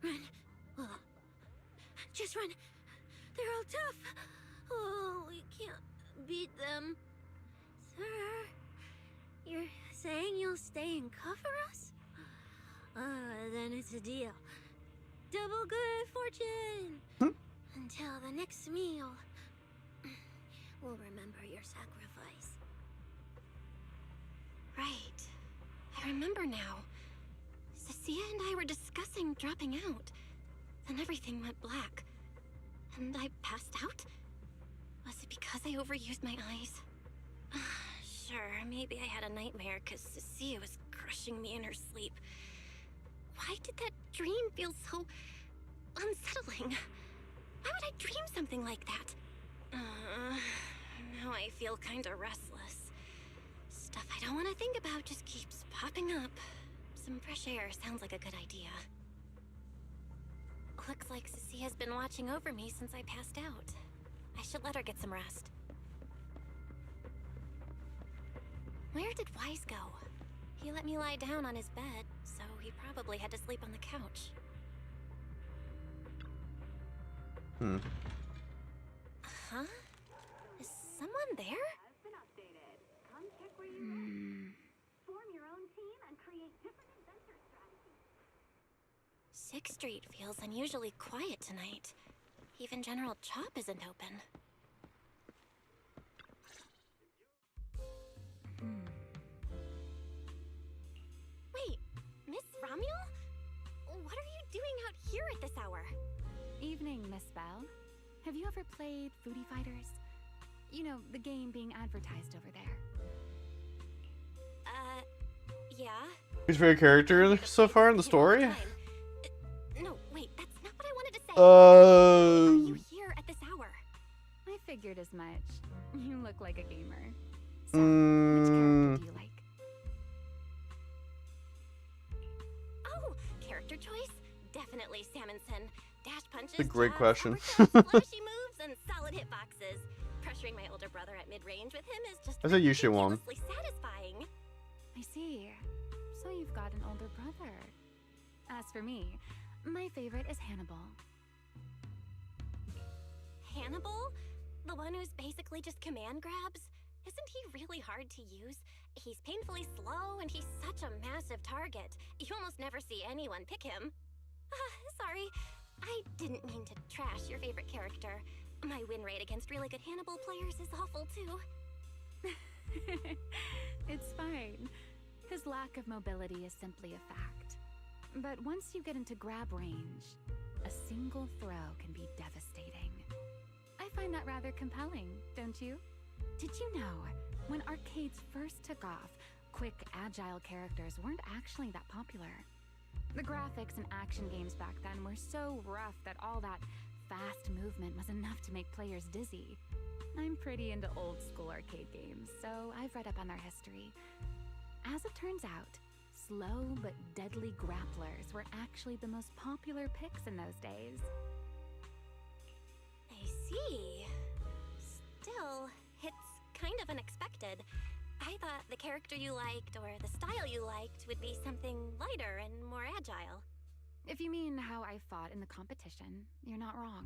Run. Oh. Just run. They're all tough. Oh, we can't beat them. Sir, you're saying you'll stay and cover us? Then it's a deal. Double good fortune! Until the next meal. We'll remember your sacrifice. Right. I remember now. Cecilia and I were discussing dropping out. Then everything went black. And I passed out? Was it because I overused my eyes? Sure, maybe I had a nightmare because Cecilia was crushing me in her sleep. Why did that dream feel so unsettling? Why would I dream something like that? Now I feel kinda restless. Stuff I don't want to think about just keeps popping up. Some fresh air sounds like a good idea. Looks like Cecilia has been watching over me since I passed out. I should let her get some rest. Where did Wise go? He let me lie down on his bed, so he probably had to sleep on the couch. Huh? Is someone there? Form your own team and create different adventure strategies. 6th Street feels unusually quiet tonight. Even General Chop isn't open. Wait, Miss Romuel? What are you doing out here at this hour? Evening, Miss Bell. Have you ever played Foodie Fighters? You know, the game being advertised over there. Yeah? Who's your favorite character so far in the story? No, wait, that's not what I wanted to say. Are you here at this hour? I figured as much. You look like a gamer. So, which character do you like? Oh, character choice? Definitely Salmonson. Dash punches, That's a great jabs, question. uppercuts, flashy moves, and solid hitboxes. Pressuring my older brother at mid-range with him is just That's a Yushi one. ridiculously satisfying. I see. So you've got an older brother. As for me, my favorite is Hannibal. Hannibal? The one who's basically just command grabs? Isn't he really hard to use? He's painfully slow, and he's such a massive target. You almost never see anyone pick him. Sorry. I didn't mean to trash your favorite character. My win rate against really good Hannibal players is awful, too. It's fine. His lack of mobility is simply a fact. But once you get into grab range, a single throw can be devastating. I find that rather compelling, don't you? Did you know, when arcades first took off, quick, agile characters weren't actually that popular? The graphics in action games back then were so rough that all that fast movement was enough to make players dizzy. I'm pretty into old school arcade games, so I've read up on their history. As it turns out, slow but deadly grapplers were actually the most popular picks in those days. I see. Still, it's kind of unexpected. I thought the character you liked or the style you liked would be something lighter and more agile. If you mean how I fought in the competition, you're not wrong.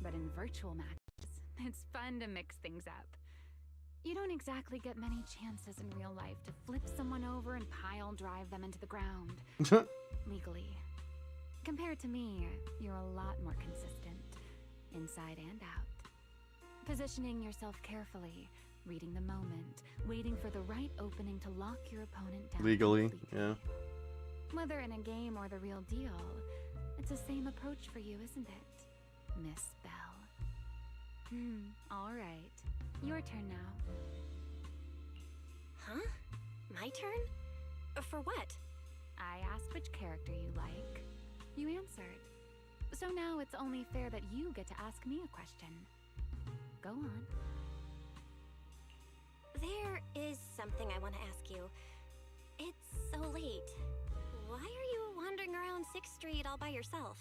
But in virtual matches, it's fun to mix things up. You don't exactly get many chances in real life to flip someone over and pile drive them into the ground. Legally. Compared to me, you're a lot more consistent, inside and out. Positioning yourself carefully, reading the moment, waiting for the right opening to lock your opponent down. Legally, completely. yeah. Whether in a game or the real deal, it's the same approach for you, isn't it, Miss Bell? All right. Your turn now. Huh? My turn? For what? I asked which character you like. You answered. So now it's only fair that you get to ask me a question. Go on. There is something I want to ask you. It's so late. Why are you wandering around 6th Street all by yourself?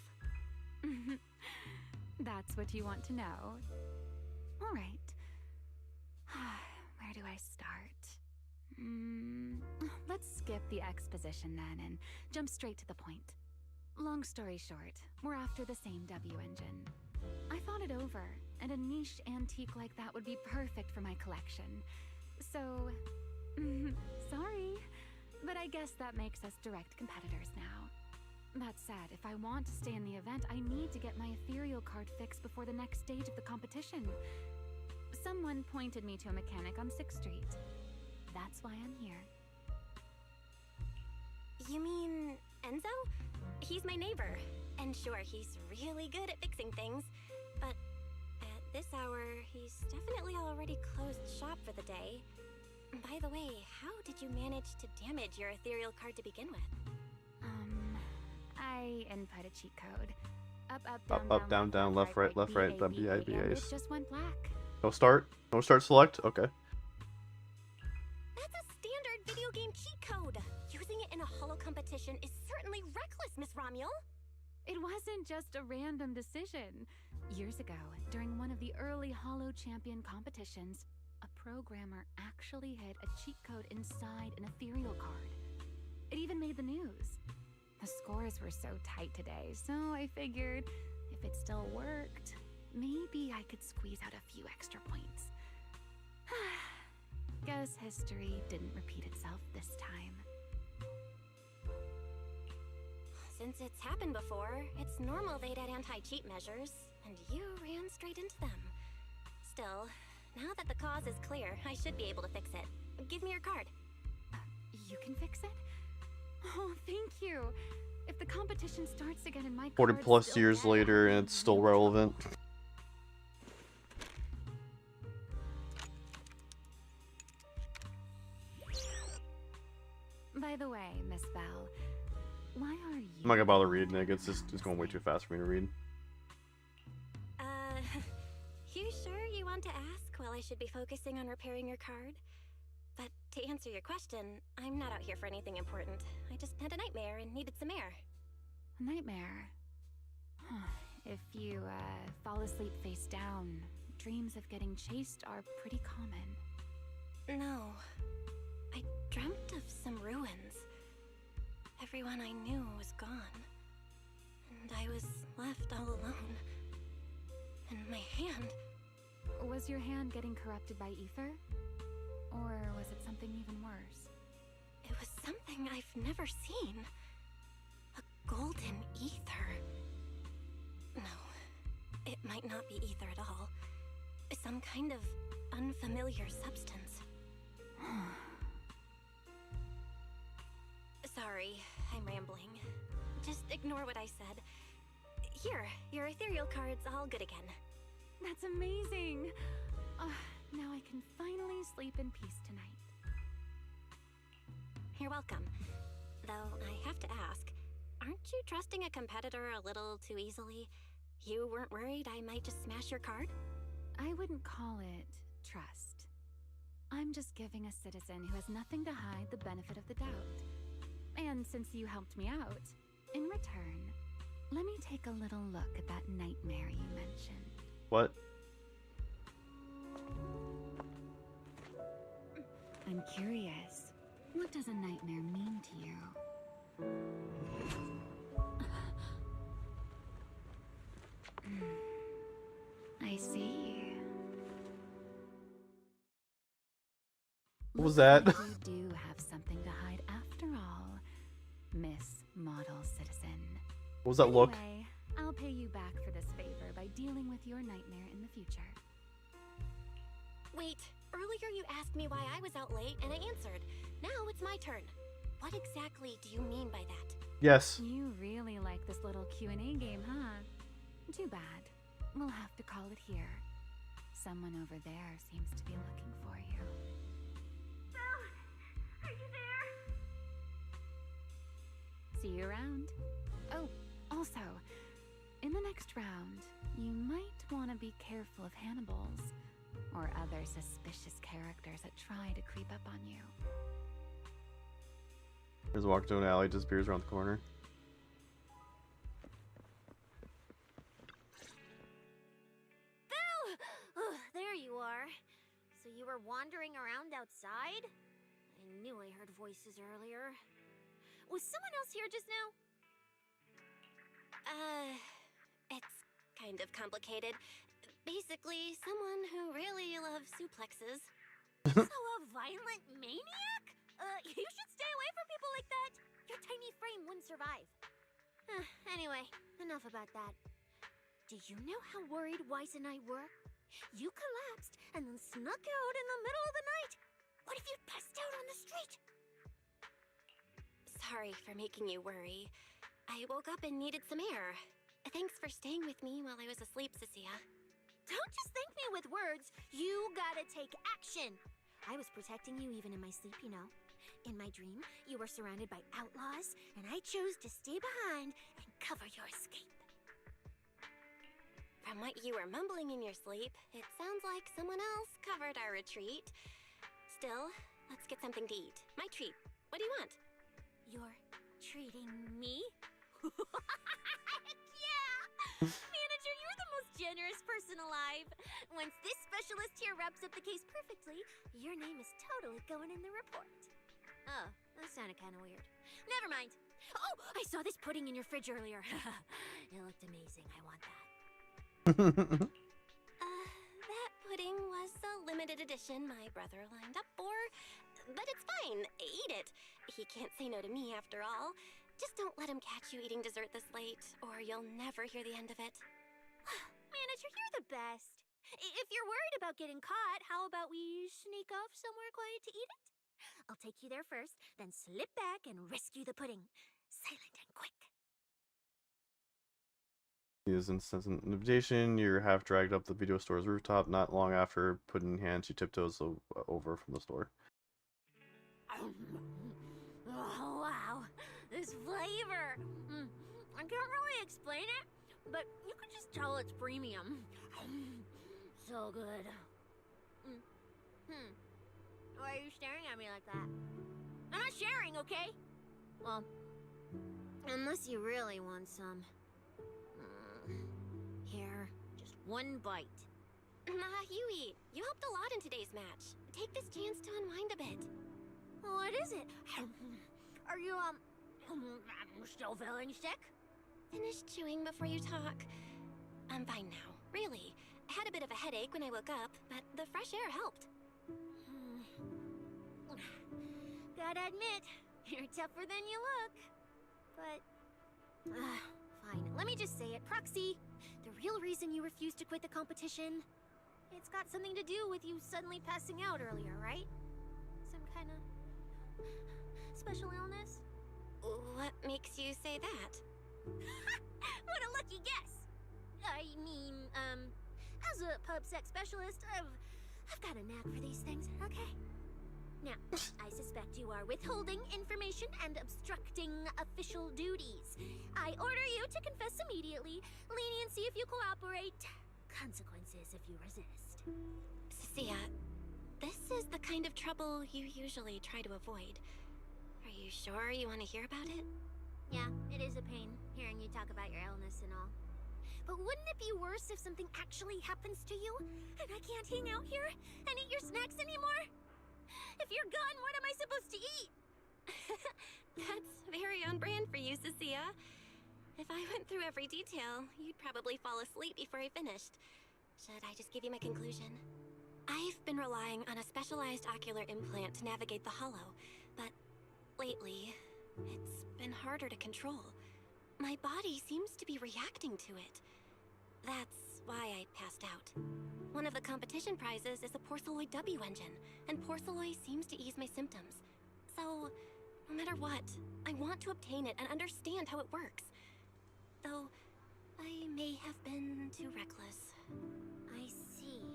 That's what you want to know. All right. Where do I start? Let's skip the exposition then and jump straight to the point. Long story short, we're after the same W engine. I thought it over, and a niche antique like that would be perfect for my collection. So, sorry, but I guess that makes us direct competitors now. That said, if I want to stay in the event, I need to get my ethereal card fixed before the next stage of the competition. Someone pointed me to a mechanic on 6th Street. That's why I'm here. You mean Enzo? He's my neighbor. And sure, he's really good at fixing things. But at this hour, he's definitely already closed shop for the day. By the way, how did you manage to damage your ethereal card to begin with? I input a cheat code. Up, Up, down, left, right, it just went black. No start select? Okay. That's a standard video game cheat code. Using it in a holo competition is certainly reckless, Miss Romuel. It wasn't just a random decision. Years ago, during one of the early holo champion competitions, a programmer actually hid a cheat code inside an ethereal card. It even made the news. The scores were so tight today, so I figured if it still worked, maybe I could squeeze out a few extra points. Guess history didn't repeat itself this time. Since it's happened before, it's normal they'd add anti-cheat measures, and you ran straight into them. Still, now that the cause is clear, I should be able to fix it. Give me your card. You can fix it? Oh, thank you. If the competition starts again in my 40 card's plus still years bad, later and it's still relevant. By the way, Miss Bell, why are you... I'm not gonna bother reading it. It's going way too fast for me to read. You sure you want to ask while I should be focusing on repairing your card? But to answer your question, I'm not out here for anything important. I just had a nightmare and needed some air. A nightmare? If you, fall asleep face down, dreams of getting chased are pretty common. No. I dreamt of some ruins. Everyone I knew was gone. And I was left all alone. And my hand... Was your hand getting corrupted by ether? Or was it something even worse? It was something I've never seen. A golden ether. No, it might not be ether at all. Some kind of unfamiliar substance. Sorry, I'm rambling. Just ignore what I said. Here, your ethereal card's all good again. That's amazing! Now I can finally sleep in peace tonight. You're welcome. Though I have to ask, aren't you trusting a competitor a little too easily? You weren't worried I might just smash your card? I wouldn't call it trust. I'm just giving a citizen who has nothing to hide the benefit of the doubt. And since you helped me out, in return, let me take a little look at that nightmare you mentioned. What? I'm curious. What does a nightmare mean to you? I see. What was that? You do have something to hide after all, Miss Model Citizen. What was that look? Anyway, I'll pay you back for this favor by dealing with your nightmare in the future. Wait, earlier you asked me why I was out late and I answered. Now it's my turn. What exactly do you mean by that? Yes. You really like this little Q&A game, huh? Too bad. We'll have to call it here. Someone over there seems to be looking for you. Belle! Are you there? See you around. Oh, also, in the next round, you might want to be careful of Hannibals or other suspicious characters that try to creep up on you. There's a walk to an alley, disappears around the corner. there. So you were wandering around outside? I knew I heard voices earlier. Was someone else here just now? It's kind of complicated. Basically, someone who really loves suplexes. So a violent maniac? You should stay away from people like that. Your tiny frame wouldn't survive. Anyway, enough about that. Do you know how worried Weiss and I were? You collapsed and then snuck out in the middle of the night. What if you passed out on the street? Sorry for making you worry. I woke up and needed some air. Thanks for staying with me while I was asleep, Cecilia. Don't just thank me with words. You gotta take action. I was protecting you even in my sleep, you know. In my dream, you were surrounded by outlaws, and I chose to stay behind and cover your escape. From what you were mumbling in your sleep, it sounds like someone else covered our retreat. Still, let's get something to eat. My treat. What do you want? You're treating me? Yeah! Manager, you're the most generous person alive. Once this specialist here wraps up the case perfectly, your name is totally going in the report. Oh, that sounded kind of weird. Never mind. Oh, I saw this pudding in your fridge earlier. It looked amazing. I want that. That pudding was a limited edition my brother lined up for. But it's fine. Eat it. He can't say no to me after all. Just don't let him catch you eating dessert this late, or you'll never hear the end of it. Manager, you're the best. If you're worried about getting caught, how about we sneak off somewhere quiet to eat it? I'll take you there first, then slip back and rescue the pudding. Silent and quick. Is incessant invitation. You're half dragged up the video store's rooftop. Not long after, pudding in hand, she tiptoes over from the store. Oh, wow. This flavor. I can't really explain it, but you can just tell it's premium. So good. Why are you staring at me like that? I'm not sharing, okay? Well, unless you really want some. Here, just one bite. Huey, you helped a lot in today's match. Take this chance to unwind a bit. What is it? Are you, still feeling sick? Finish chewing before you talk. I'm fine now, really. I had a bit of a headache when I woke up, but the fresh air helped. Gotta admit, you're tougher than you look. But, fine, let me just say it. Proxy, the real reason you refused to quit the competition, it's got something to do with you suddenly passing out earlier, right? Some kind of special illness? What makes you say that? What a lucky guess! I mean, as a pub sex specialist, I've got a knack for these things, okay? Now, I suspect you are withholding information and obstructing official duties. I order you to confess immediately, leniency if you cooperate, consequences if you resist. Cecilia, this is the kind of trouble you usually try to avoid. Are you sure you want to hear about it? Yeah, it is a pain, hearing you talk about your illness and all. But wouldn't it be worse if something actually happens to you, and I can't hang out here and eat your snacks anymore? If you're gone, what am I supposed to eat? That's very on brand for you, Cecilia. If I went through every detail, you'd probably fall asleep before I finished. Should I just give you my conclusion? I've been relying on a specialized ocular implant to navigate the hollow, but lately, it's been harder to control. My body seems to be reacting to it. That's why I passed out. One of the competition prizes is a Porceloid W engine, and Porceloid seems to ease my symptoms. So, no matter what, I want to obtain it and understand how it works. Though, I may have been too reckless. I see.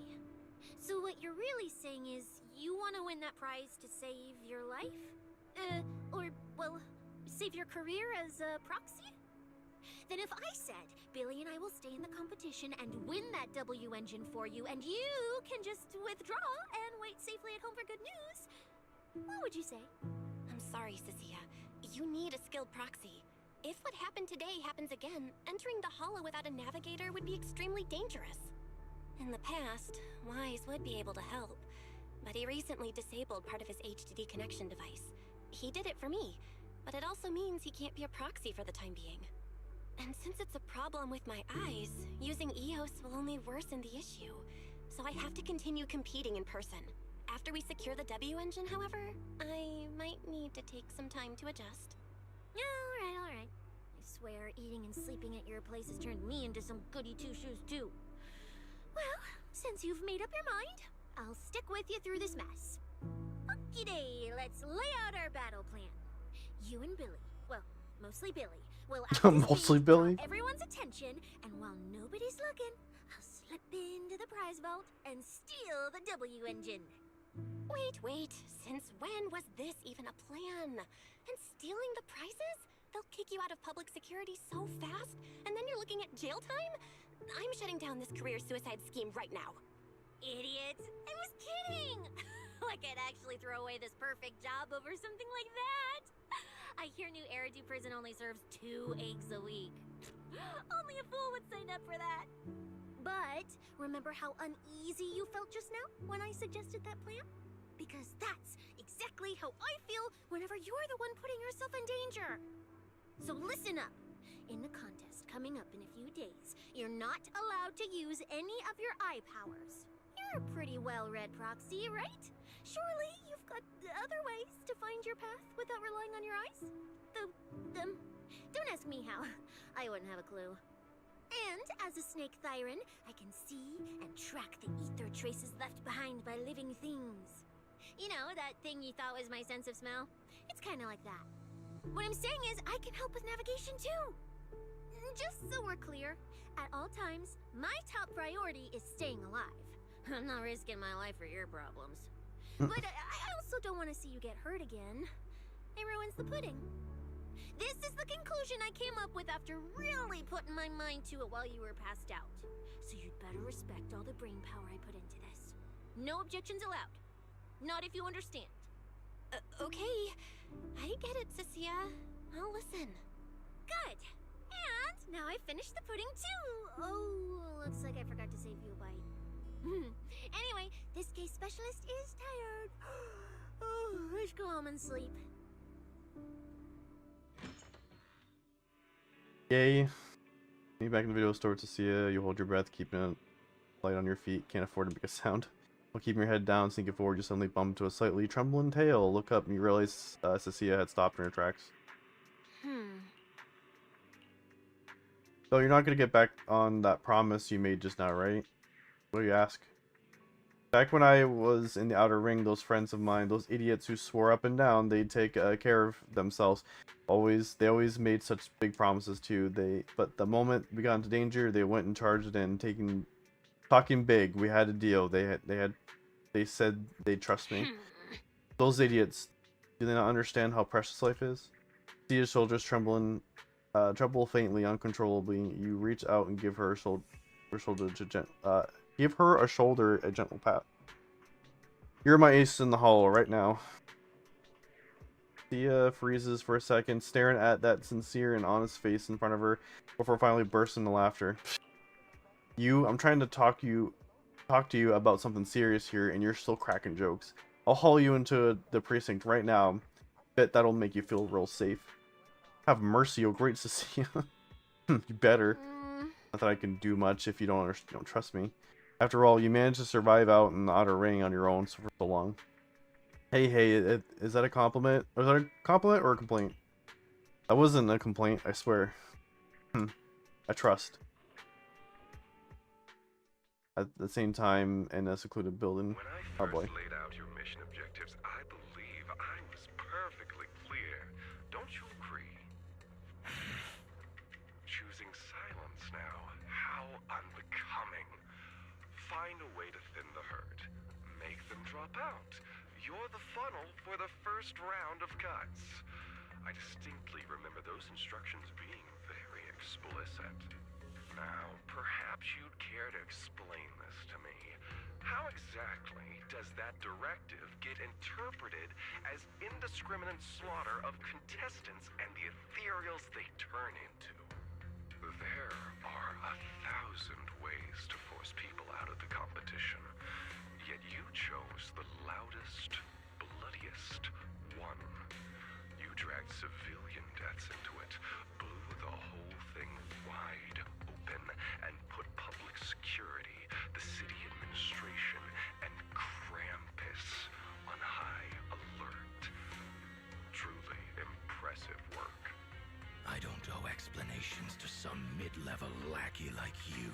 So what you're really saying is you want to win that prize to save your life? Well, save your career as a proxy? Then if I said, Billy and I will stay in the competition and win that W engine for you, and you can just withdraw and wait safely at home for good news, what would you say? I'm sorry, Cecilia. You need a skilled proxy. If what happened today happens again, entering the hollow without a navigator would be extremely dangerous. In the past, Wise would should be able to help, but he recently disabled part of his HDD connection device. He did it for me, but it also means he can't be a proxy for the time being. And since it's a problem with my eyes, using EOS will only worsen the issue, so I have to continue competing in person. After we secure the W engine, however, I might need to take some time to adjust. Alright. I swear, eating and sleeping at your place has turned me into some goody two-shoes too. Well, since you've made up your mind, I'll stick with you through this mess. Okie day, let's lay out our battle plan. You and Billy, well, mostly Billy, will Mostly Billy? draw everyone's attention, and while nobody's looking, I'll slip into the prize vault and steal the W engine. Wait, since when was this even a plan? And stealing the prizes? They'll kick you out of public security so fast, and then you're looking at jail time? I'm shutting down this career suicide scheme right now. Idiots! I was kidding! Like I'd actually throw away this perfect job over something like that! I hear New Eridu Prison only serves 2 eggs a week. Only a fool would sign up for that. But remember how uneasy you felt just now when I suggested that plan? Because that's exactly how I feel whenever you're the one putting yourself in danger. So listen up. In the contest coming up in a few days, you're not allowed to use any of your eye powers. You're a pretty well-read proxy, right? Surely you've got other ways to find your path without relying on your eyes? Don't ask me how. I wouldn't have a clue. And as a snake Thyran, I can see and track the ether traces left behind by living things. You know, that thing you thought was my sense of smell? It's kind of like that. What I'm saying is, I can help with navigation too. Just so we're clear, at all times, my top priority is staying alive. I'm not risking my life for your problems. But I also don't want to see you get hurt again. It ruins the pudding. This is the conclusion I came up with after really putting my mind to it while you were passed out. So you'd better respect all the brain power I put into this. No objections allowed. Not if you understand. Okay. I get it, Cecilia. I'll listen. Good. And now I finished the pudding too. Oh, looks like I forgot to save you a bite. Anyway, this case specialist is tired. Oh, let's go home and sleep. Yay. Me back in the video store to see you hold your breath, keeping it light on your feet, can't afford to make a sound. While keeping your head down, sneaking forward, you suddenly bump into a slightly trembling tail. Look up and you realize Cecilia had stopped in her tracks. So you're not going to get back on that promise you made just now, right? What do you ask? Back when I was in the outer ring, those friends of mine, those idiots who swore up and down they'd take care of themselves, they always made such big promises too. But the moment we got into danger, they went and charged in, talking big. We had a deal. They said they'd trust me. Those idiots, do they not understand how precious life is? See his shoulders tremble faintly, uncontrollably. You reach out and give her a shoulder a gentle pat. You're my ace in the hollow right now. Thea freezes for a second, staring at that sincere and honest face in front of her before finally bursting into laughter. I'm trying to talk to you about something serious here, and you're still cracking jokes. I'll haul you into the precinct right now. Bet that'll make you feel real safe. Have mercy, oh great Cecilia. You better. Not that I can do much if you don't trust me. After all, you managed to survive out in the outer ring on your own for so long. Hey, is that a compliment? Was that a compliment or a complaint? That wasn't a complaint, I swear. I trust. At the same time, in a secluded building. Oh boy. Laid out your mission objectives, I believe I was perfectly clear. Don't you agree? Choosing silence now. How unbecoming. Find a way to thin the herd. Make them drop out. You're the funnel for the first round of cuts. I distinctly remember those instructions being very explicit. Now, perhaps you'd care to explain this to me. How exactly does that directive get interpreted as indiscriminate slaughter of contestants and the ethereals they turn into? There are 1,000 ways to force people out of the competition. Yet dragged civilian deaths into it, blew the whole thing wide open, and put public security, the city administration, and Krampus on high alert. Truly impressive work. I don't owe explanations to some mid-level lackey like you.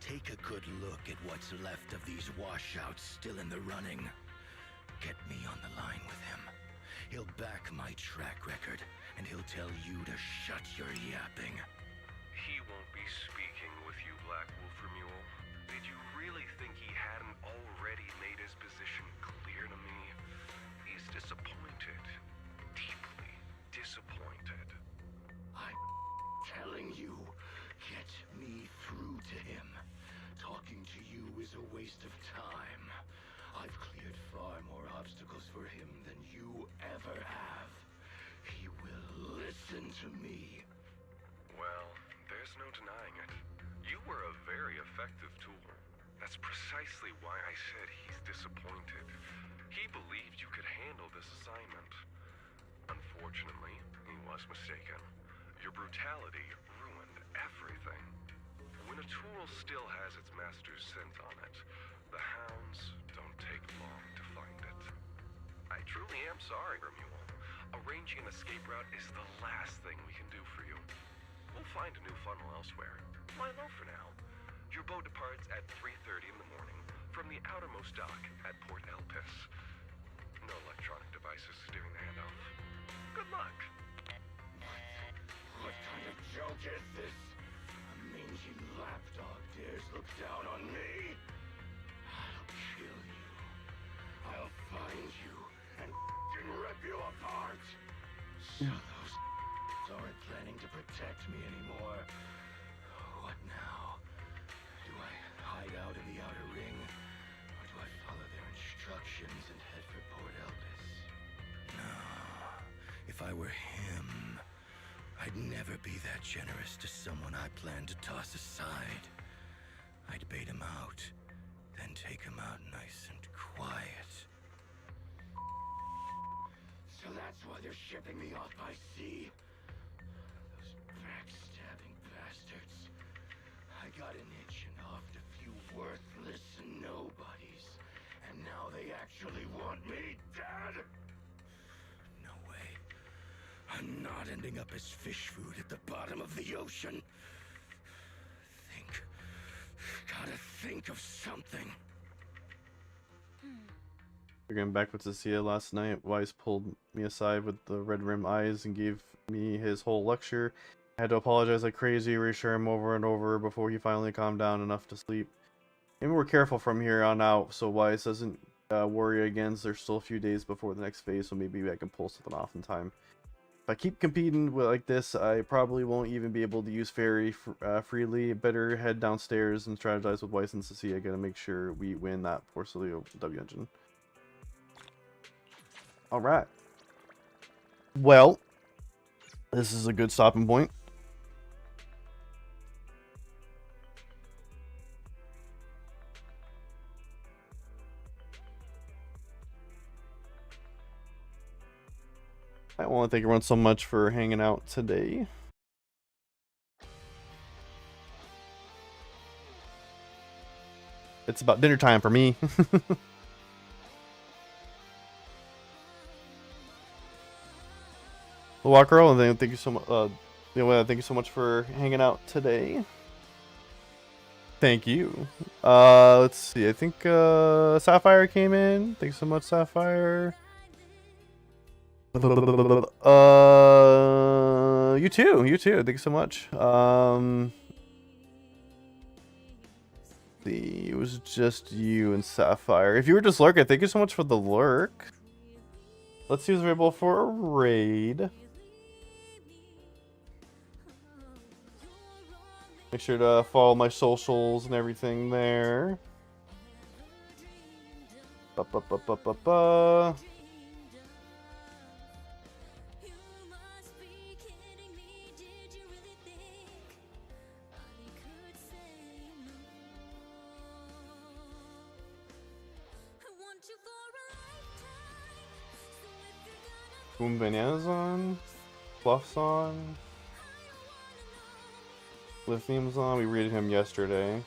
Take a good look at what's left of these washouts still in the running. Get me on the line with him. He'll back my track record, and he'll tell you to shut your yapping. He won't be speaking with you, Black Wolf Mule. Did you really think he hadn't already made his position clear to me? He's disappointed. Deeply disappointed. I'm telling you, get me through to him. Talking to you is a waste of time. I've cleared far more obstacles for him than you ever have. He will listen to me. Well, there's no denying it. You were a very effective tool. That's precisely why I said he's disappointed. He believed you could handle this assignment. Unfortunately, he was mistaken. Your brutality ruined everything. When a tool still has its master's scent on it, the hounds don't take long to find it. I truly am sorry, Mule. Arranging an escape route is the last thing we can do for you. We'll find a new funnel elsewhere. Lie low for now. Your boat departs at 3:30 in the morning from the outermost dock at Port Elpis. No electronic devices steering the handoff. Good luck. What kind of joke is this? A mangy lapdog dares look down on me? I'll kill you. I'll find you and rip you apart. So those aren't planning to protect me anymore. What now? Do I hide out in the outer ring? Or do I follow their instructions and head for Port Elpis? No. If I were him, I'd never be that generous to someone I plan to toss aside. I'd bait him out, then take him out nice and quiet. So that's why they're shipping me off by sea. Those backstabbing bastards. I got an itch and offed a few worthless nobodies, and now they actually want me dead? No way. I'm not ending up as fish food at the bottom of the ocean. Gotta think of something. Again, back with Cecilia last night, Weiss pulled me aside with the red rim eyes and gave me his whole lecture. I had to apologize like crazy, reassure him over and over before he finally calmed down enough to sleep. Maybe we're careful from here on out so Weiss doesn't worry again. There's still a few days before the next phase, so maybe I can pull something off in time. If I keep competing like this, I probably won't even be able to use Fairy freely. Better head downstairs and strategize with Weiss and Cecilia. Gotta make sure we win that Porcelio W engine. Alright. Well, this is a good stopping point. I want to thank everyone so much for hanging out today. It's about dinner time for me. Walker, thank you so much. Thank you so much for hanging out today. Thank you. Let's see. I think Sapphire came in. Thanks so much, Sapphire. You too. Thank you so much. It was just you and Sapphire. If you were just lurking, thank you so much for the lurk. Let's see who's available for a raid. Make sure to follow my socials and everything there. Boom Bananas on. Fluff's on. Lithium's on. We rated him yesterday.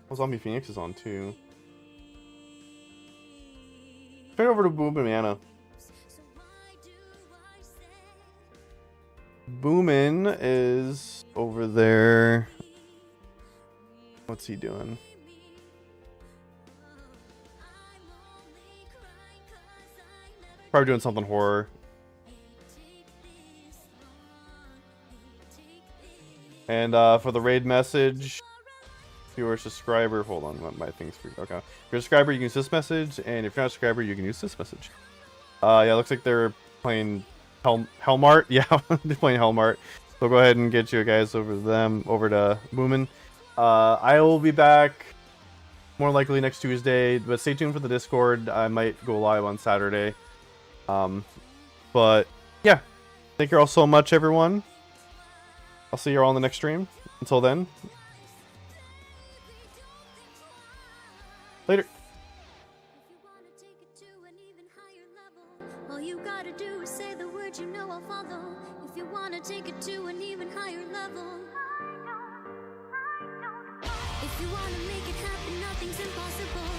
Well, Zombie Phoenix is on too. Turn over to Boom Banana. Boomin is over there. What's he doing? Probably doing something horror. And for the raid message, if you're a subscriber, hold on, my thing's free. Okay. If you're a subscriber, you can use this message, and if you're not a subscriber, you can use this message. Yeah, looks like they're playing Hellmart. Yeah, they're playing Hellmart. So go ahead and get you guys over to Boomin. I will be back more likely next Tuesday, but stay tuned for the Discord. I might go live on Saturday. But yeah, thank you all so much, everyone. I'll see you all in the next stream. Until then, later. All you gotta do is say the word, you know I'll follow. If you wanna take it to an even higher level. If you wanna make it happen, nothing's impossible.